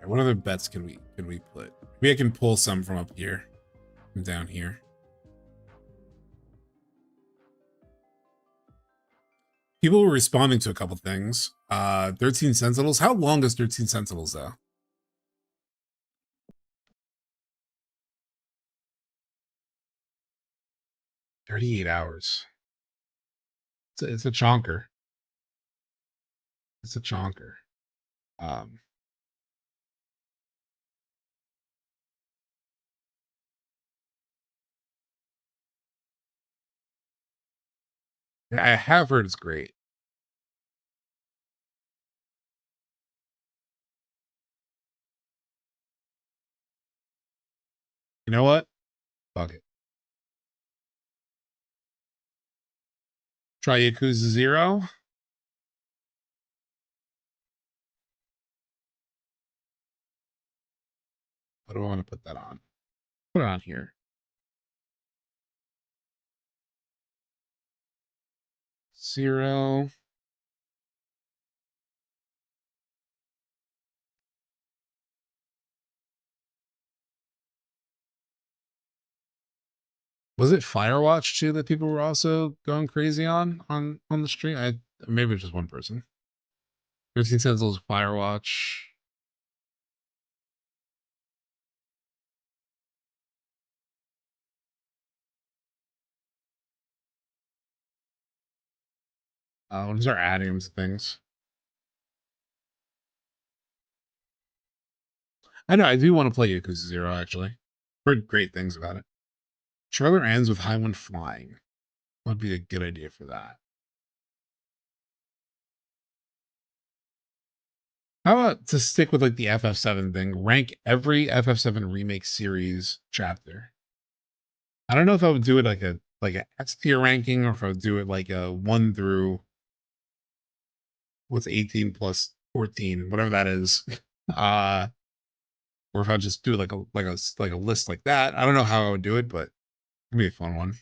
What other bets can we put? Maybe I can pull some from up here, from down here. People were responding to a couple things. 13 Sentinels. How long is 13 Sentinels though? $38 hours. It's a chonker. It's a chonker. I have heard it's great. You know what? Fuck it. Try Yakuza 0. What do I want to put that on? Put it on here. Zero. Was it Firewatch too that people were also going crazy on the stream? Maybe it's just one person. 13 Sentinels, Firewatch. We'll start adding them to things. I know I do want to play Yakuza 0 actually. Heard great things about it. Trailer ends with Highwind flying. Would be a good idea for that. How about to stick with like the FF7 thing, rank every FF7 Remake series chapter. I don't know if I would do it like a S tier ranking or if I would do it like a 1 through what's 18 plus 14, whatever that is. Or if I just do like a list like that. I don't know how I would do it, but it'd be a fun one.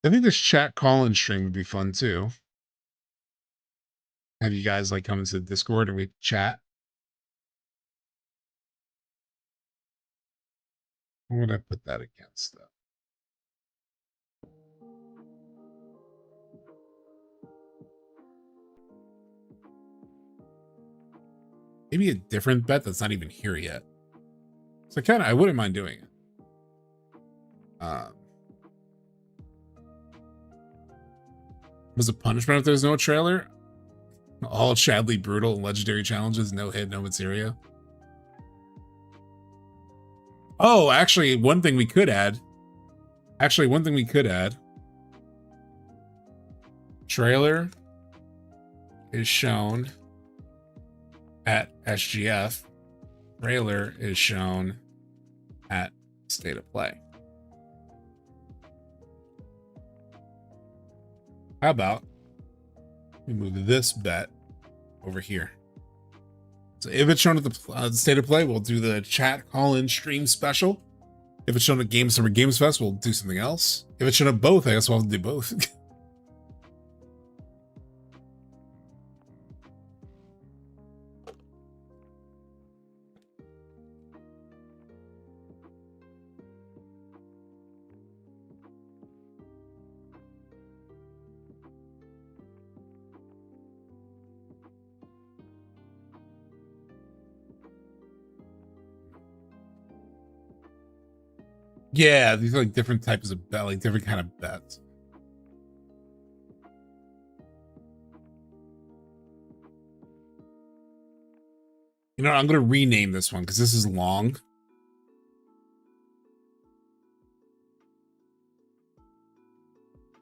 I think this chat call-in stream would be fun too. Have you guys like come into the Discord and we chat? What would I put that against though? Maybe a different bet that's not even here yet. So I wouldn't mind doing it. Was it punishment if there's no trailer? All Chadley brutal and legendary challenges, no hit, no materia. Oh, actually, one thing we could add. Trailer is shown at SGF. Trailer is shown at State of Play. How about we move this bet over here? So if it's shown at the State of Play, we'll do the chat call-in stream special. If it's shown at Summer Games Fest, we'll do something else. If it's shown at both, I guess we'll have to do both. Yeah, these are like different types of bet, like different kind of bets. You know, I'm gonna rename this one because this is long.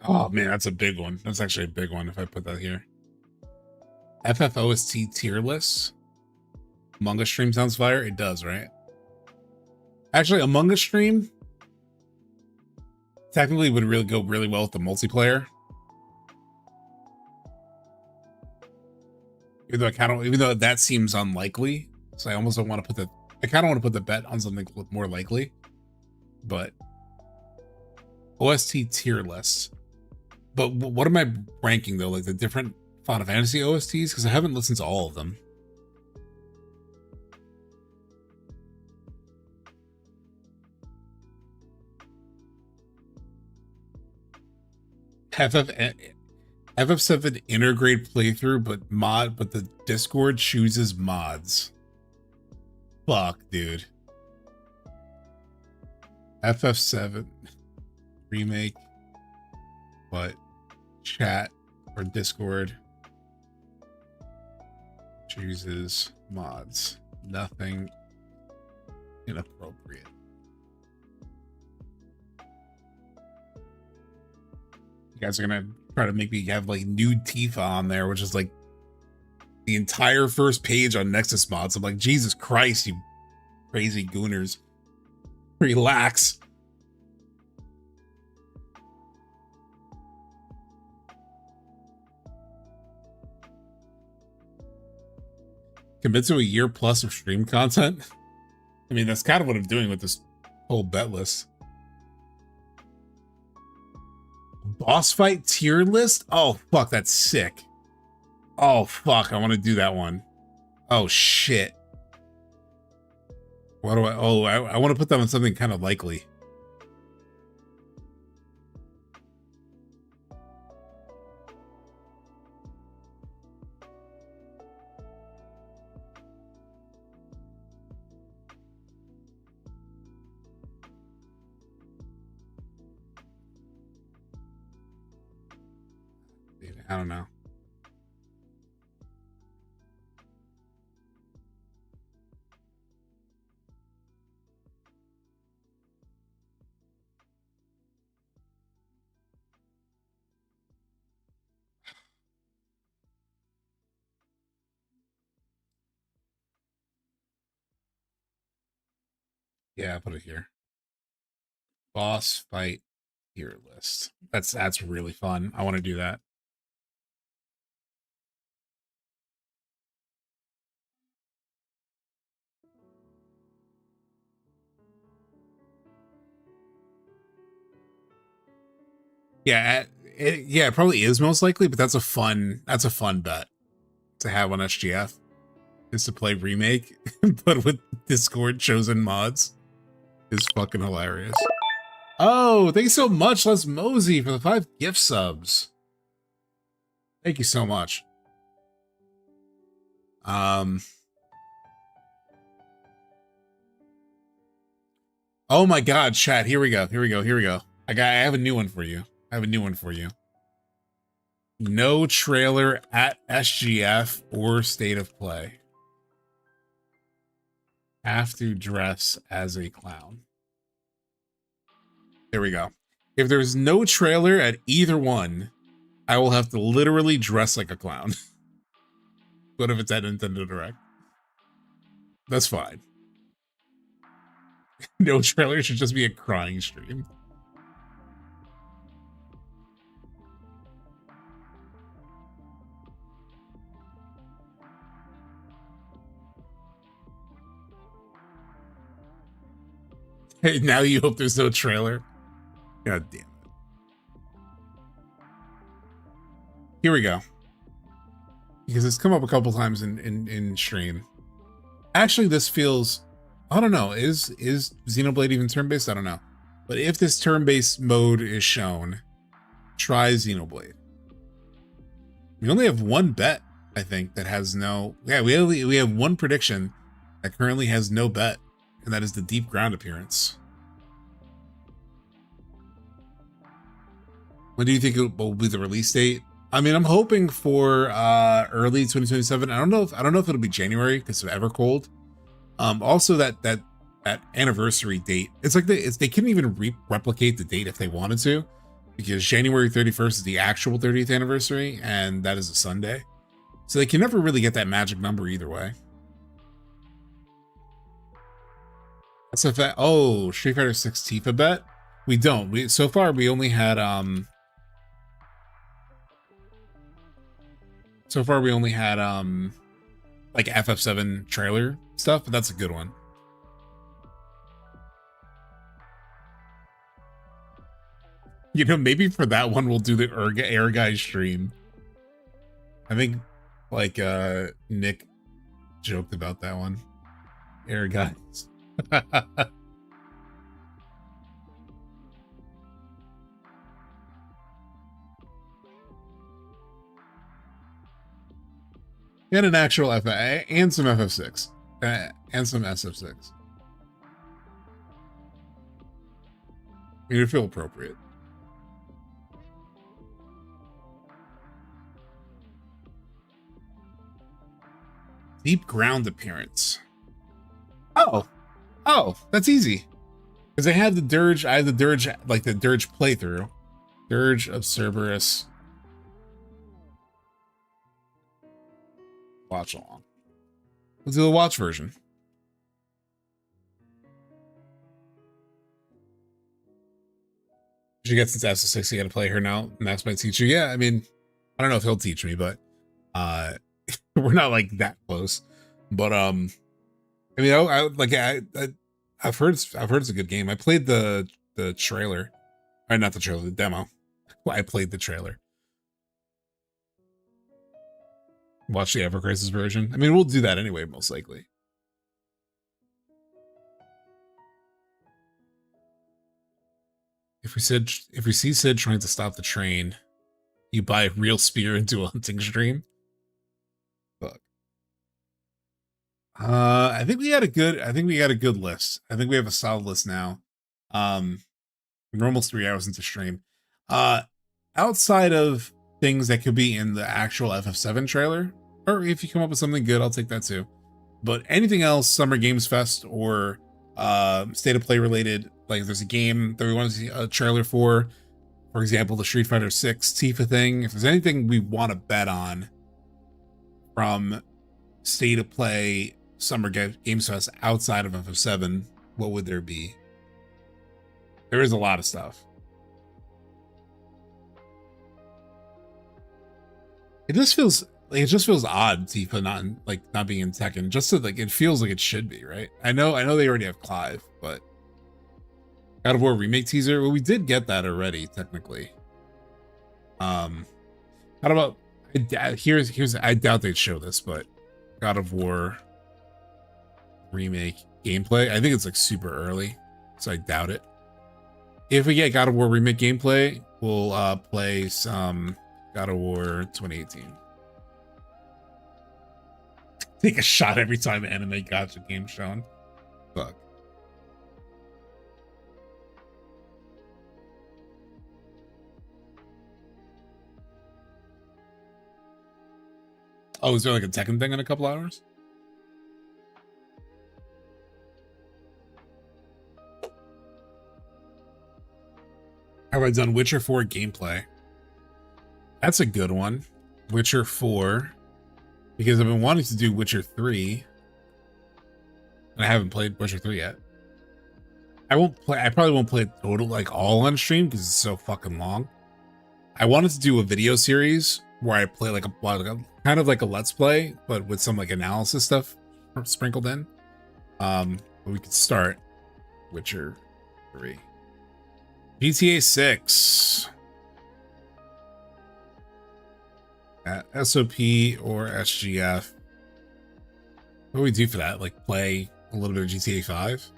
Oh man, that's a big one. That's actually a big one if I put that here. FFOST tier list. Among Us stream sounds fire. It does, right? Actually, Among Us stream technically would really go really well with the multiplayer. Even though that seems unlikely, so I almost don't want to put the. I kind of want to put the bet on something more likely, but OST tier list. But what am I ranking though? Like the different Final Fantasy OSTs, because I haven't listened to all of them. FF7 intergrade playthrough, but the Discord chooses mods. Fuck, dude. FF7 remake, but chat or Discord chooses mods. Nothing inappropriate. You guys are gonna try to make me have like nude Tifa on there, which is like the entire first page on Nexus mods. I'm like, Jesus Christ, you crazy gooners. Relax. Commit to a year plus of stream content. I mean, that's kind of what I'm doing with this whole bet list. Boss fight tier list? Oh, fuck, that's sick. Oh, fuck, I want to do that one. Oh, shit. What do I want to put that on something kind of likely. I don't know. Yeah, I put it here. Boss fight tier list. That's really fun. I want to do that. Yeah, it probably is most likely, but that's a fun bet to have on SGF, is to play remake, but with Discord chosen mods. Is fucking hilarious. Oh, thank you so much, Les Mosey, for the 5 gift subs. Thank you so much. Oh my god, chat, here we go. I have a new one for you. No trailer at SGF or State of Play. Have to dress as a clown. There we go. If there's no trailer at either one, I will have to literally dress like a clown. What if it's at Nintendo Direct? That's fine. No trailer should just be a crying stream. Hey, now you hope there's no trailer? God damn it. Here we go. Because it's come up a couple times in stream. Actually, this feels... I don't know. Is Xenoblade even turn-based? I don't know. But if this turn-based mode is shown, try Xenoblade. We only have one bet, I think, that has no... Yeah, we have one prediction that currently has no bet, and that is the Deep Ground appearance. When do you think it will be the release date? I mean, I'm hoping for early 2027. I don't know if it'll be January because of Evercold. Also that anniversary date. It's like they couldn't even replicate the date if they wanted to, because January 31st is the actual 30th anniversary, and that is a Sunday. So they can never really get that magic number either way. SFX, oh, Street Fighter 6 Tifa bet? We don't. So far we only had like FF7 trailer stuff, but that's a good one. You know, maybe for that one we'll do the Air Guy stream. I think like Nick joked about that one. Air Guys. and an actual FF and some FF6 and some SF6. You feel appropriate. Deep ground appearance. Oh, that's easy. Because I have the Dirge, like the Dirge playthrough. Dirge of Cerberus. Watch along. Let's do the watch version. You get since SF6, you gotta play her now. Max might teach you. Yeah, I mean, I don't know if he'll teach me, but we're not like that close. But I mean, I've heard it's a good game. I played the trailer, or not the trailer, the demo. I played the trailer. Watch the Ever Crisis version. I mean, we'll do that anyway, most likely. If we see Sid trying to stop the train, you buy a real spear into a hunting stream. Fuck. I think we got a good list. I think we have a solid list now. We're almost 3 hours into stream. Outside of things that could be in the actual FF7 trailer, or if you come up with something good, I'll take that too. But anything else, Summer Games Fest or state of play related, like if there's a game that we want to see a trailer for example, the Street Fighter 6 Tifa thing, if there's anything we want to bet on from state of play Summer Games Fest outside of FF7, what would there be? There is a lot of stuff. It just feels odd, Tifa not being in Tekken. Just so it feels like it should be, right? I know they already have Clive, but God of War remake teaser. Well, we did get that already, technically. How about here's I doubt they'd show this, but God of War remake gameplay. I think it's like super early, so I doubt it. If we get God of War remake gameplay, we'll play some God of War 2018. Take a shot every time anime gotcha game shown. Fuck. Oh, is there like a Tekken thing in a couple hours? Have I done Witcher 4 gameplay? That's a good one. Witcher 4. Because I've been wanting to do Witcher 3. And I haven't played Witcher 3 yet. I probably won't play it total, all on stream because it's so fucking long. I wanted to do a video series where I play kind of like a let's play, but with some analysis stuff sprinkled in. But we could start Witcher 3. GTA 6. SOP or SGF. What do we do for that? Play a little bit of GTA 5?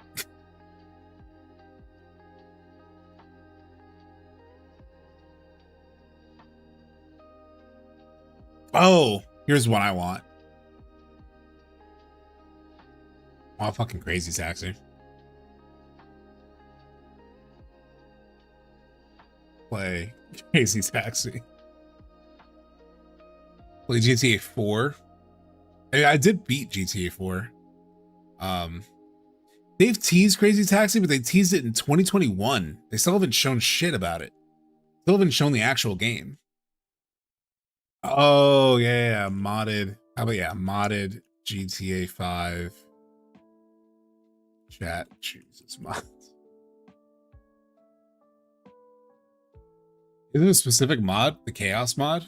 Oh, here's what I want. Oh, fucking Crazy Taxi. Play Crazy Taxi. Play GTA 4. I did beat GTA 4. They've teased Crazy Taxi, but they teased it in 2021. They still haven't shown shit about it. Still haven't shown the actual game. Oh yeah, modded. How about modded GTA 5. Chat chooses mods. Is it a specific mod? The Chaos mod?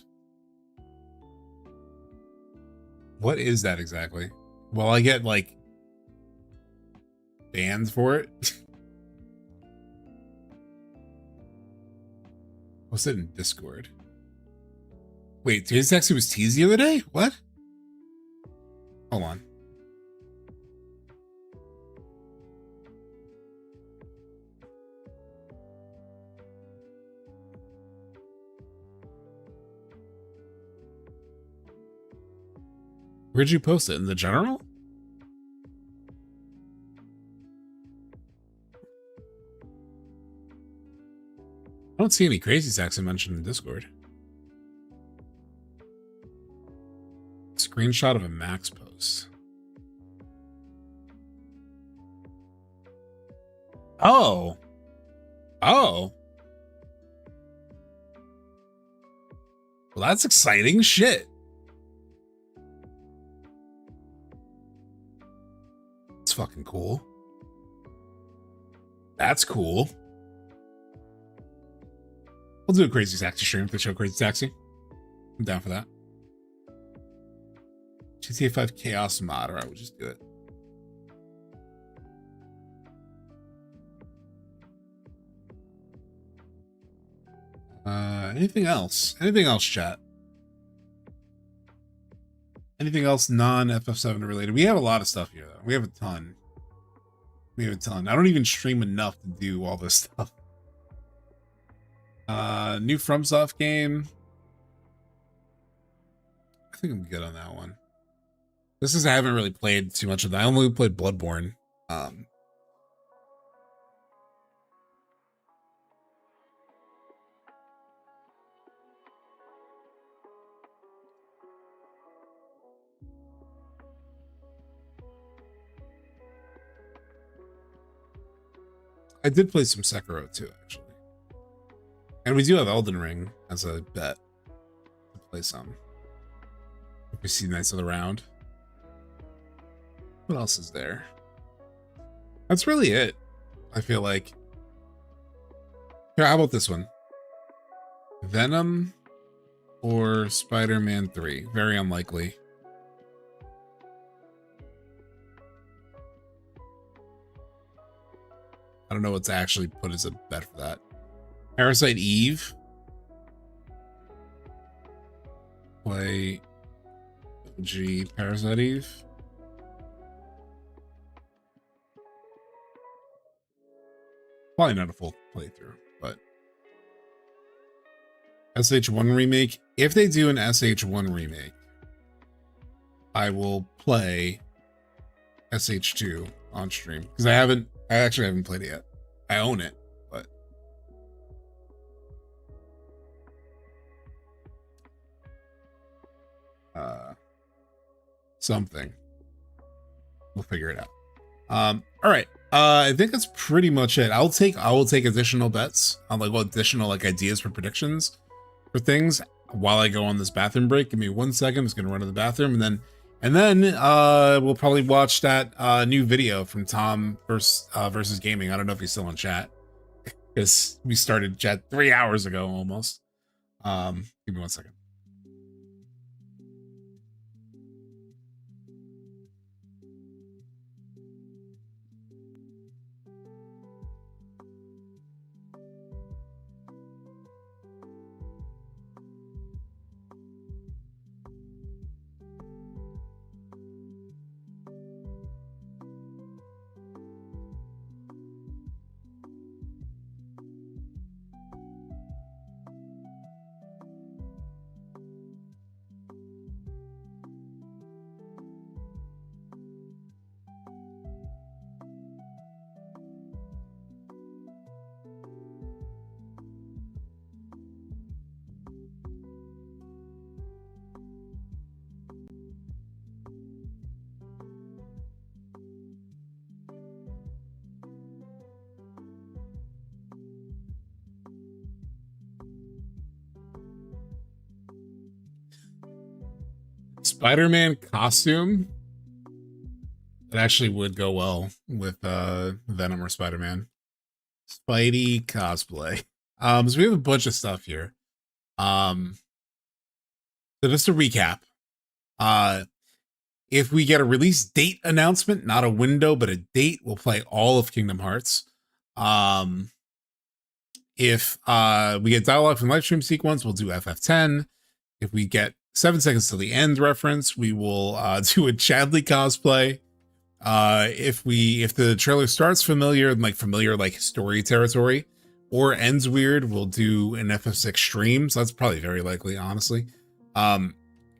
What is that exactly? Well, I get banned for it. What's it in Discord? Wait, Crazy Taxi was teased the other day? What? Hold on. Where'd you post it? In the general? I don't see any crazy sacks I mentioned in Discord. Screenshot of a Max post. Oh. Oh. Well, that's exciting shit. It's fucking cool. That's cool. We'll do a Crazy Taxi stream if they show Crazy Taxi. I'm down for that. GTA 5 Chaos mod, alright, we'll just do it. Anything else? Anything else, chat? Anything else non-FF7 related? We have a lot of stuff here, though. We have a ton. We have a ton. I don't even stream enough to do all this stuff. New FromSoft game. I think I'm good on that one. This is, I haven't really played too much of that. I only played Bloodborne. I did play some Sekiro too, actually. And we do have Elden Ring as a bet to play some. If we see Knights of the Round. What else is there? That's really it, I feel like. Here, how about this one? Venom or Spider-Man 3? Very unlikely. I don't know what to actually put as a bet for that. Parasite Eve. Play OG Parasite Eve. Probably not a full playthrough, but SH1 remake. If they do an SH1 remake, I will play SH2 on stream because I actually haven't played it yet. I own it, but something. We'll figure it out. All right. I think that's pretty much it. I will take additional bets on like what additional like ideas for predictions for things while I go on this bathroom break. Give me 1 second. I'm just gonna run to the bathroom and then we'll probably watch that new video from Tom versus Gaming. I don't know if he's still in chat because we started chat 3 hours ago almost. Give me 1 second. Spider-Man costume that actually would go well with Venom or Spider-Man. Spidey cosplay. So we have a bunch of stuff here. So just to recap, if we get a release date announcement, not a window but a date, we'll play all of Kingdom Hearts. If we get dialogue from live stream sequence, we'll do FF10. If we get 7 seconds to the end reference, we will do a Chadley cosplay. If the trailer starts familiar like story territory or ends weird, we'll do an FF6 stream. So that's probably very likely, honestly.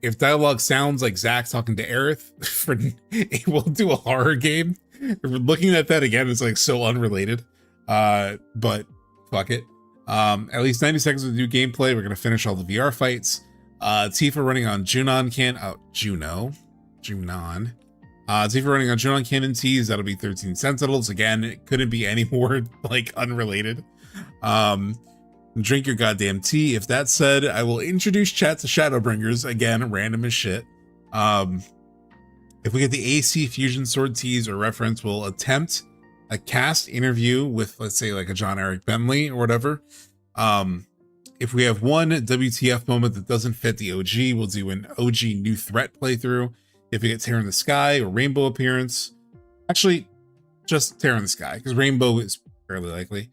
if dialogue sounds like Zach talking to Aerith, we'll do a horror game. Looking at that again, it's like so unrelated. But fuck it. At least 90 seconds of new gameplay. We're gonna finish all the VR fights. Tifa running on Junon Tifa running on Junon Cannon Tees. That'll be 13 Sentinels. Again, it couldn't be any more like unrelated. Drink your goddamn tea. If that said, I will introduce chat to Shadowbringers. Again, random as shit. If we get the AC Fusion Sword tease or reference, we'll attempt a cast interview with, let's say, like a John Eric Bentley or whatever. If we have one WTF moment that doesn't fit the OG, we'll do an OG new threat playthrough. If we get Tear in the Sky or Rainbow appearance, actually, just Tear in the Sky, because Rainbow is fairly likely.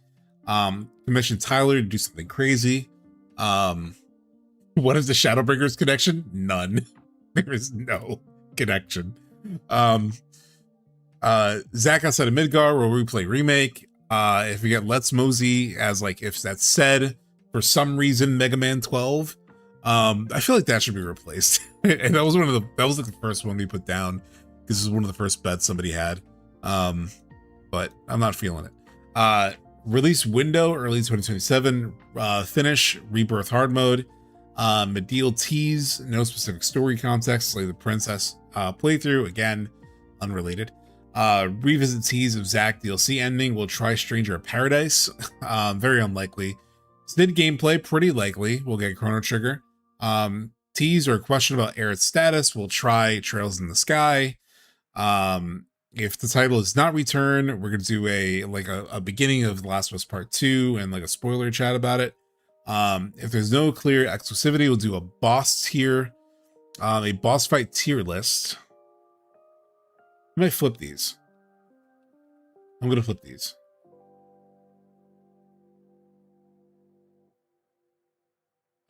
Commission Tyler to do something crazy. What is the Shadowbringers connection? None. There is no connection. Zach outside of Midgar will replay Remake. If we get Let's Mosey as like if that's said for some reason Mega Man 12, I feel like that should be replaced. And that was like the first one we put down because this is one of the first bets somebody had. But I'm not feeling it. Release window early 2027. Finish Rebirth hard mode. Medial tease, no specific story context, like the princess playthrough, again unrelated. Revisit tease of Zack DLC ending. We'll try Stranger of Paradise. Very unlikely. Snid gameplay, pretty likely. We'll get Chrono Trigger. Tease or question about Aerith's status. We'll try Trails in the Sky. If the title is not returned, we're gonna do a beginning of The Last of Us Part 2 and like a spoiler chat about it. If there's no clear exclusivity, we'll do a boss tier, a boss fight tier list. I might flip these. I'm gonna flip these.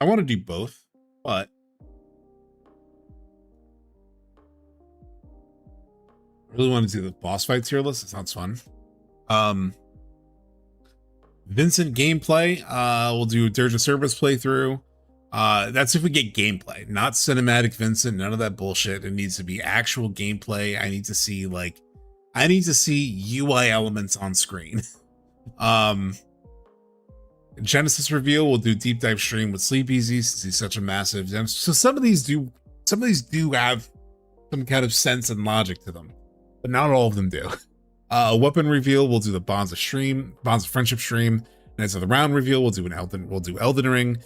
I want to do both, but I really want to do the boss fight tier list. It sounds fun. Vincent gameplay. We'll do Dirge of Cerberus playthrough. That's if we get gameplay, not cinematic Vincent, none of that bullshit. It needs to be actual gameplay. I need to see UI elements on screen. Genesis reveal, we'll do deep dive stream with Sleep Easy since he's such a massive. So some of these do have some kind of sense and logic to them, but not all of them do. Weapon reveal, we'll do the Bonds of Friendship stream. Knights of the Round reveal, we'll do Elden Ring.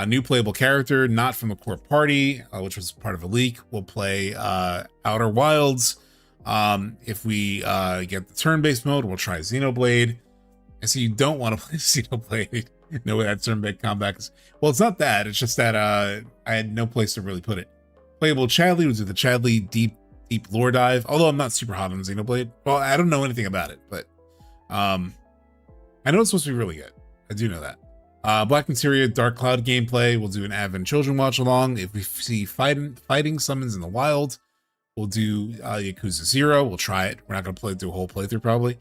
New playable character, not from the core party, which was part of a leak. We'll play Outer Wilds. If we get the turn-based mode, we'll try Xenoblade. And so you don't want to play Xenoblade. No way that turn-based combat is. Well, it's not that. It's just that I had no place to really put it. Playable Chadley, we'll do the Chadley deep lore dive. Although I'm not super hot on Xenoblade. Well, I don't know anything about it, but I know it's supposed to be really good. I do know that. Black Materia Dark Cloud gameplay. We'll do an Advent Children watch along. If we see fighting summons in the wild, we'll do Yakuza 0. We'll try it. We're not going to do a whole playthrough probably.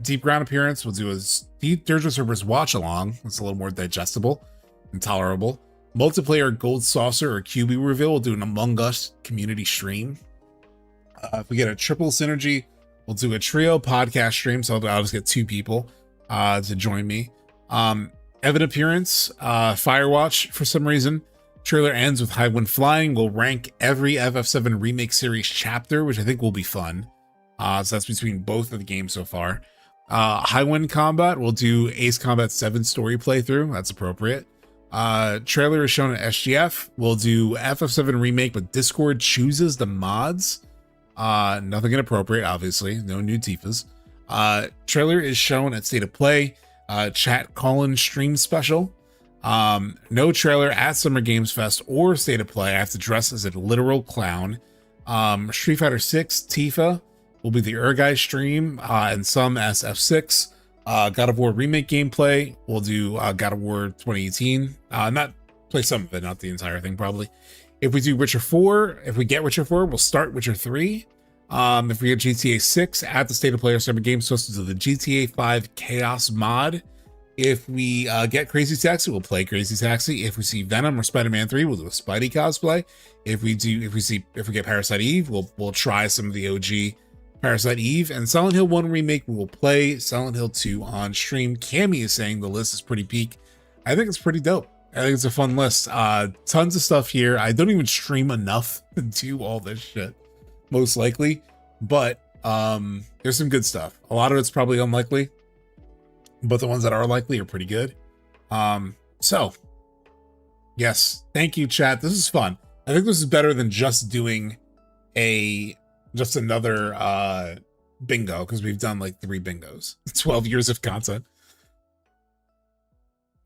Deep Ground appearance. We'll do a Deep Dirge of Cerberus watch along. It's a little more digestible and tolerable. Multiplayer Gold Saucer or QB reveal. We'll do an Among Us community stream. If we get a triple synergy, we'll do a trio podcast stream. So I'll just get 2 people to join me. Evan appearance, Firewatch for some reason. Trailer ends with High Wind Flying. We'll rank every FF7 Remake series chapter, which I think will be fun. So that's between both of the games so far. High Wind Combat, we'll do Ace Combat 7 story playthrough. That's appropriate. Trailer is shown at SGF. We'll do FF7 Remake, but Discord chooses the mods. Nothing inappropriate, obviously. No new Tifas. Trailer is shown at State of Play. Chat call-in stream special. No trailer at Summer Games Fest or State of Play. I have to dress as a literal clown. Street Fighter 6 Tifa will be the Urgai stream, and some SF6. God of War Remake gameplay. We'll do God of War 2018. Not play some of it, not the entire thing probably. If we do Witcher 4, if we get Witcher 4, we'll start Witcher 3. If we get GTA 6 at the State of Play or Summer Games Fest, to the GTA 5 Chaos mod. If we get Crazy Taxi, we'll play Crazy Taxi. If we see Venom or Spider-Man 3, we'll do a Spidey cosplay. If we get Parasite Eve, we'll try some of the OG Parasite Eve. And Silent Hill 1 Remake, we will play Silent Hill 2 on stream. Cammy is saying the list is pretty peak. I think it's pretty dope. I think it's a fun list. Tons of stuff here. I don't even stream enough to do all this shit, most likely. But there's some good stuff. A lot of it's probably unlikely, but the ones that are likely are pretty good. So yes, thank you, chat. This is fun. I think this is better than just doing another bingo, because we've done like 3 bingos. 12 years of content.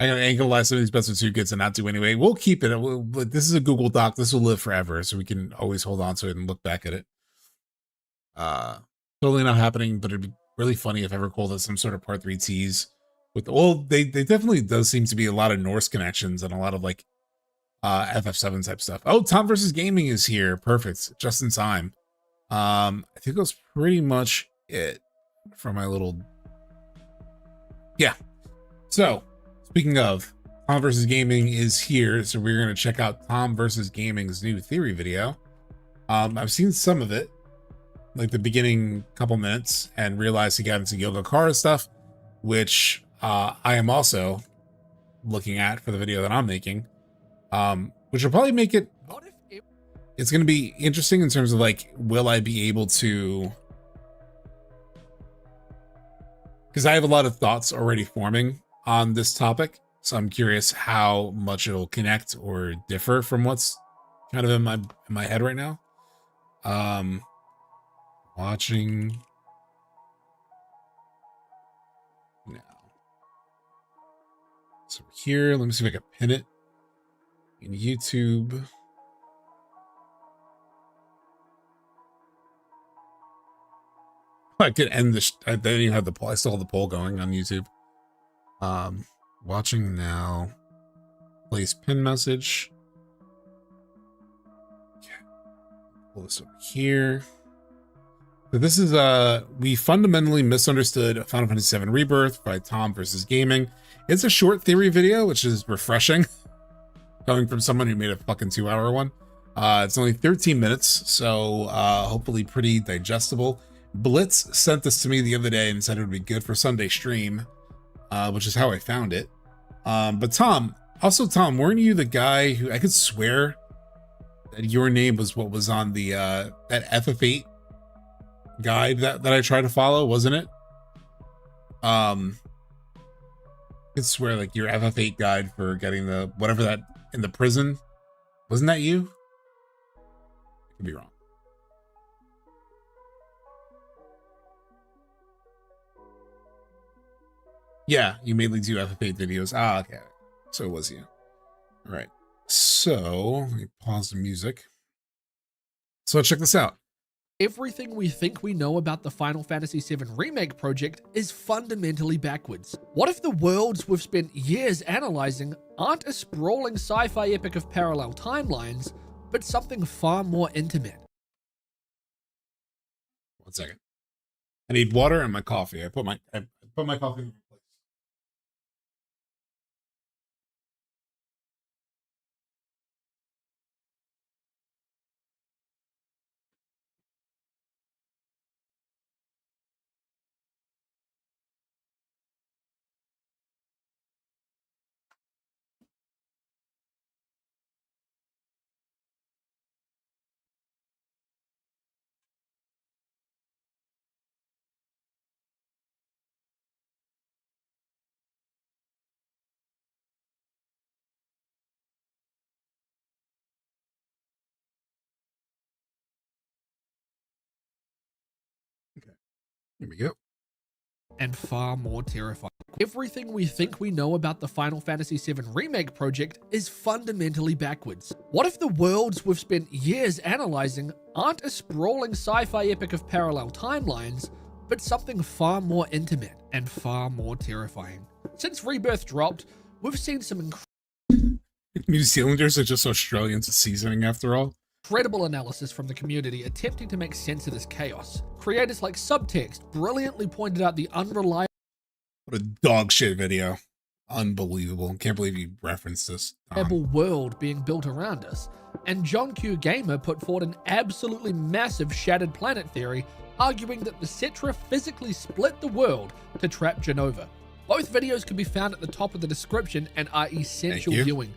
I ain't gonna lie, some of these bets are too good to not do anyway. We'll keep it. This is a Google Doc. This will live forever, so we can always hold on to it and look back at it. Totally not happening, but it'd be really funny if I ever called it some sort of part 3 tease. They definitely does seem to be a lot of Norse connections and a lot of like FF7 type stuff. Oh, TomVsGaming is here. Perfect. Just in time. I think that's pretty much it for my little... Yeah. So, speaking of, TomVsGaming is here, so we're going to check out TomVsGaming's new theory video. I've seen some of it, like the beginning couple minutes, and realized he got into Yoga Kara stuff, which I am also looking at for the video that I'm making, which will probably make it... It's going to be interesting in terms of like, will I be able to... Because I have a lot of thoughts already forming on this topic, so I'm curious how much it'll connect or differ from what's kind of in my head right now. Watching now. So here, let me see if I can pin it in YouTube. I could end this. I didn't even have the poll. I still have the poll going on YouTube. Watching now. Place pin message. Okay. Pull this over here. So this is we fundamentally misunderstood Final Fantasy VII Rebirth by TomVsGaming. It's a short theory video, which is refreshing, coming from someone who made a fucking 2-hour one. It's only 13 minutes, so hopefully pretty digestible. Blitz sent this to me the other day and said it would be good for Sunday stream, which is how I found it. But Tom, weren't you the guy who, I could swear that your name was what was on the that FF8 guide that I tried to follow, wasn't it? I could swear like your FF8 guide for getting the whatever that in the prison, wasn't that you? I could be wrong. Yeah, you mainly do FF8 videos. Ah, okay. So it was you. All right. So let me pause the music. So check this out. Everything we think we know about the Final Fantasy VII Remake project is fundamentally backwards. What if the worlds we've spent years analyzing aren't a sprawling sci-fi epic of parallel timelines, but something far more intimate? 1 second. I need water and my coffee. I put my coffee in the place. Here we go. And far more terrifying. Everything we think we know about the Final Fantasy VII Remake project is fundamentally backwards. What if the worlds we've spent years analyzing aren't a sprawling sci-fi epic of parallel timelines, but something far more intimate and far more terrifying? Since Rebirth dropped, we've seen some New Zealanders are just Australians with seasoning after all. Incredible analysis from the community attempting to make sense of this chaos. Creators like SubTXT brilliantly pointed out the unreliable... What a dog shit video. Unbelievable. Can't believe you referenced this. World being built around us, and John Q Gamer put forward an absolutely massive shattered planet theory, arguing that the Cetra physically split the world to trap Genova. Both videos can be found at the top of the description and are essential viewing.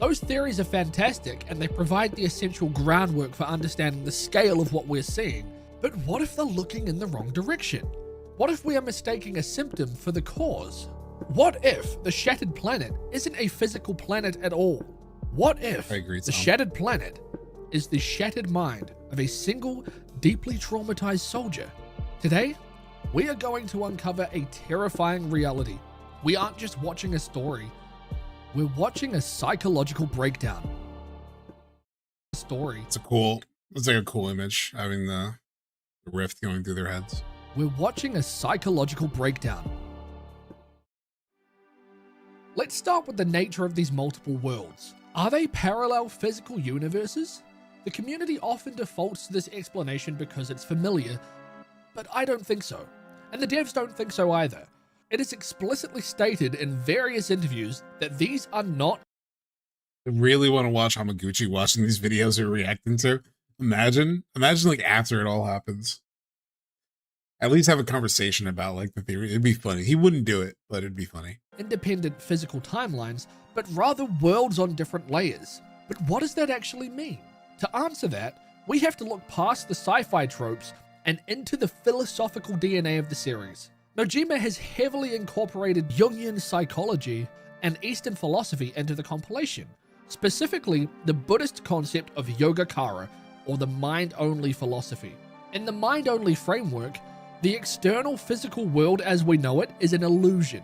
Those theories are fantastic, and they provide the essential groundwork for understanding the scale of what we're seeing. But what if they're looking in the wrong direction? What if we are mistaking a symptom for the cause? What if the shattered planet isn't a physical planet at all? What if the shattered planet is the shattered mind of a single, deeply traumatized soldier? Today, we are going to uncover a terrifying reality. We aren't just watching a story, we're watching a psychological breakdown. It's like a cool image, having the rift going through their heads. We're watching a psychological breakdown. Let's start with the nature of these multiple worlds. Are they parallel physical universes? The community often defaults to this explanation because it's familiar, but I don't think so. And the devs don't think so either. It is explicitly stated in various interviews that these are not. I really want to watch Hamaguchi watching these videos we're reacting to. Imagine like after it all happens. At least have a conversation about like the theory. It'd be funny. He wouldn't do it, but it'd be funny. Independent physical timelines, but rather worlds on different layers. But what does that actually mean? To answer that, we have to look past the sci-fi tropes and into the philosophical DNA of the series. Nojima has heavily incorporated Jungian psychology and Eastern philosophy into the compilation, specifically the Buddhist concept of Yogacara, or the mind-only philosophy. In the mind-only framework, the external physical world as we know it is an illusion.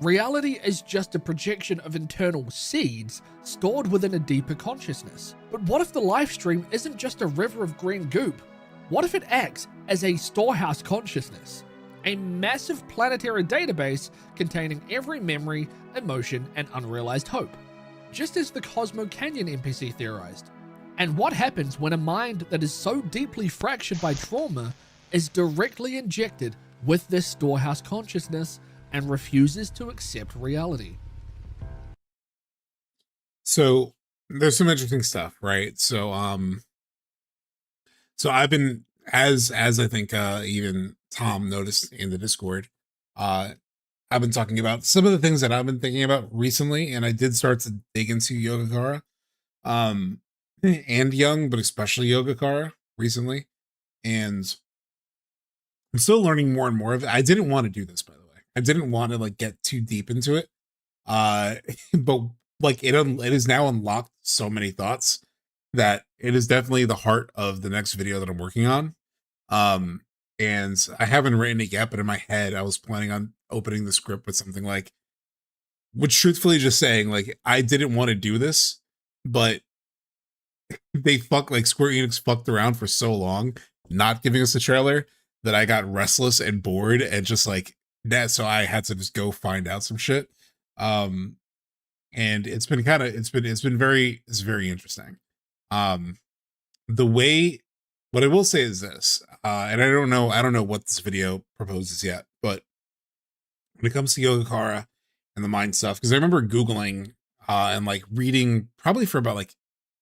Reality is just a projection of internal seeds stored within a deeper consciousness. But what if the live stream isn't just a river of green goop? What if it acts as a storehouse consciousness? A massive planetary database containing every memory, emotion, and unrealized hope. Just as the Cosmo Canyon NPC theorized. And what happens when a mind that is so deeply fractured by trauma is directly injected with this storehouse consciousness and refuses to accept reality? So there's some interesting stuff, right? So I've been, as I think even Tom noticed in the Discord, I've been talking about some of the things that I've been thinking about recently, and I did start to dig into Yogacara, and Young, but especially Yogacara recently, and I'm still learning more and more of it. I didn't want to do this, by the way. I didn't want to like get too deep into it, but like it has now unlocked so many thoughts that it is definitely the heart of the next video that I'm working on. And I haven't written it yet, but in my head, I was planning on opening the script with something like, which truthfully just saying, like, I didn't want to do this, but Square Enix fucked around for so long, not giving us a trailer, that I got restless and bored and just like that. So I had to just go find out some shit. And it's been very interesting. The way, what I will say is this, and I don't know what this video proposes yet, but when it comes to Yogacara and the mind stuff, because I remember Googling and like reading probably for about like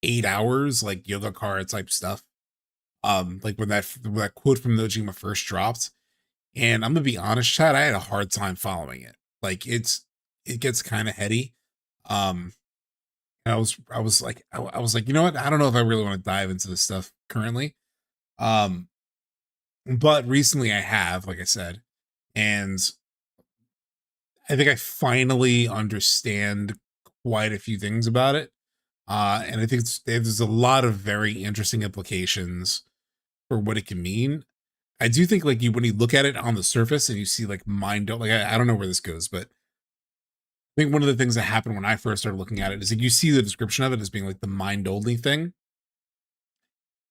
8 hours, like Yogacara type stuff. Like when that quote from Nojima first dropped, and I'm gonna be honest, Chad, I had a hard time following it. Like it gets kind of heady. And I was like, you know what? I don't know if I really want to dive into this stuff currently. But recently I have, like I said, and I think I finally understand quite a few things about it. And I think there's a lot of very interesting implications for what it can mean. I do think like when you look at it on the surface and you see like mind, like I don't know where this goes, but I think one of the things that happened when I first started looking at it is like you see the description of it as being like the mind only thing.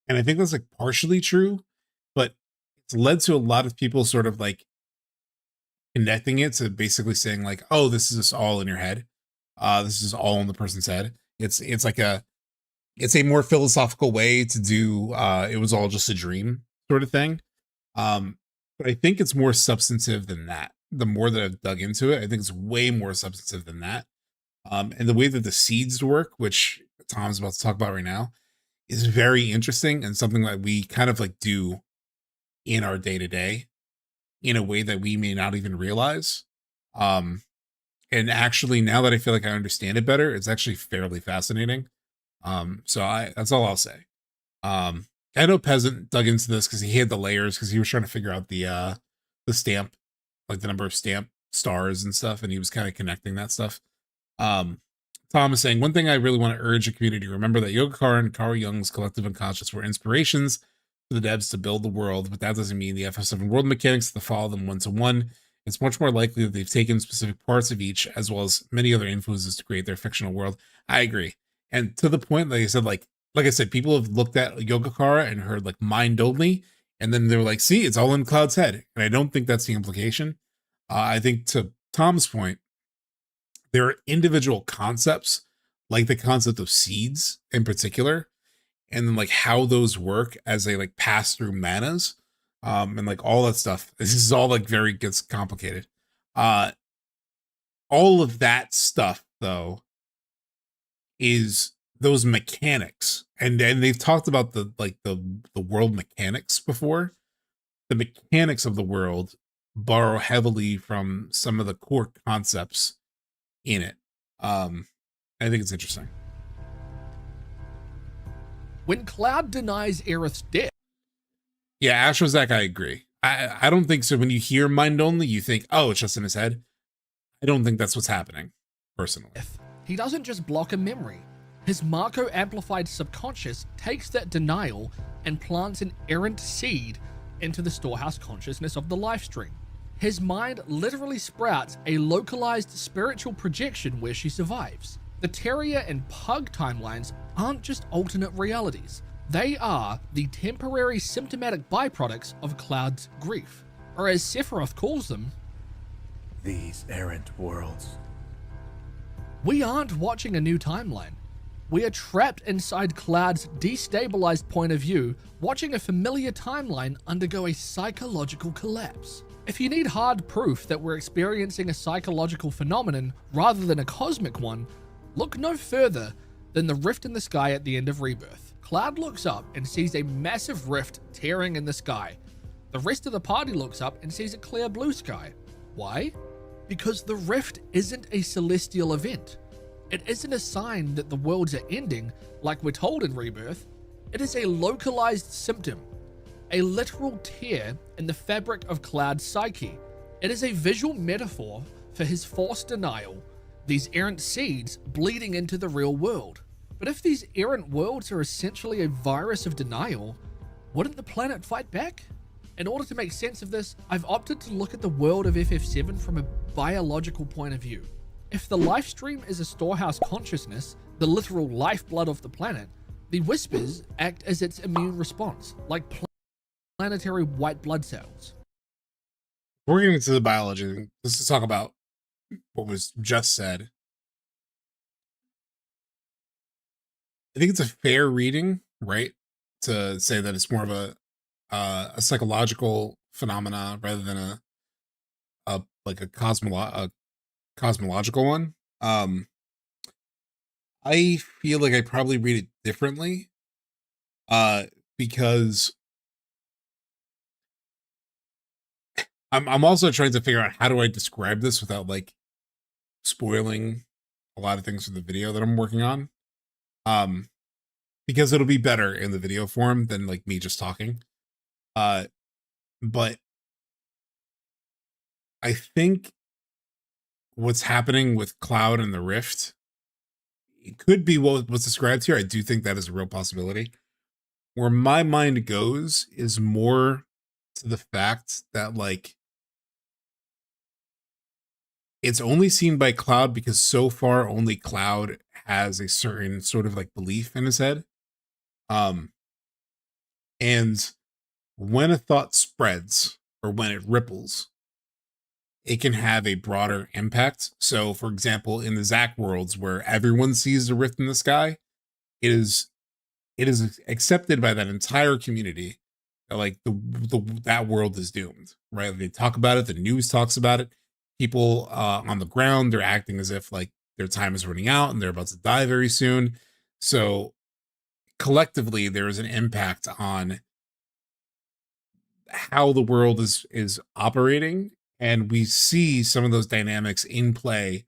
And I think that's like partially true, but it's led to a lot of people sort of like connecting it to basically saying like, oh, this is just all in your head. This is all in the person's head. It's a more philosophical way to do it was all just a dream sort of thing. But I think it's more substantive than that. the more that I've dug into it, I think it's way more substantive than that. And the way that the seeds work, which Tom's about to talk about right now, is very interesting and something that we kind of like do in our day to day in a way that we may not even realize. And actually, now that I feel like I understand it better, it's actually fairly fascinating. So that's all I'll say. I know Peasant dug into this because he had the layers because he was trying to figure out the stamp, like the number of stamp stars and stuff, and he was kind of connecting that stuff. Tom is saying, one thing I really want to urge the community, remember that Yogakara and Carl Jung's collective unconscious were inspirations for the devs to build the world, but that doesn't mean the FF7 world mechanics to follow them one-to-one. It's much more likely that they've taken specific parts of each, as well as many other influences to create their fictional world. I agree. And to the point, like I said, people have looked at Yogakara and heard like mind only, and then they were like, see, it's all in Cloud's head. And I don't think that's the implication. I think to Tom's point, there are individual concepts, like the concept of seeds in particular, and then like how those work as they like pass through manas, and like all that stuff. This is all like very gets complicated. All of that stuff though is those mechanics, and they've talked about the world mechanics before. The mechanics of the world borrow heavily from some of the core concepts in it. I think it's interesting. When Cloud denies Aerith's death. Yeah, Astrozak, I agree. I don't think so. When you hear mind only, you think, oh, it's just in his head. I don't think that's what's happening, personally. He doesn't just block a memory. His Marco amplified subconscious takes that denial and plants an errant seed into the storehouse consciousness of the life stream. His mind literally sprouts a localized spiritual projection where she survives. The Terrier and Pug timelines aren't just alternate realities. They are the temporary symptomatic byproducts of Cloud's grief, or as Sephiroth calls them, these errant worlds. We aren't watching a new timeline. We are trapped inside Cloud's destabilized point of view, watching a familiar timeline undergo a psychological collapse. If you need hard proof that we're experiencing a psychological phenomenon rather than a cosmic one, look no further than the rift in the sky at the end of Rebirth. Cloud looks up and sees a massive rift tearing in the sky. The rest of the party looks up and sees a clear blue sky. Why? Because the rift isn't a celestial event. It isn't a sign that the worlds are ending like we're told in Rebirth. It is a localized symptom, a literal tear in the fabric of Cloud's psyche. It is a visual metaphor for his forced denial, these errant seeds bleeding into the real world. But if these errant worlds are essentially a virus of denial, wouldn't the planet fight back? In order to make sense of this, I've opted to look at the world of FF7 from a biological point of view. If the life stream is a storehouse consciousness, the literal lifeblood of the planet, the whispers act as its immune response, like planetary white blood cells. We're getting into the biology. Let's talk about what was just said. I think it's a fair reading, right, to say that it's more of a psychological phenomena rather than a cosmological one. I feel like I probably read it differently, because I'm also trying to figure out how do I describe this without like spoiling a lot of things from the video that I'm working on. Because it'll be better in the video form than like me just talking. But I think what's happening with Cloud and the Rift, it could be what was described here. I do think that is a real possibility. Where my mind goes is more to the fact that like it's only seen by Cloud because so far only Cloud has a certain sort of like belief in his head. And when a thought spreads or when it ripples, it can have a broader impact. So, for example, in the Zack worlds where everyone sees the rift in the sky, it is accepted by that entire community that like that world is doomed, right? They talk about it, the news talks about it, people on the ground, they're acting as if like their time is running out and they're about to die very soon. So collectively, there is an impact on how the world is operating, and we see some of those dynamics in play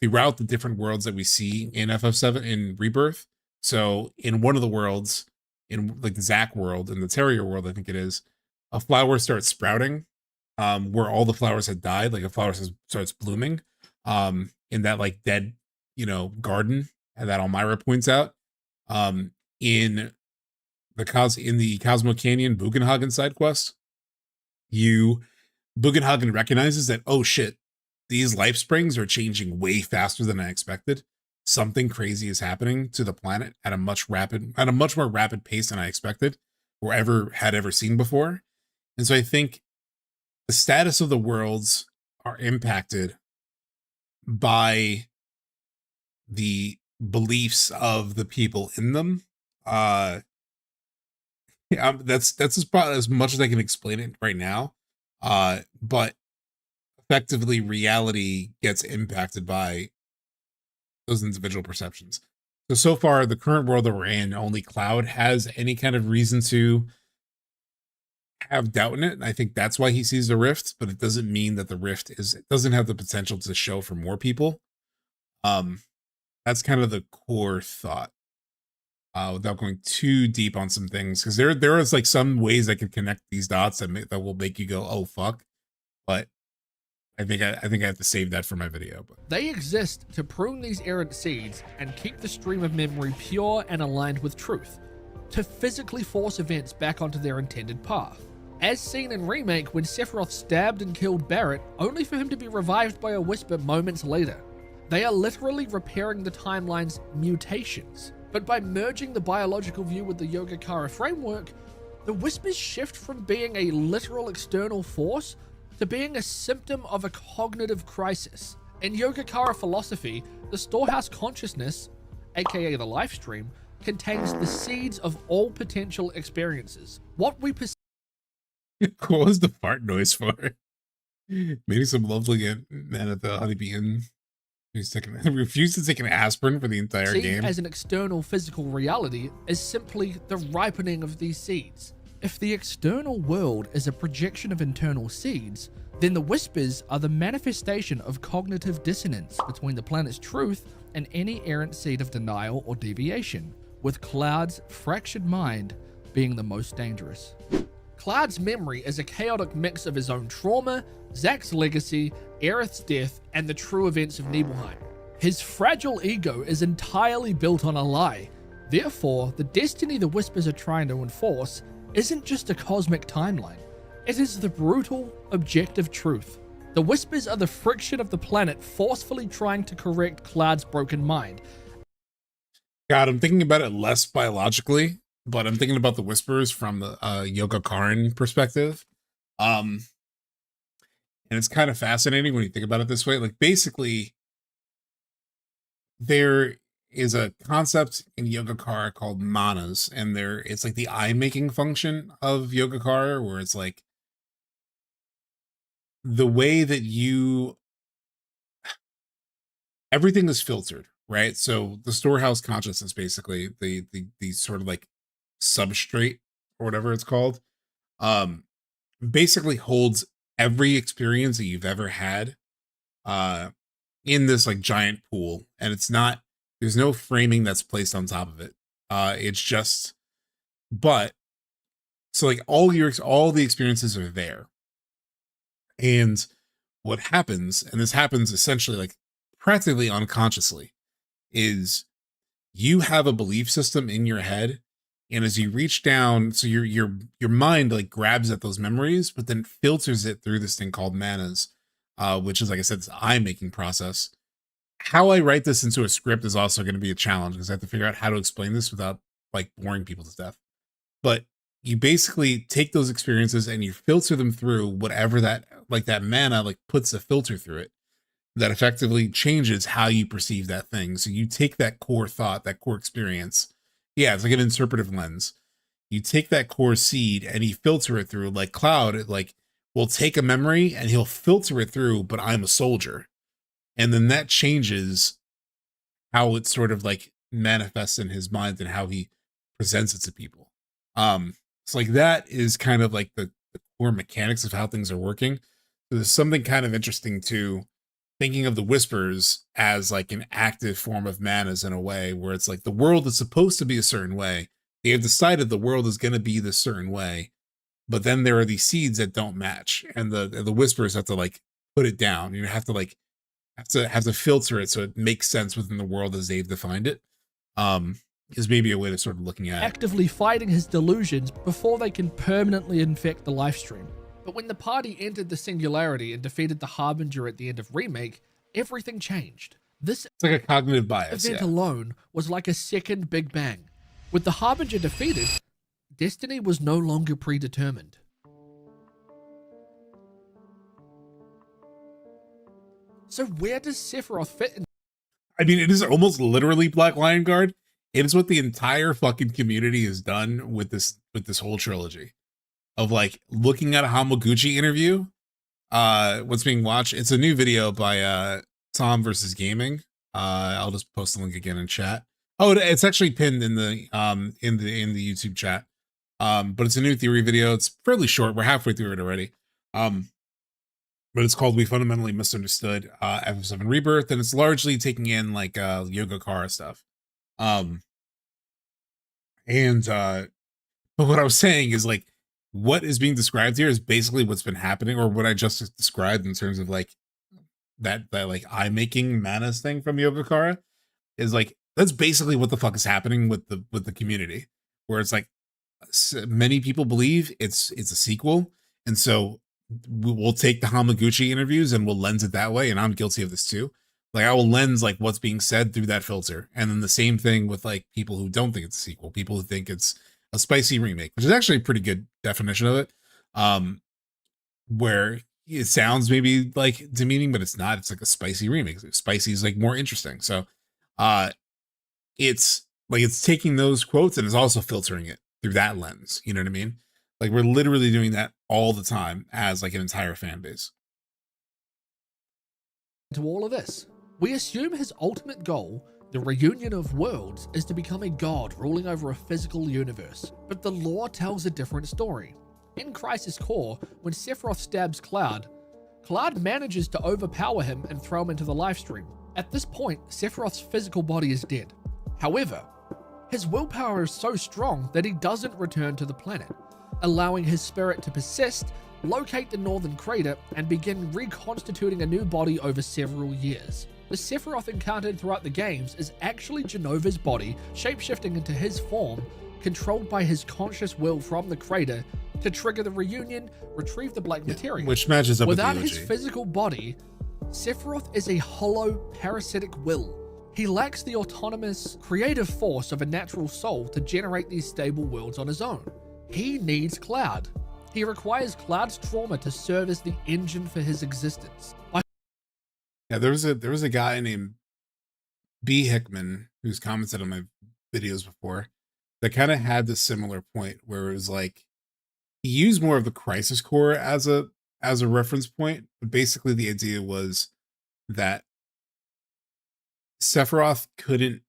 throughout the different worlds that we see in FF7 in Rebirth. So in one of the worlds, in like the Zack world, in the Terrier world, I think it is, a flower starts sprouting, where all the flowers had died, like a flower starts blooming, in that like dead, garden that Elmira points out. In the Cosmo Canyon Bugenhagen side quest, Bugenhagen recognizes that, oh shit, these life springs are changing way faster than I expected. Something crazy is happening to the planet at a much more rapid pace than I expected or had ever seen before. And so I think the status of the worlds are impacted by the beliefs of the people in them. That's as much as I can explain it right now. But effectively, reality gets impacted by those individual perceptions. So far, the current world that we're in, only Cloud has any kind of reason to have doubt in it. And I think that's why he sees the rift, but it doesn't mean that the rift doesn't have the potential to show for more people. That's kind of the core thought. Without going too deep on some things, because there is like some ways I can connect these dots that will make you go, oh fuck, but I think I have to save that for my video. But They exist to prune these errant seeds and keep the stream of memory pure and aligned with truth, to physically force events back onto their intended path. As seen in Remake when Sephiroth stabbed and killed Barret, only for him to be revived by a whisper moments later. They are literally repairing the timeline's mutations. But by merging the biological view with the Yogacara framework, the whispers shift from being a literal external force to being a symptom of a cognitive crisis. In Yogacara philosophy, the storehouse consciousness, aka the life stream, contains the seeds of all potential experiences. What we perceive. What was the fart noise for? Maybe some lovely man at the Honeybee Inn. Refused to take an aspirin for the entire game. As an external physical reality is simply the ripening of these seeds. If the external world is a projection of internal seeds, then the whispers are the manifestation of cognitive dissonance between the planet's truth and any errant seed of denial or deviation, with Cloud's fractured mind being the most dangerous. Cloud's memory is a chaotic mix of his own trauma, Zack's legacy, Aerith's death, and the true events of Nibelheim. His fragile ego is entirely built on a lie. Therefore, the destiny the Whispers are trying to enforce isn't just a cosmic timeline. It is the brutal, objective truth. The Whispers are the friction of the planet forcefully trying to correct Cloud's broken mind. God, I'm thinking about it less biologically, but I'm thinking about the Whispers from the Yogacaran perspective. And it's kind of fascinating when you think about it this way. Like, basically, there is a concept in Yogacara called manas, and it's like the eye-making function of Yogacara, where it's like the way that everything is filtered, right? So the storehouse consciousness, basically, the sort of like substrate or whatever it's called, basically holds every experience that you've ever had in this like giant pool, and there's no framing that's placed on top of it. It's just, but so like all the experiences are there. And what happens, and this happens essentially like practically unconsciously, is you have a belief system in your head, and as you reach down, so your mind like grabs at those memories, but then filters it through this thing called manas, which is, like I said, this eye-making process. How I write this into a script is also going to be a challenge, because I have to figure out how to explain this without like boring people to death. But you basically take those experiences and you filter them through whatever that mana like puts a filter through it that effectively changes how you perceive that thing. So you take that core thought, that core experience. Yeah, it's like an interpretive lens. You take that core seed and you filter it through, like Cloud, like will take a memory and he'll filter it through, but I'm a soldier. And then that changes how it sort of like manifests in his mind and how he presents it to people. It's like that is kind of like the core mechanics of how things are working. So there's something kind of interesting to thinking of the Whispers as like an active form of manas in a way where it's like the world is supposed to be a certain way. They have decided the world is going to be this certain way, but then there are these seeds that don't match, and the Whispers have to like put it down. You have to like have to filter it so it makes sense within the world as they've defined it. Is maybe a way to sort of looking at it. Actively fighting his delusions before they can permanently infect the livestream. But when the party entered the Singularity and defeated the Harbinger at the end of Remake, everything changed. This It's like a cognitive bias. event Yeah. alone was like a second Big Bang. With the Harbinger defeated, destiny was no longer predetermined. So where does Sephiroth fit in? I mean, it is almost literally Black Lion Guard. It is what the entire fucking community has done with this whole trilogy of like looking at a Hamaguchi interview. What's being watched. It's a new video by TomVsGaming. I'll just post the link again in chat. Oh, it's actually pinned in the YouTube chat. But it's a new theory video. It's fairly short. We're halfway through it already. But it's called "We Fundamentally Misunderstood FF7 Rebirth," and it's largely taking in like Yoga stuff. But what I was saying is like what is being described here is basically what's been happening, or what I just described in terms of like that like eye making manas thing from Yoga is like that's basically what the fuck is happening with the community, where it's like many people believe it's a sequel, and so we'll take the Hamaguchi interviews and we'll lens it that way, and I'm guilty of this too. Like I will lens like what's being said through that filter, and then the same thing with like people who don't think it's a sequel, people who think it's a spicy remake, which is actually a pretty good definition of it. Where it sounds maybe like demeaning, but it's not. It's like a spicy remake. Spicy is like more interesting. So it's like it's taking those quotes and it's also filtering it through that lens. You know what I mean? Like we're literally doing that all the time as like an entire fan base. To all of this, we assume his ultimate goal, the reunion of worlds, is to become a god ruling over a physical universe. But the lore tells a different story. In Crisis Core, when Sephiroth stabs Cloud, Cloud manages to overpower him and throw him into the livestream. At this point, Sephiroth's physical body is dead. However, his willpower is so strong that he doesn't return to the planet, allowing his spirit to persist, locate the northern crater, and begin reconstituting a new body over several years. The Sephiroth encountered throughout the games is actually Genova's body shapeshifting into his form, controlled by his conscious will from the crater to trigger the reunion, retrieve the black materia. Which matches up Without with his the OG. physical body, Sephiroth is a hollow, parasitic will. He lacks the autonomous, creative force of a natural soul to generate these stable worlds on his own. He needs Cloud. He requires Cloud's trauma to serve as the engine for his existence. Yeah, there was a guy named B. Hickman who's commented on my videos before that kind of had this similar point where it was like he used more of the Crisis Core as a reference point, but basically the idea was that Sephiroth couldn't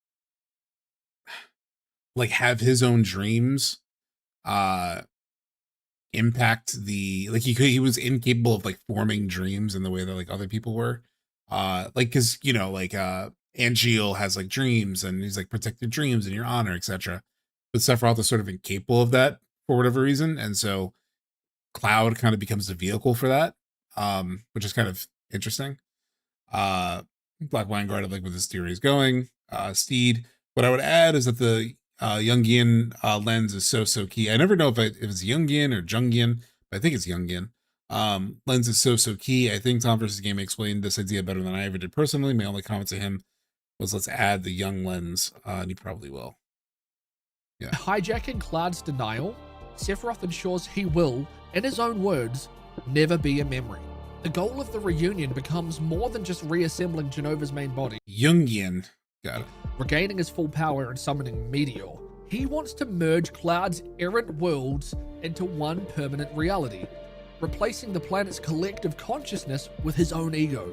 like have his own dreams impact the like he was incapable of like forming dreams in the way that like other people were. Like because you know like Angeal has like dreams and he's like protect your dreams and your honor, etc. But Sephiroth is sort of incapable of that for whatever reason, and so Cloud kind of becomes the vehicle for that, which is kind of interesting. Black Vanguard, like where this theory is going. Steed. What I would add is that the Jungian lens is so key. I never know if it's Jungian or Jungian, but I think it's Jungian. Lens is so key. I think TomVsGaming explained this idea better than I ever did personally. My only comment to him was let's add the young lens, and he probably will. Yeah. Hijacking Cloud's denial, Sephiroth ensures he will, in his own words, never be a memory. The goal of the reunion becomes more than just reassembling Genova's main body. Jungian. Got it. Regaining his full power and summoning Meteor. He wants to merge Cloud's errant worlds into one permanent reality. replacing the planet's collective consciousness with his own ego.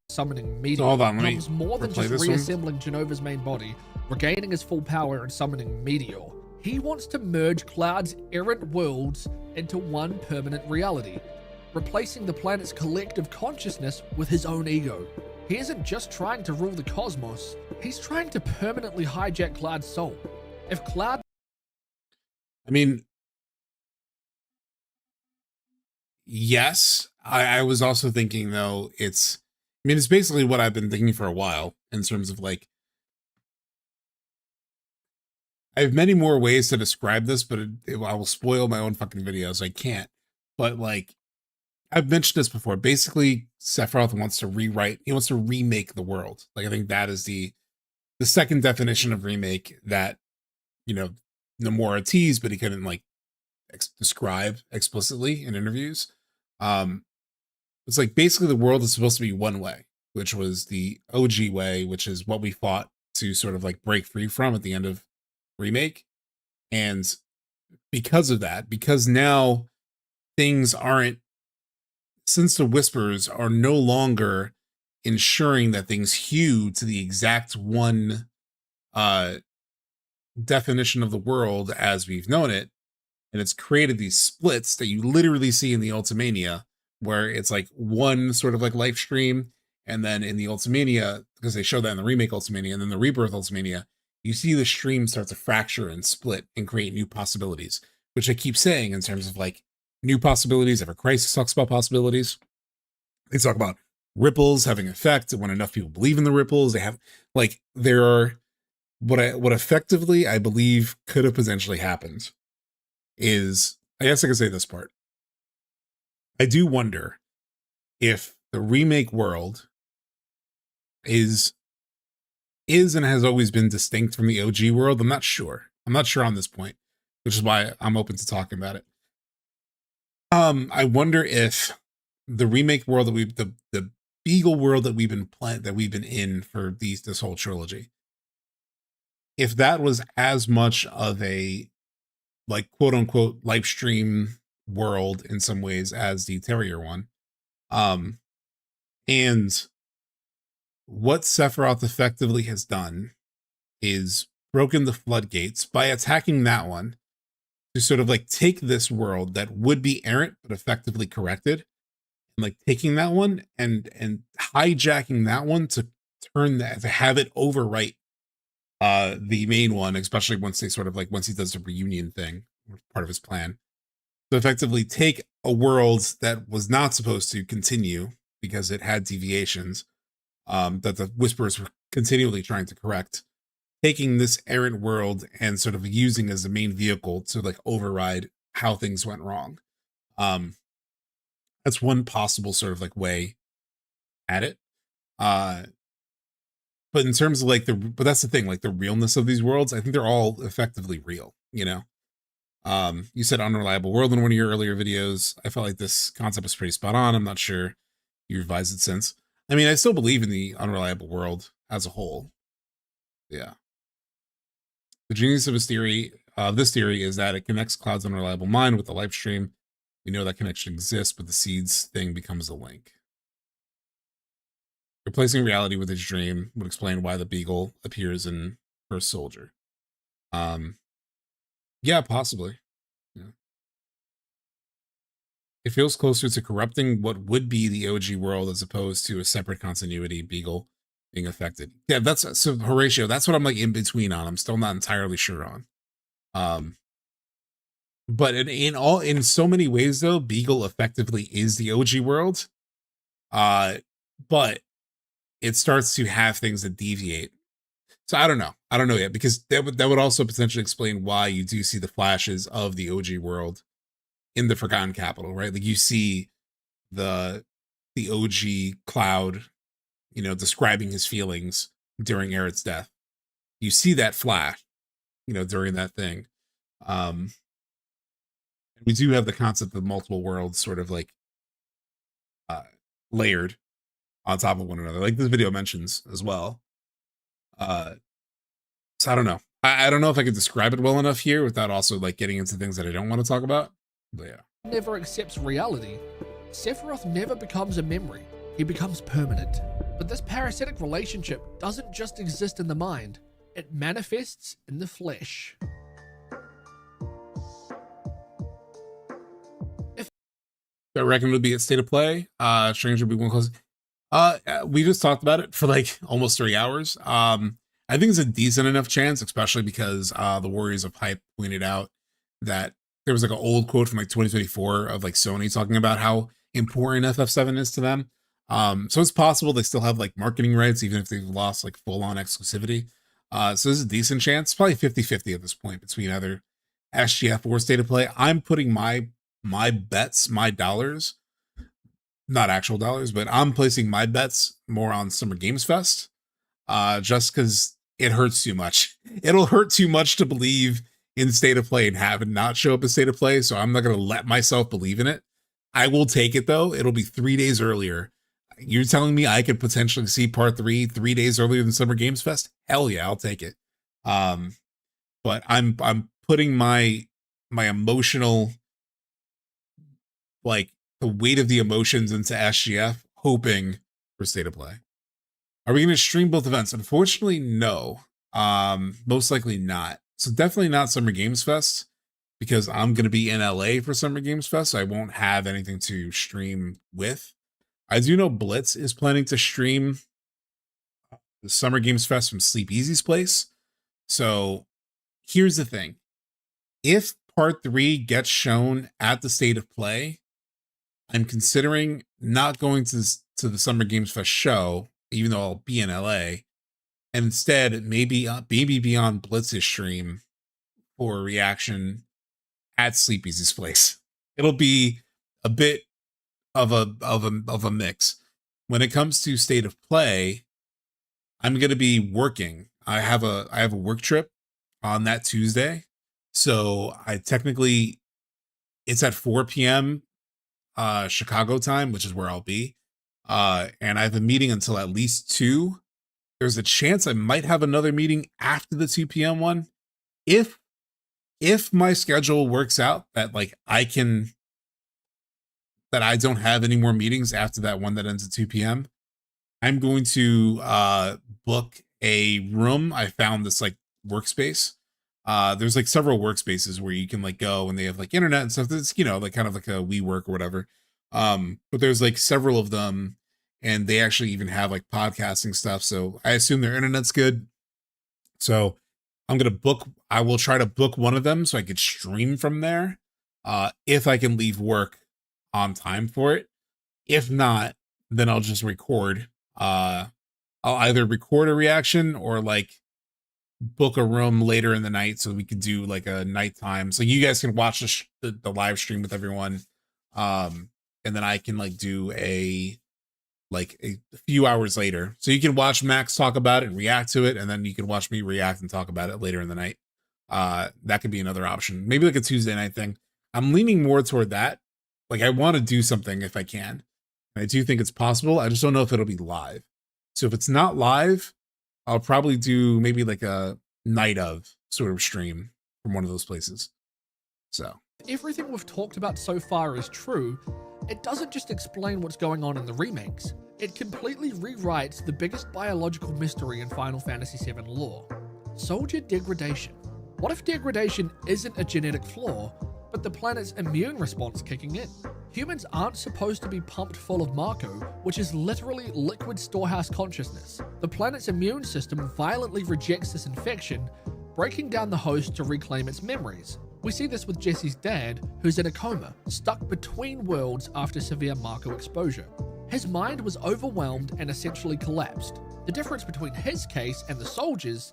Summoning Meteor hold on, let me becomes more than replay just this one. reassembling Genova's main body, regaining his full power and summoning Meteor. He wants to merge Cloud's errant worlds into one permanent reality, replacing the planet's collective consciousness with his own ego. He isn't just trying to rule the cosmos, he's trying to permanently hijack Cloud's soul. If Cloud... I mean, yes. I was also thinking, though, it's basically what I've been thinking for a while in terms of like, I have many more ways to describe this, but I will spoil my own fucking video, so I can't. But like, I've mentioned this before. Basically, Sephiroth wants to rewrite. He wants to remake the world. Like, I think that is the second definition of remake that, you know, Nomura teased, but he couldn't like describe explicitly in interviews. It's like basically the world is supposed to be one way, which was the OG way, which is what we fought to sort of like break free from at the end of Remake. And because of that, because now things aren't, since the Whispers are no longer ensuring that things hew to the exact one definition of the world as we've known it, and it's created these splits that you literally see in the Ultimania, where it's like one sort of like live stream, and then in the Ultimania, because they show that in the Remake Ultimania, and then the Rebirth Ultimania, you see the stream start to fracture and split and create new possibilities, which I keep saying in terms of like new possibilities. Ever Crisis talks about possibilities. They talk about ripples having effect when enough people believe in the ripples. They have like, there are what effectively I believe could have potentially happened is, I guess I could say this part. I do wonder if the remake world is and has always been distinct from the OG world. I'm not sure. I'm not sure on this point, which is why I'm open to talking about it. I wonder if the remake world that the Beagle world that we've been in for this whole trilogy, if that was as much of a like quote unquote live stream world in some ways as the Terrier one. And what Sephiroth effectively has done is broken the floodgates by attacking that one to sort of like take this world that would be errant but effectively corrected, and like taking that one and hijacking that one to turn that, to have it overwrite the main one, especially once they sort of like, once he does the reunion thing, part of his plan. So effectively take a world that was not supposed to continue because it had deviations that the Whisperers were continually trying to correct, taking this errant world and sort of using as the main vehicle to like override how things went wrong. That's one possible sort of like way at it. But in terms of like but that's the thing, like the realness of these worlds, I think they're all effectively real, you know? You said unreliable world in one of your earlier videos. I felt like this concept was pretty spot on. I'm not sure you revised it since. I mean, I still believe in the unreliable world as a whole. Yeah. The genius of this theory is that it connects Cloud's unreliable mind with the live stream. We know that connection exists, but the seeds thing becomes the link. Replacing reality with his dream would explain why the Beagle appears in First Soldier. Yeah, possibly. Yeah. It feels closer to corrupting what would be the OG world as opposed to a separate continuity Beagle being affected. Yeah, that's so Horatio, that's what I'm like in between on. I'm still not entirely sure on. But in so many ways though, Beagle effectively is the OG world. But it starts to have things that deviate. So I don't know yet, because that would also potentially explain why you do see the flashes of the OG world in the Forgotten Capital, right? Like you see the OG Cloud, you know, describing his feelings during Aerith's death. You see that flash, you know, during that thing. We do have the concept of multiple worlds sort of like layered on top of one another, like this video mentions as well. So I don't know. I don't know if I could describe it well enough here without also like getting into things that I don't want to talk about. But yeah. never accepts reality, Sephiroth never becomes a memory. He becomes permanent. But this parasitic relationship doesn't just exist in the mind. It manifests in the flesh. I reckon it'll be a state of play. Stranger will be one close. We just talked about it for like almost 3 hours. I think it's a decent enough chance, especially because the Warriors of Hype pointed out that there was like an old quote from like 2024 of like Sony talking about how important FF7 is to them. So it's possible they still have like marketing rights, even if they've lost like full on exclusivity. So there's a decent chance, probably 50-50 at this point between either SGF or state of play. I'm putting my bets, my dollars, not actual dollars, but I'm placing my bets more on Summer Games Fest, just because it hurts too much. It'll hurt too much to believe in state of play and have it not show up as state of play, so I'm not going to let myself believe in it. I will take it, though. It'll be 3 days earlier. You're telling me I could potentially see part 3 3 days earlier than Summer Games Fest? Hell yeah, I'll take it. But I'm putting my emotional, like the weight of the emotions into SGF, hoping for state of play. Are we going to stream both events? Unfortunately, no. Most likely not. So definitely not Summer Games Fest, because I'm going to be in LA for Summer Games Fest. So I won't have anything to stream with. I do know Blitz is planning to stream the Summer Games Fest from Sleep Easy's place. So here's the thing. If part 3 gets shown at the state of play, I'm considering not going to the Summer Games Fest show, even though I'll be in LA, and instead maybe be on Blitz's stream for a reaction at Sleep Easy's place. It'll be a bit of a mix. When it comes to state of play, I'm going to be working. I have a work trip on that Tuesday, so it's at 4 p.m. Chicago time, which is where I'll be. And I have a meeting until at least 2. There's a chance I might have another meeting after the 2 p.m. one. If my schedule works out that like I don't have any more meetings after that one that ends at 2 p.m., I'm going to book a room. I found this like workspace. There's like several workspaces where you can like go and they have like internet and stuff. That's, like kind of like a WeWork or whatever. But there's like several of them, and they actually even have like podcasting stuff. So I assume their internet's good. So I will try to book one of them so I could stream from there. If I can leave work on time for it. If not, then I'll just record. I'll either record a reaction or like book a room later in the night so we could do like a nighttime, so you guys can watch the live stream with everyone, and then I can like do a few hours later, so you can watch Max talk about it and react to it, and then you can watch me react and talk about it later in the night. That could be another option, maybe like a Tuesday night thing. I'm leaning more toward that. Like I want to do something if I can, and I do think it's possible. I just don't know if it'll be live. So if it's not live, I'll probably do maybe like a night of sort of stream from one of those places. So everything we've talked about so far is true. It doesn't just explain what's going on in the remakes. It completely rewrites the biggest biological mystery in Final Fantasy VII lore: soldier degradation. What if degradation isn't a genetic flaw, but the planet's immune response kicking in? Humans aren't supposed to be pumped full of Mako, which is literally liquid storehouse consciousness. The planet's immune system violently rejects this infection, breaking down the host to reclaim its memories. We see this with Jesse's dad, who's in a coma, stuck between worlds after severe Mako exposure. His mind was overwhelmed and essentially collapsed. The difference between his case and the soldiers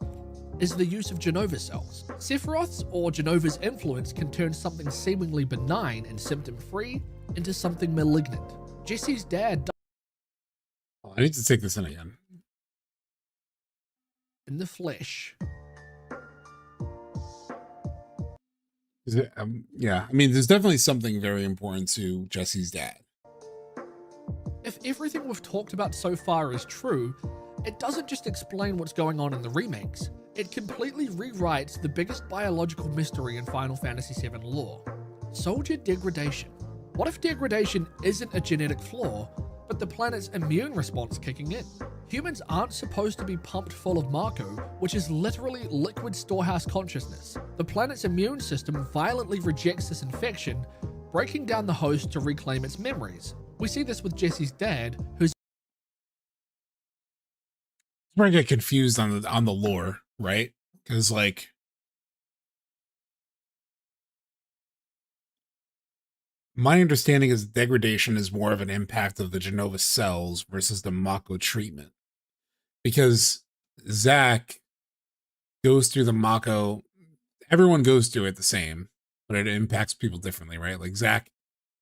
is the use of Genova cells. Sephiroth's or Genova's influence can turn something seemingly benign and symptom-free into something malignant. Jesse's dad I need to take this in again. In the flesh. Is it, yeah, I mean, there's definitely something very important to Jesse's dad. If everything we've talked about so far is true, it doesn't just explain what's going on in the remakes. It completely rewrites the biggest biological mystery in Final Fantasy VII lore: soldier degradation. What if degradation isn't a genetic flaw, but the planet's immune response kicking in? Humans aren't supposed to be pumped full of Mako, which is literally liquid storehouse consciousness. The planet's immune system violently rejects this infection, breaking down the host to reclaim its memories. We see this with Jesse's dad, who's where I get confused on the lore, right? Because like my understanding is degradation is more of an impact of the Genova cells versus the Mako treatment. Because Zach goes through the Mako, everyone goes through it the same, but it impacts people differently, right? Like Zach,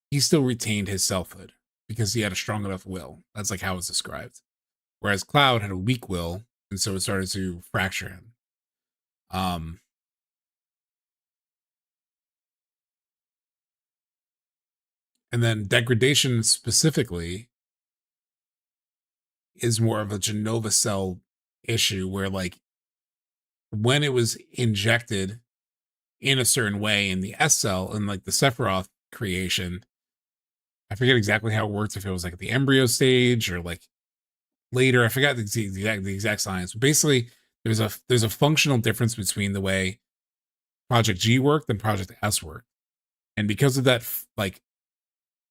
he still retained his selfhood because he had a strong enough will. That's like how it's described. Whereas Cloud had a weak will, and so it started to fracture him. And then degradation specifically is more of a Genova cell issue where like when it was injected in a certain way in the S cell and like the Sephiroth creation, I forget exactly how it worked, if it was like at the embryo stage or like later. I forgot the exact science. But basically, there's a functional difference between the way Project G worked and Project S worked. And because of that like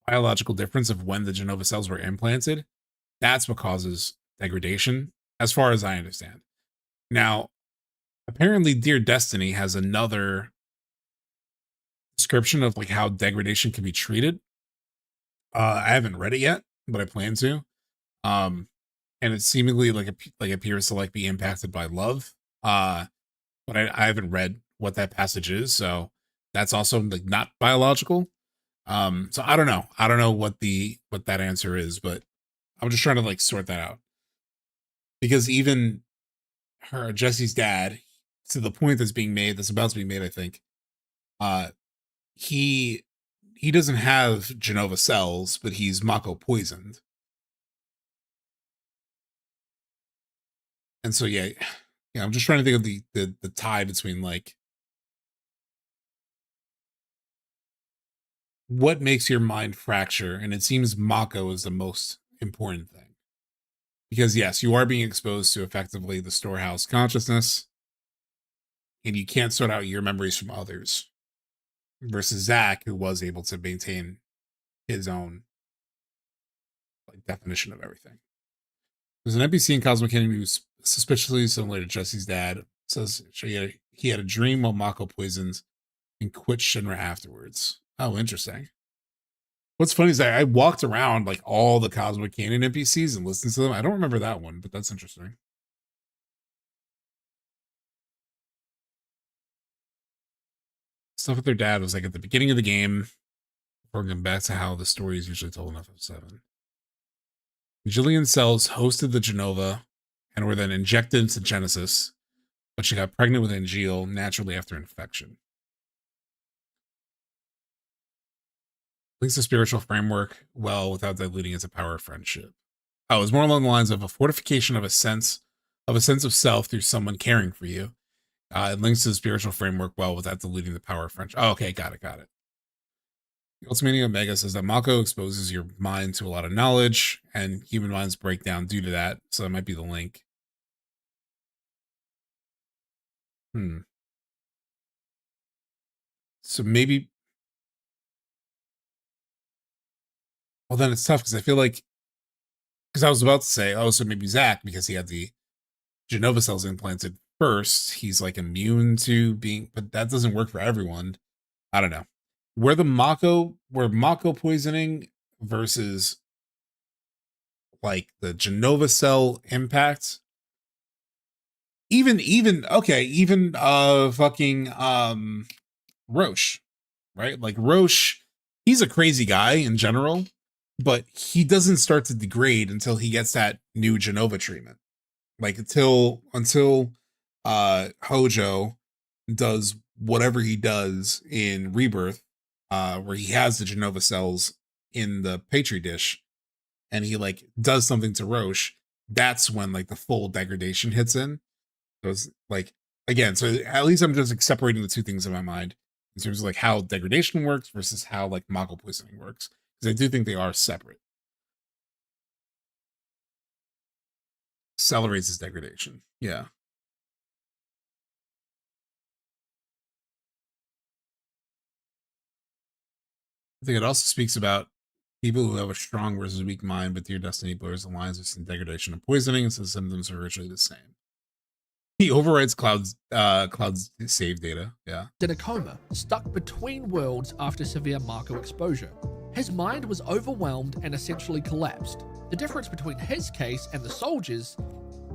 biological difference of when the Genova cells were implanted, that's what causes degradation, as far as I understand. Now, apparently Dear Destiny has another description of like how degradation can be treated. I haven't read it yet, but I plan to. And it seemingly like appears to like be impacted by love. But I haven't read what that passage is, so that's also like not biological. So I don't know. I don't know what that answer is, but I'm just trying to like sort that out. Because even Jesse's dad, to the point that's about to be made, I think, he doesn't have Genova cells, but he's Mako poisoned. And so yeah, I'm just trying to think of the tie between like what makes your mind fracture, and it seems Mako is the most important thing. Because yes, you are being exposed to effectively the storehouse consciousness, and you can't sort out your memories from others. Versus Zach, who was able to maintain his own like definition of everything. There's an NPC in Cosmic Kaine who's suspiciously similar to Jesse's dad. It says he had a dream while Mako poisons and quit Shinra afterwards. Oh, interesting. What's funny is that I walked around like all the Cosmic Kaine NPCs and listened to them. I don't remember that one, but that's interesting. Stuff with their dad was like at the beginning of the game, before going back to how the story is usually told in FF7. Jillian cells hosted the Genova and were then injected into Genesis, but she got pregnant with Angeal naturally after infection. Links the spiritual framework well without diluting its power of friendship. Oh, it was more along the lines of a fortification of a sense of self through someone caring for you. It links to the spiritual framework well without diluting the power of friendship. Oh, okay, got it. Ultimating Omega says that Mako exposes your mind to a lot of knowledge, and human minds break down due to that. So that might be the link. So maybe. Well, then it's tough because I feel like. Because I was about to say, oh, so maybe Zach, because he had the Genova cells implanted first, he's like immune to being. But that doesn't work for everyone. I don't know. Where Mako poisoning versus like the Genova cell impact, even Roche, right? Like Roche, he's a crazy guy in general, but he doesn't start to degrade until he gets that new Genova treatment. Like until Hojo does whatever he does in Rebirth, where he has the Genova cells in the Petri dish, and he like does something to Roche. That's when like the full degradation hits in. So it's like again, so at least I'm just like separating the two things in my mind. in terms of like how degradation works versus how like Mako poisoning works, because I do think they are separate. Accelerates his degradation. Yeah. I think it also speaks about people who have a strong versus weak mind, but your destiny blurs the lines between degradation and poisoning, since symptoms are virtually the same. He overrides Cloud's save data. Yeah. In a coma, stuck between worlds after severe Mako exposure. His mind was overwhelmed and essentially collapsed. The difference between his case and the soldiers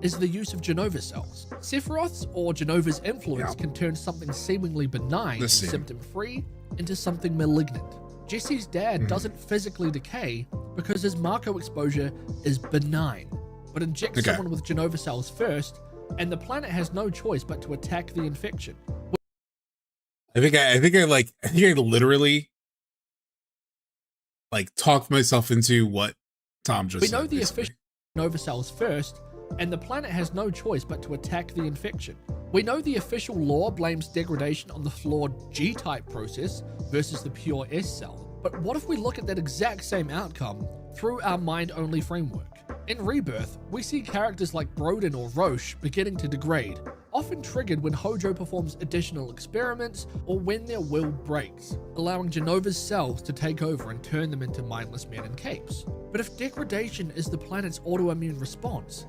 is the use of Genova cells. Sephiroth's or Genova's influence can turn something seemingly benign and symptom-free into something malignant. Jesse's dad doesn't physically decay because his Mako exposure is benign, but injects someone with Genova cells first, and the planet has no choice but to attack the infection. I think I literally like talked myself into what Tom just said. We know the official Genova cells first, and the planet has no choice but to attack the infection. We know the official lore blames degradation on the flawed G-type process versus the pure S cell. But what if we look at that exact same outcome through our mind-only framework? In Rebirth, we see characters like Broden or Roche beginning to degrade, often triggered when Hojo performs additional experiments or when their will breaks, allowing Genova's cells to take over and turn them into mindless men in capes. But if degradation is the planet's autoimmune response,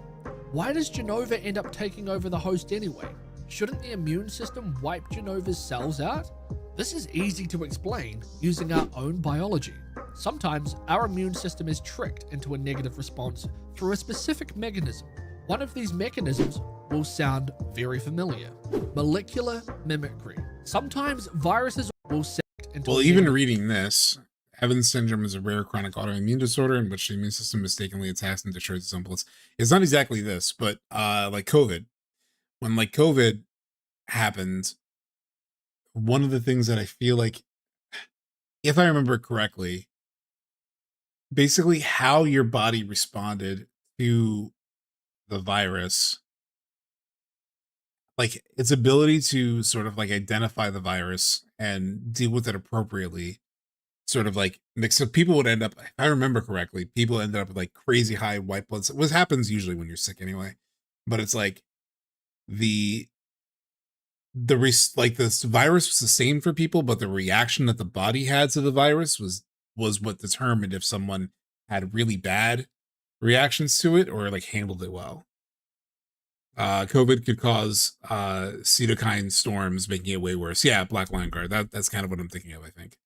why does Genova end up taking over the host anyway? Shouldn't the immune system wipe Genova's cells out? This is easy to explain using our own biology. Sometimes our immune system is tricked into a negative response through a specific mechanism. One of these mechanisms will sound very familiar. Molecular mimicry. Sometimes viruses will sect into Well, even reading this, Evans syndrome is a rare chronic autoimmune disorder in which the immune system mistakenly attacks and destroys its own blood. It's not exactly this, but like COVID. When like COVID happened, one of the things that I feel like, if I remember correctly, basically how your body responded to the virus, like its ability to sort of like identify the virus and deal with it appropriately, sort of like mix up. People would end up, if I remember correctly, people ended up with like crazy high white blood cells. What happens usually when you're sick anyway, but it's like like this virus was the same for people, but the reaction that the body had to the virus was what determined if someone had really bad reactions to it or like handled it well. COVID could cause cytokine storms, making it way worse. Yeah, Black Lion Guard. That's kind of what I'm thinking of, I think.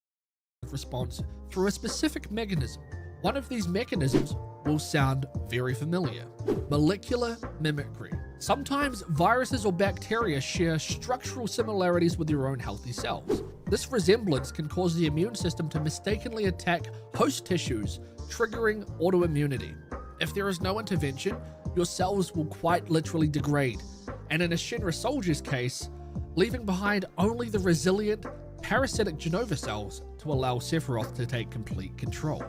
Response through a specific mechanism. One of these mechanisms will sound very familiar. Molecular mimicry. Sometimes viruses or bacteria share structural similarities with your own healthy cells. This resemblance can cause the immune system to mistakenly attack host tissues, triggering autoimmunity. If there is no intervention, your cells will quite literally degrade, and in a Shinra soldier's case, leaving behind only the resilient, parasitic Genova cells to allow Sephiroth to take complete control.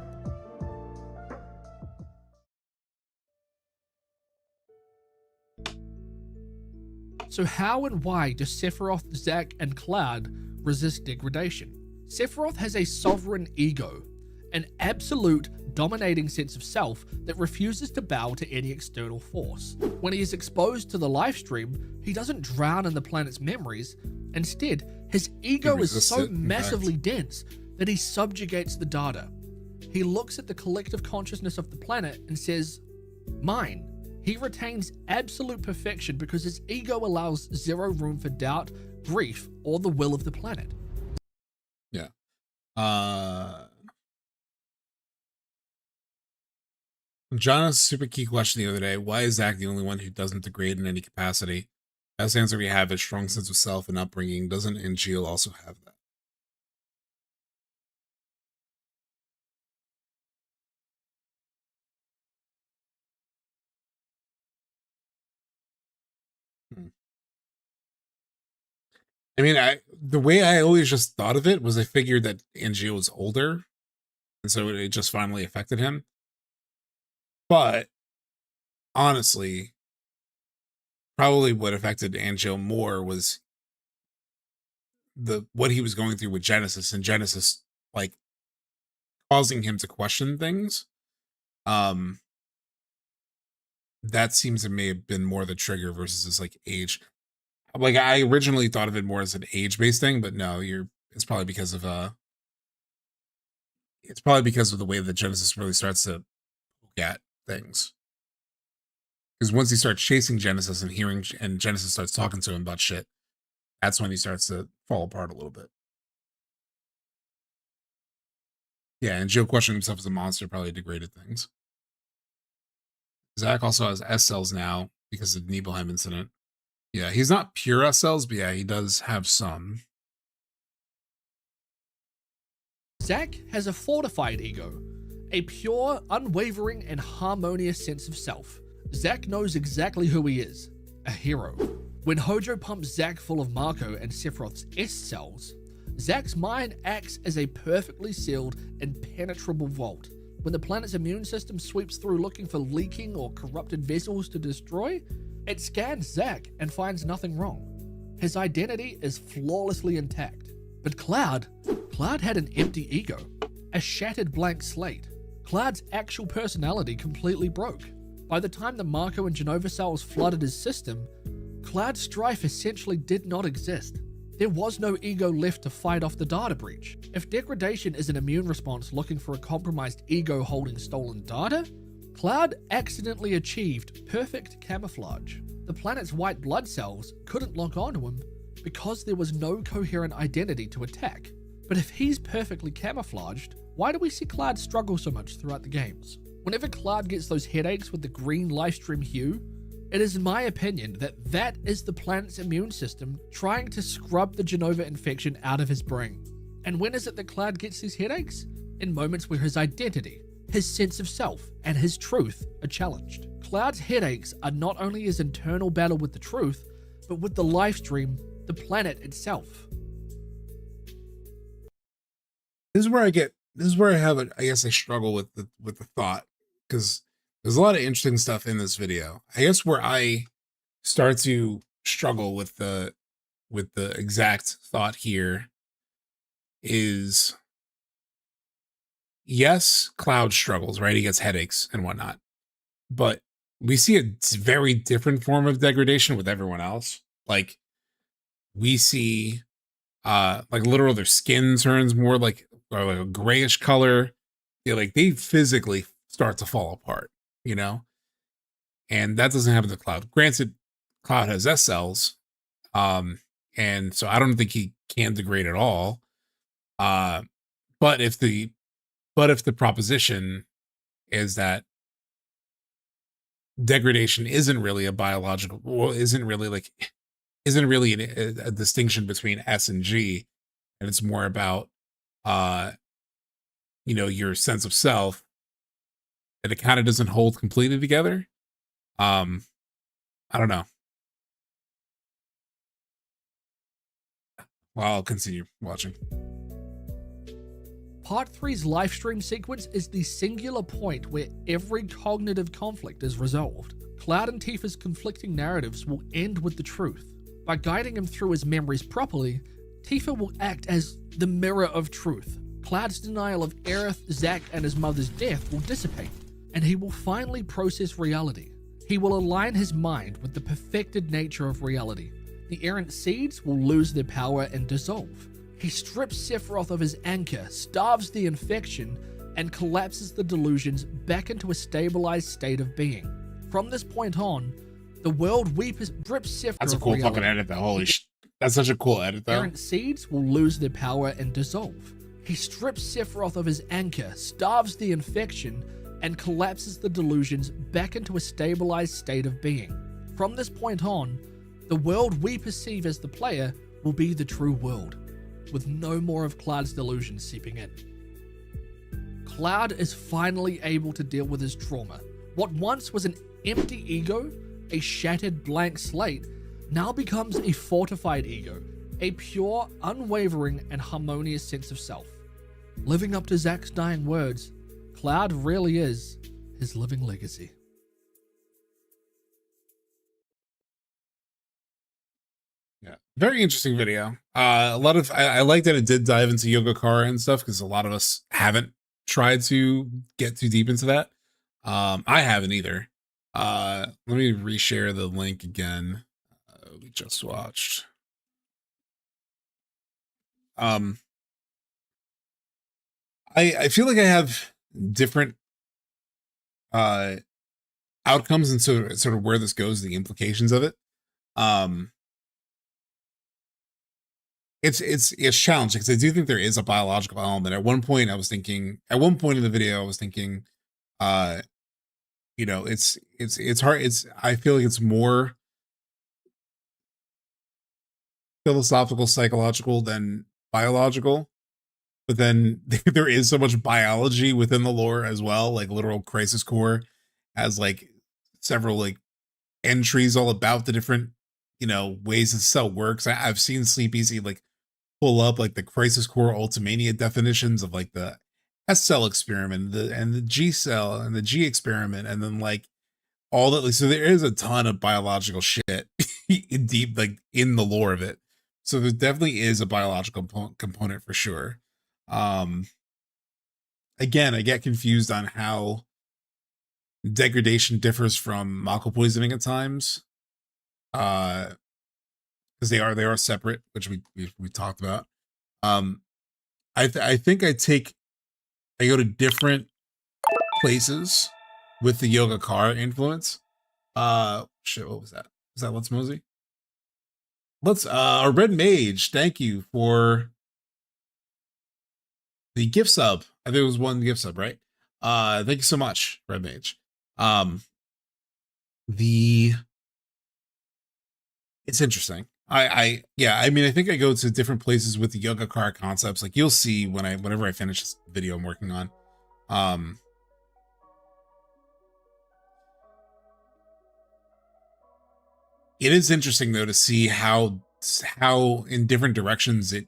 So how and why do Sephiroth, Zack, and Cloud resist degradation? Sephiroth has a sovereign ego, an absolute dominating sense of self that refuses to bow to any external force. When he is exposed to the livestream, he doesn't drown in the planet's memories. Instead, his ego is so massively dense that he subjugates the data. He looks at the collective consciousness of the planet and says, "Mine." He retains absolute perfection because his ego allows zero room for doubt, grief, or the will of the planet. Yeah. John asked a super key question the other day. Why is Zack the only one who doesn't degrade in any capacity? As answer we have a strong sense of self and upbringing. Doesn't NGO also have that? I mean, the way I always just thought of it was I figured that NGO was older, and so it just finally affected him. But honestly, probably what affected Angel more was what he was going through with Genesis, and Genesis like causing him to question things. That seems to may have been more the trigger versus his like age. Like I originally thought of it more as an age-based thing, but no, it's probably because of the way that Genesis really starts to look at things. Because once he starts chasing Genesis and Genesis starts talking to him about shit, that's when he starts to fall apart a little bit. Yeah, and Joe questioning himself as a monster probably degraded things. Zach also has S cells now because of the Nibelheim incident. Yeah, he's not pure S cells, but yeah, he does have some. Zach has a fortified ego, a pure, unwavering, and harmonious sense of self. Zach knows exactly who he is, a hero. When Hojo pumps Zach full of Marco and Sephiroth's S cells, Zach's mind acts as a perfectly sealed, impenetrable vault. When the planet's immune system sweeps through looking for leaking or corrupted vessels to destroy, it scans Zach and finds nothing wrong. His identity is flawlessly intact. But Cloud had an empty ego, a shattered blank slate. Cloud's actual personality completely broke. By the time the Marco and Genova cells flooded his system, Cloud's strife essentially did not exist. There was no ego left to fight off the data breach. If degradation is an immune response looking for a compromised ego holding stolen data, Cloud accidentally achieved perfect camouflage. The planet's white blood cells couldn't lock onto him because there was no coherent identity to attack. But if he's perfectly camouflaged, why do we see Cloud struggle so much throughout the games? Whenever Cloud gets those headaches with the green livestream hue, it is my opinion that is the planet's immune system trying to scrub the Genova infection out of his brain. And when is it that Cloud gets these headaches? In moments where his identity, his sense of self, and his truth are challenged. Cloud's headaches are not only his internal battle with the truth, but with the livestream, the planet itself. This is where I have I guess I struggle with the thought, because there's a lot of interesting stuff in this video. I guess where I start to struggle with the exact thought here is, yes, Cloud struggles, right? He gets headaches and whatnot, but we see a very different form of degradation with everyone else. Like we see, like literal, their skin turns more like a grayish color. They physically start to fall apart, you know? And that doesn't happen to Cloud. Granted, Cloud has S cells, and so I don't think he can degrade at all. But if the proposition is that degradation isn't really a biological, well, isn't really a distinction between S and G, and it's more about your sense of self, that it kind of doesn't hold completely together. I don't know. Well, I'll continue watching. Part 3's livestream sequence is the singular point where every cognitive conflict is resolved. Cloud and Tifa's conflicting narratives will end with the truth. By guiding him through his memories properly, Tifa will act as the mirror of truth. Cloud's denial of Aerith, Zack, and his mother's death will dissipate, and he will finally process reality. He will align his mind with the perfected nature of reality. The errant seeds will lose their power and dissolve. He strips Sephiroth of his anchor, starves the infection, and collapses the delusions back into a stabilized state of being. From this point on, the world drips Sephiroth. That's a cool fucking edit, though. Holy shit. That's such a cool edit, though. Errant seeds will lose their power and dissolve. He strips Sephiroth of his anchor, starves the infection, and collapses the delusions back into a stabilized state of being. From this point on, the world we perceive as the player will be the true world, with no more of Cloud's delusions seeping in. Cloud is finally able to deal with his trauma. What once was an empty ego, a shattered blank slate, now becomes a fortified ego, a pure, unwavering, and harmonious sense of self. Living up to Zack's dying words, Cloud really is his living legacy. Yeah, Very interesting video. A lot of I like that it did dive into Yogacara and stuff because a lot of us haven't tried to get too deep into that. I haven't either. Let me reshare the link again. We just watched. I feel like I have different outcomes and sort of where this goes, the implications of it. It's challenging because I do think there is a biological element. At one point in the video, I was thinking, you know, it's hard. I feel like it's more philosophical, psychological than biological. But then there is so much biology within the lore as well. Like literal Crisis Core has like several like entries all about the different, you know, ways the cell works. I've seen Sleep Easy like pull up like the Crisis Core Ultimania definitions of like the S cell experiment, and the G cell and the G experiment, and then like all that. Like, so there is a ton of biological shit deep like in the lore of it. So there definitely is a biological component for sure. Again, I get confused on how degradation differs from Mako poisoning at times. Because they are separate, which we talked about. I think I go to different places with the Yogacara influence. Shit, what was that? Was that Let's Mosey? Let's Red Mage, thank you for the gift sub. I think it was one gift sub, right? Thank you so much, Red Mage. It's interesting. I mean, I think I go to different places with the Yogacara concepts. Like you'll see whenever I finish this video I'm working on. It is interesting though to see how in different directions it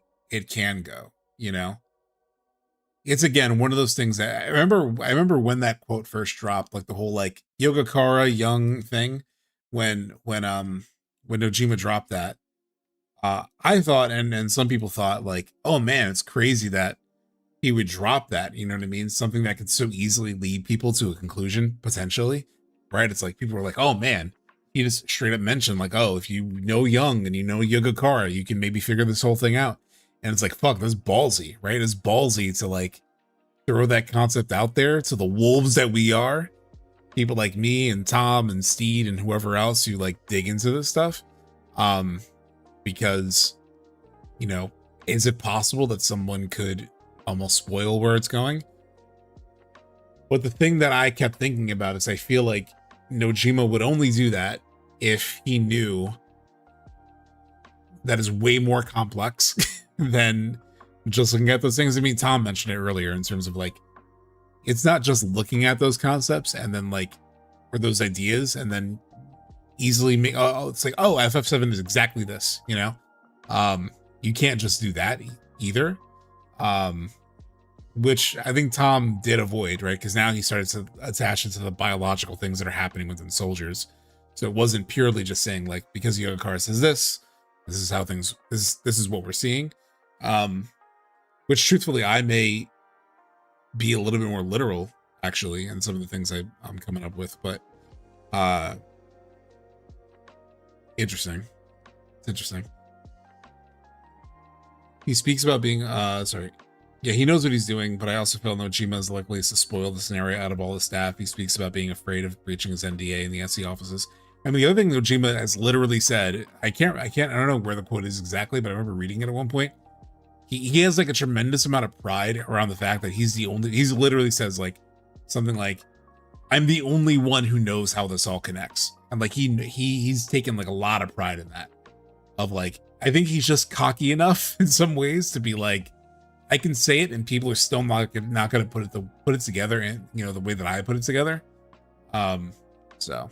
can go, you know. It's again one of those things that I remember when that quote first dropped, like the whole like Yogacara young thing, when Nojima dropped that. I thought, and some people thought like, oh man, it's crazy that he would drop that, you know what I mean? Something that could so easily lead people to a conclusion, potentially, right? It's like people were like, oh man, he just straight up mentioned like, oh, if you know Young and you know Yogacara, you can maybe figure this whole thing out. And it's like, fuck, that's ballsy, right? It's ballsy to like throw that concept out there to the wolves that we are. People like me and Tom and Steed and whoever else who like dig into this stuff. Because, you know, is it possible that someone could almost spoil where it's going? But the thing that I kept thinking about is I feel like Nojima would only do that if he knew that is way more complex than just looking at those things. I mean, Tom mentioned it earlier in terms of like, it's not just looking at those concepts and then like, or those ideas and then easily make, oh, it's like, oh, FF7 is exactly this, you know? You can't just do that either. Which I think Tom did avoid, right? Because now he started to attach it to the biological things that are happening within soldiers. So it wasn't purely just saying like, because Yogacara says this is how things, this is what we're seeing. Which truthfully, I may be a little bit more literal actually in some of the things I'm coming up with, but interesting. It's interesting. He speaks about being yeah, he knows what he's doing, but I also feel Nojima is likely to spoil the scenario out of all the staff. He speaks about being afraid of breaching his NDA in the SE offices. And the other thing Nojima has literally said, I don't know where the quote is exactly, but I remember reading it at one point. He has like a tremendous amount of pride around the fact that he's literally says like something like, I'm the only one who knows how this all connects. And like he's taken like a lot of pride in that, of like, I think he's just cocky enough in some ways to be like, I can say it and people are still not going to put it together in, you know, the way that I put it together. So.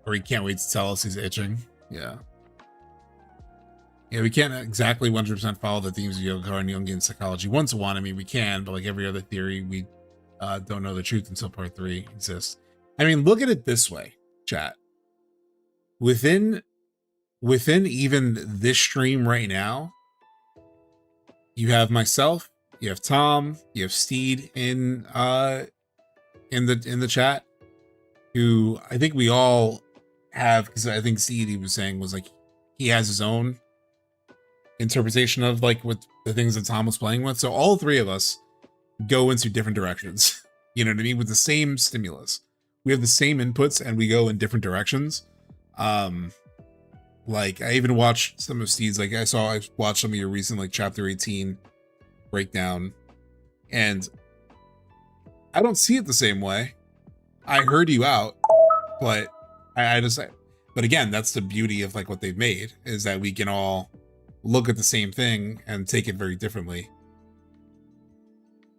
Or he can't wait to tell us he's itching. Yeah. Yeah, we can't exactly 100% follow the themes of Yogacara and Jungian psychology 1-to-1. I mean, we can, but like every other theory, we don't know the truth until part 3 exists. I mean, look at it this way, chat. within even this stream right now, you have myself, you have Tom, you have Steed in the chat, who I think we all have, because I think Steed, he was saying, was like he has his own interpretation of like what the things that Tom was playing with. So all three of us go into different directions. You know what I mean? With the same stimulus. We have the same inputs and we go in different directions. Like I even watched some of Steve's, like I watched some of your recent like chapter 18 breakdown, and I don't see it the same way. I heard you out, but but again, that's the beauty of like what they've made, is that we can all look at the same thing and take it very differently.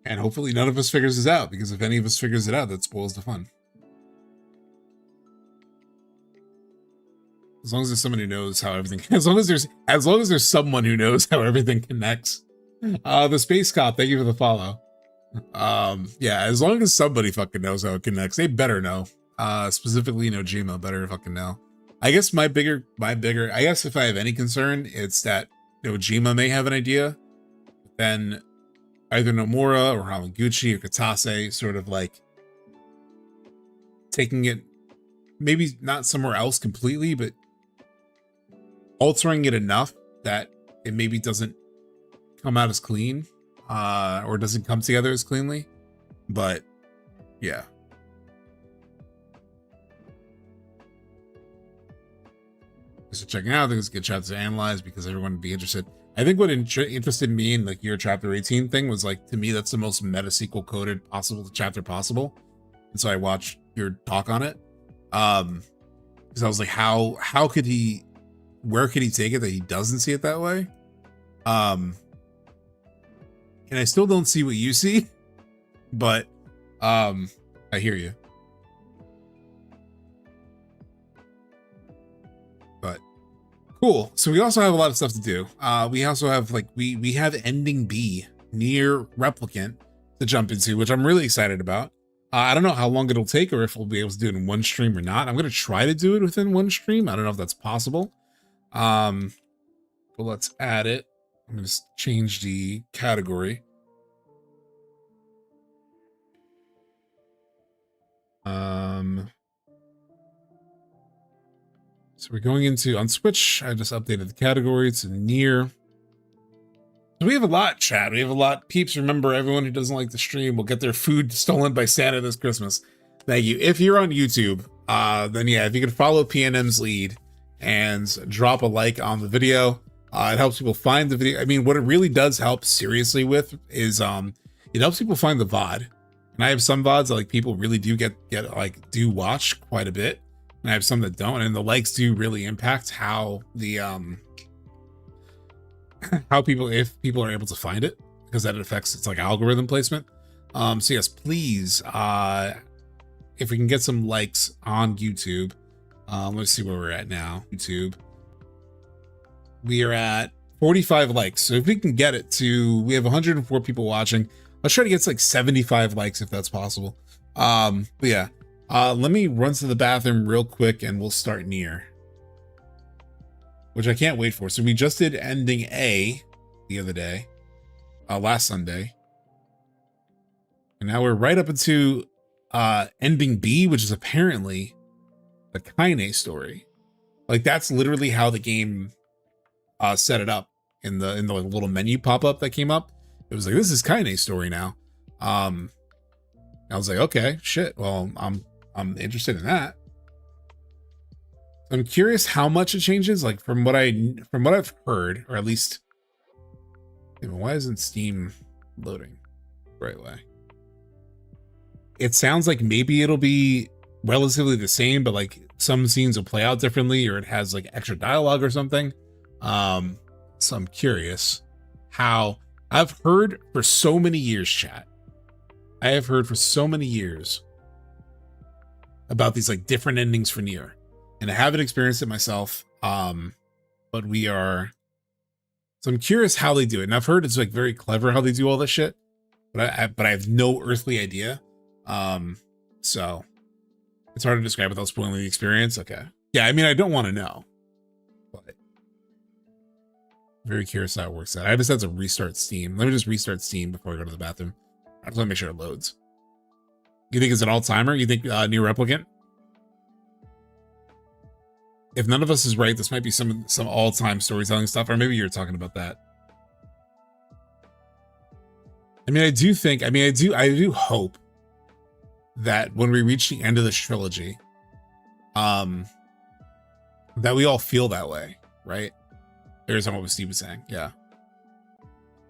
And hopefully none of us figures this out, because if any of us figures it out, that spoils the fun. As long as there's someone who knows how everything, as long as there's someone who knows how everything connects. The Space Cop, thank you for the follow. Yeah, as long as somebody fucking knows how it connects, they better know. Specifically Nojima better fucking know. I guess my bigger, I guess if I have any concern, it's that Nojima may have an idea, then either Nomura or Hamaguchi or Katase sort of like taking it, maybe not somewhere else completely, but altering it enough that it maybe doesn't come out as clean, or doesn't come together as cleanly. But yeah. So checking out, I think it's a good chapter to analyze because everyone would be interested. I think what interested me in like your chapter 18 thing was like, to me, that's the most meta sequel coded chapter possible. And so I watched your talk on it. Because I was like, how could he, where could he take it that he doesn't see it that way? And I still don't see what you see, but I hear you. But cool. So we also have a lot of stuff to do. We also have like we have ending B, NieR Replicant, to jump into, which I'm really excited about. I don't know how long it'll take or if we'll be able to do it in one stream or not. I'm going to try to do it within one stream. I don't know if that's possible. But let's add it. I'm going to change the category. So we're going into, on Switch, I just updated the category to NieR. So we have a lot, chat. We have a lot. Peeps, remember, everyone who doesn't like the stream will get their food stolen by Santa this Christmas. Thank you. If you're on YouTube, then yeah, if you could follow PNM's lead and drop a like on the video, it helps people find the video. I mean, what it really does help seriously with is it helps people find the VOD. And I have some VODs that like people really do get do watch quite a bit. And I have some that don't. And the likes do really impact how the if people are able to find it, because that affects its like algorithm placement. So yes, please, if we can get some likes on YouTube, let's see where we're at now. YouTube, we are at 45 likes. So if we can get it to, we have 104 people watching. Let's try to get to like 75 likes if that's possible. But yeah, let me run to the bathroom real quick and we'll start NieR, which I can't wait for. So we just did ending A the other day, last Sunday. And now we're right up into ending B, which is apparently the Kaine story. Like that's literally how the game set it up in the like, little menu pop-up that came up. It was like, this is Kaine's story now. I was like, okay, shit. Well, I'm interested in that. I'm curious how much it changes. Like from what I've heard, or at least, why isn't Steam loading the right way? It sounds like maybe it'll be relatively the same, but like some scenes will play out differently, or it has like extra dialogue or something. So I'm curious how. I've heard for so many years, chat. I have heard for so many years about these like different endings for NieR. And I haven't experienced it myself, but we are. So I'm curious how they do it, and I've heard it's like very clever how they do all this shit, but I have no earthly idea. So it's hard to describe without spoiling the experience. Okay, Yeah, I mean, I don't want to know, but very curious how it works out. I just had to restart Steam. Let me just restart Steam before I go to the bathroom. I just want to make sure it loads. You think it's an all-timer? You think NieR Replicant? If none of us is right, this might be some all-time storytelling stuff, or maybe you're talking about that. I mean, I do hope that when we reach the end of this trilogy, that we all feel that way, right? There's what Steve was saying. Yeah.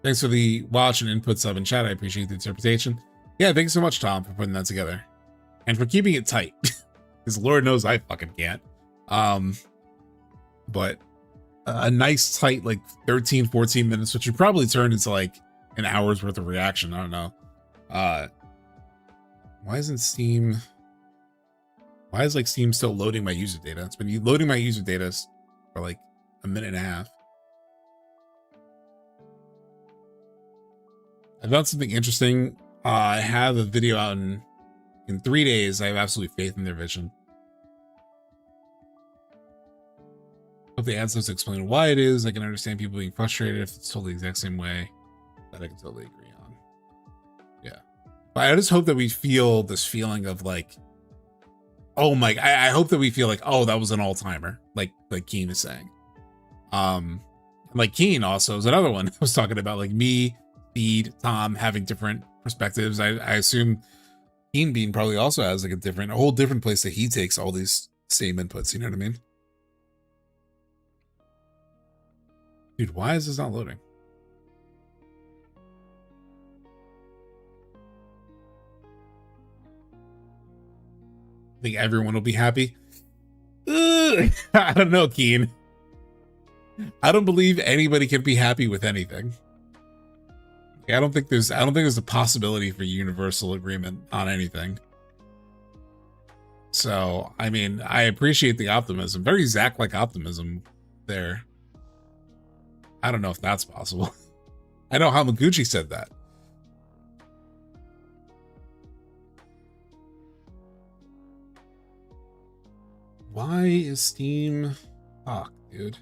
Thanks for the watch and input sub in chat. I appreciate the interpretation. Yeah, thanks so much, Tom, for putting that together. And for keeping it tight. Because Lord knows I fucking can't. But a nice tight, like 13, 14 minutes, which would probably turn into like an hour's worth of reaction. I don't know. Why isn't Steam... Why is like Steam still loading my user data? It's been loading my user data for like a minute and a half. I found something interesting. I have a video out in 3 days. I have absolute faith in their vision. Hope the answers explain why it is. I can understand people being frustrated if it's told the exact same way. That I can totally agree on. Yeah. But I just hope that we feel this feeling of like, oh my, I hope that we feel like, oh, that was an all-timer, like Kaine is saying. Like Kaine also is another one I was talking about, like me, Speed, Tom having different perspectives. I assume Kaine Bean probably also has like a whole different place that he takes all these same inputs, you know what I mean? Dude, why is this not loading? Think everyone will be happy? Ugh, I don't know, Kaine. I don't believe anybody can be happy with anything. I don't think there's a possibility for universal agreement on anything. So, I mean, I appreciate the optimism. Very Zack-like optimism there. I don't know if that's possible. I know Hamaguchi said that. Why is Steam... Fuck, dude.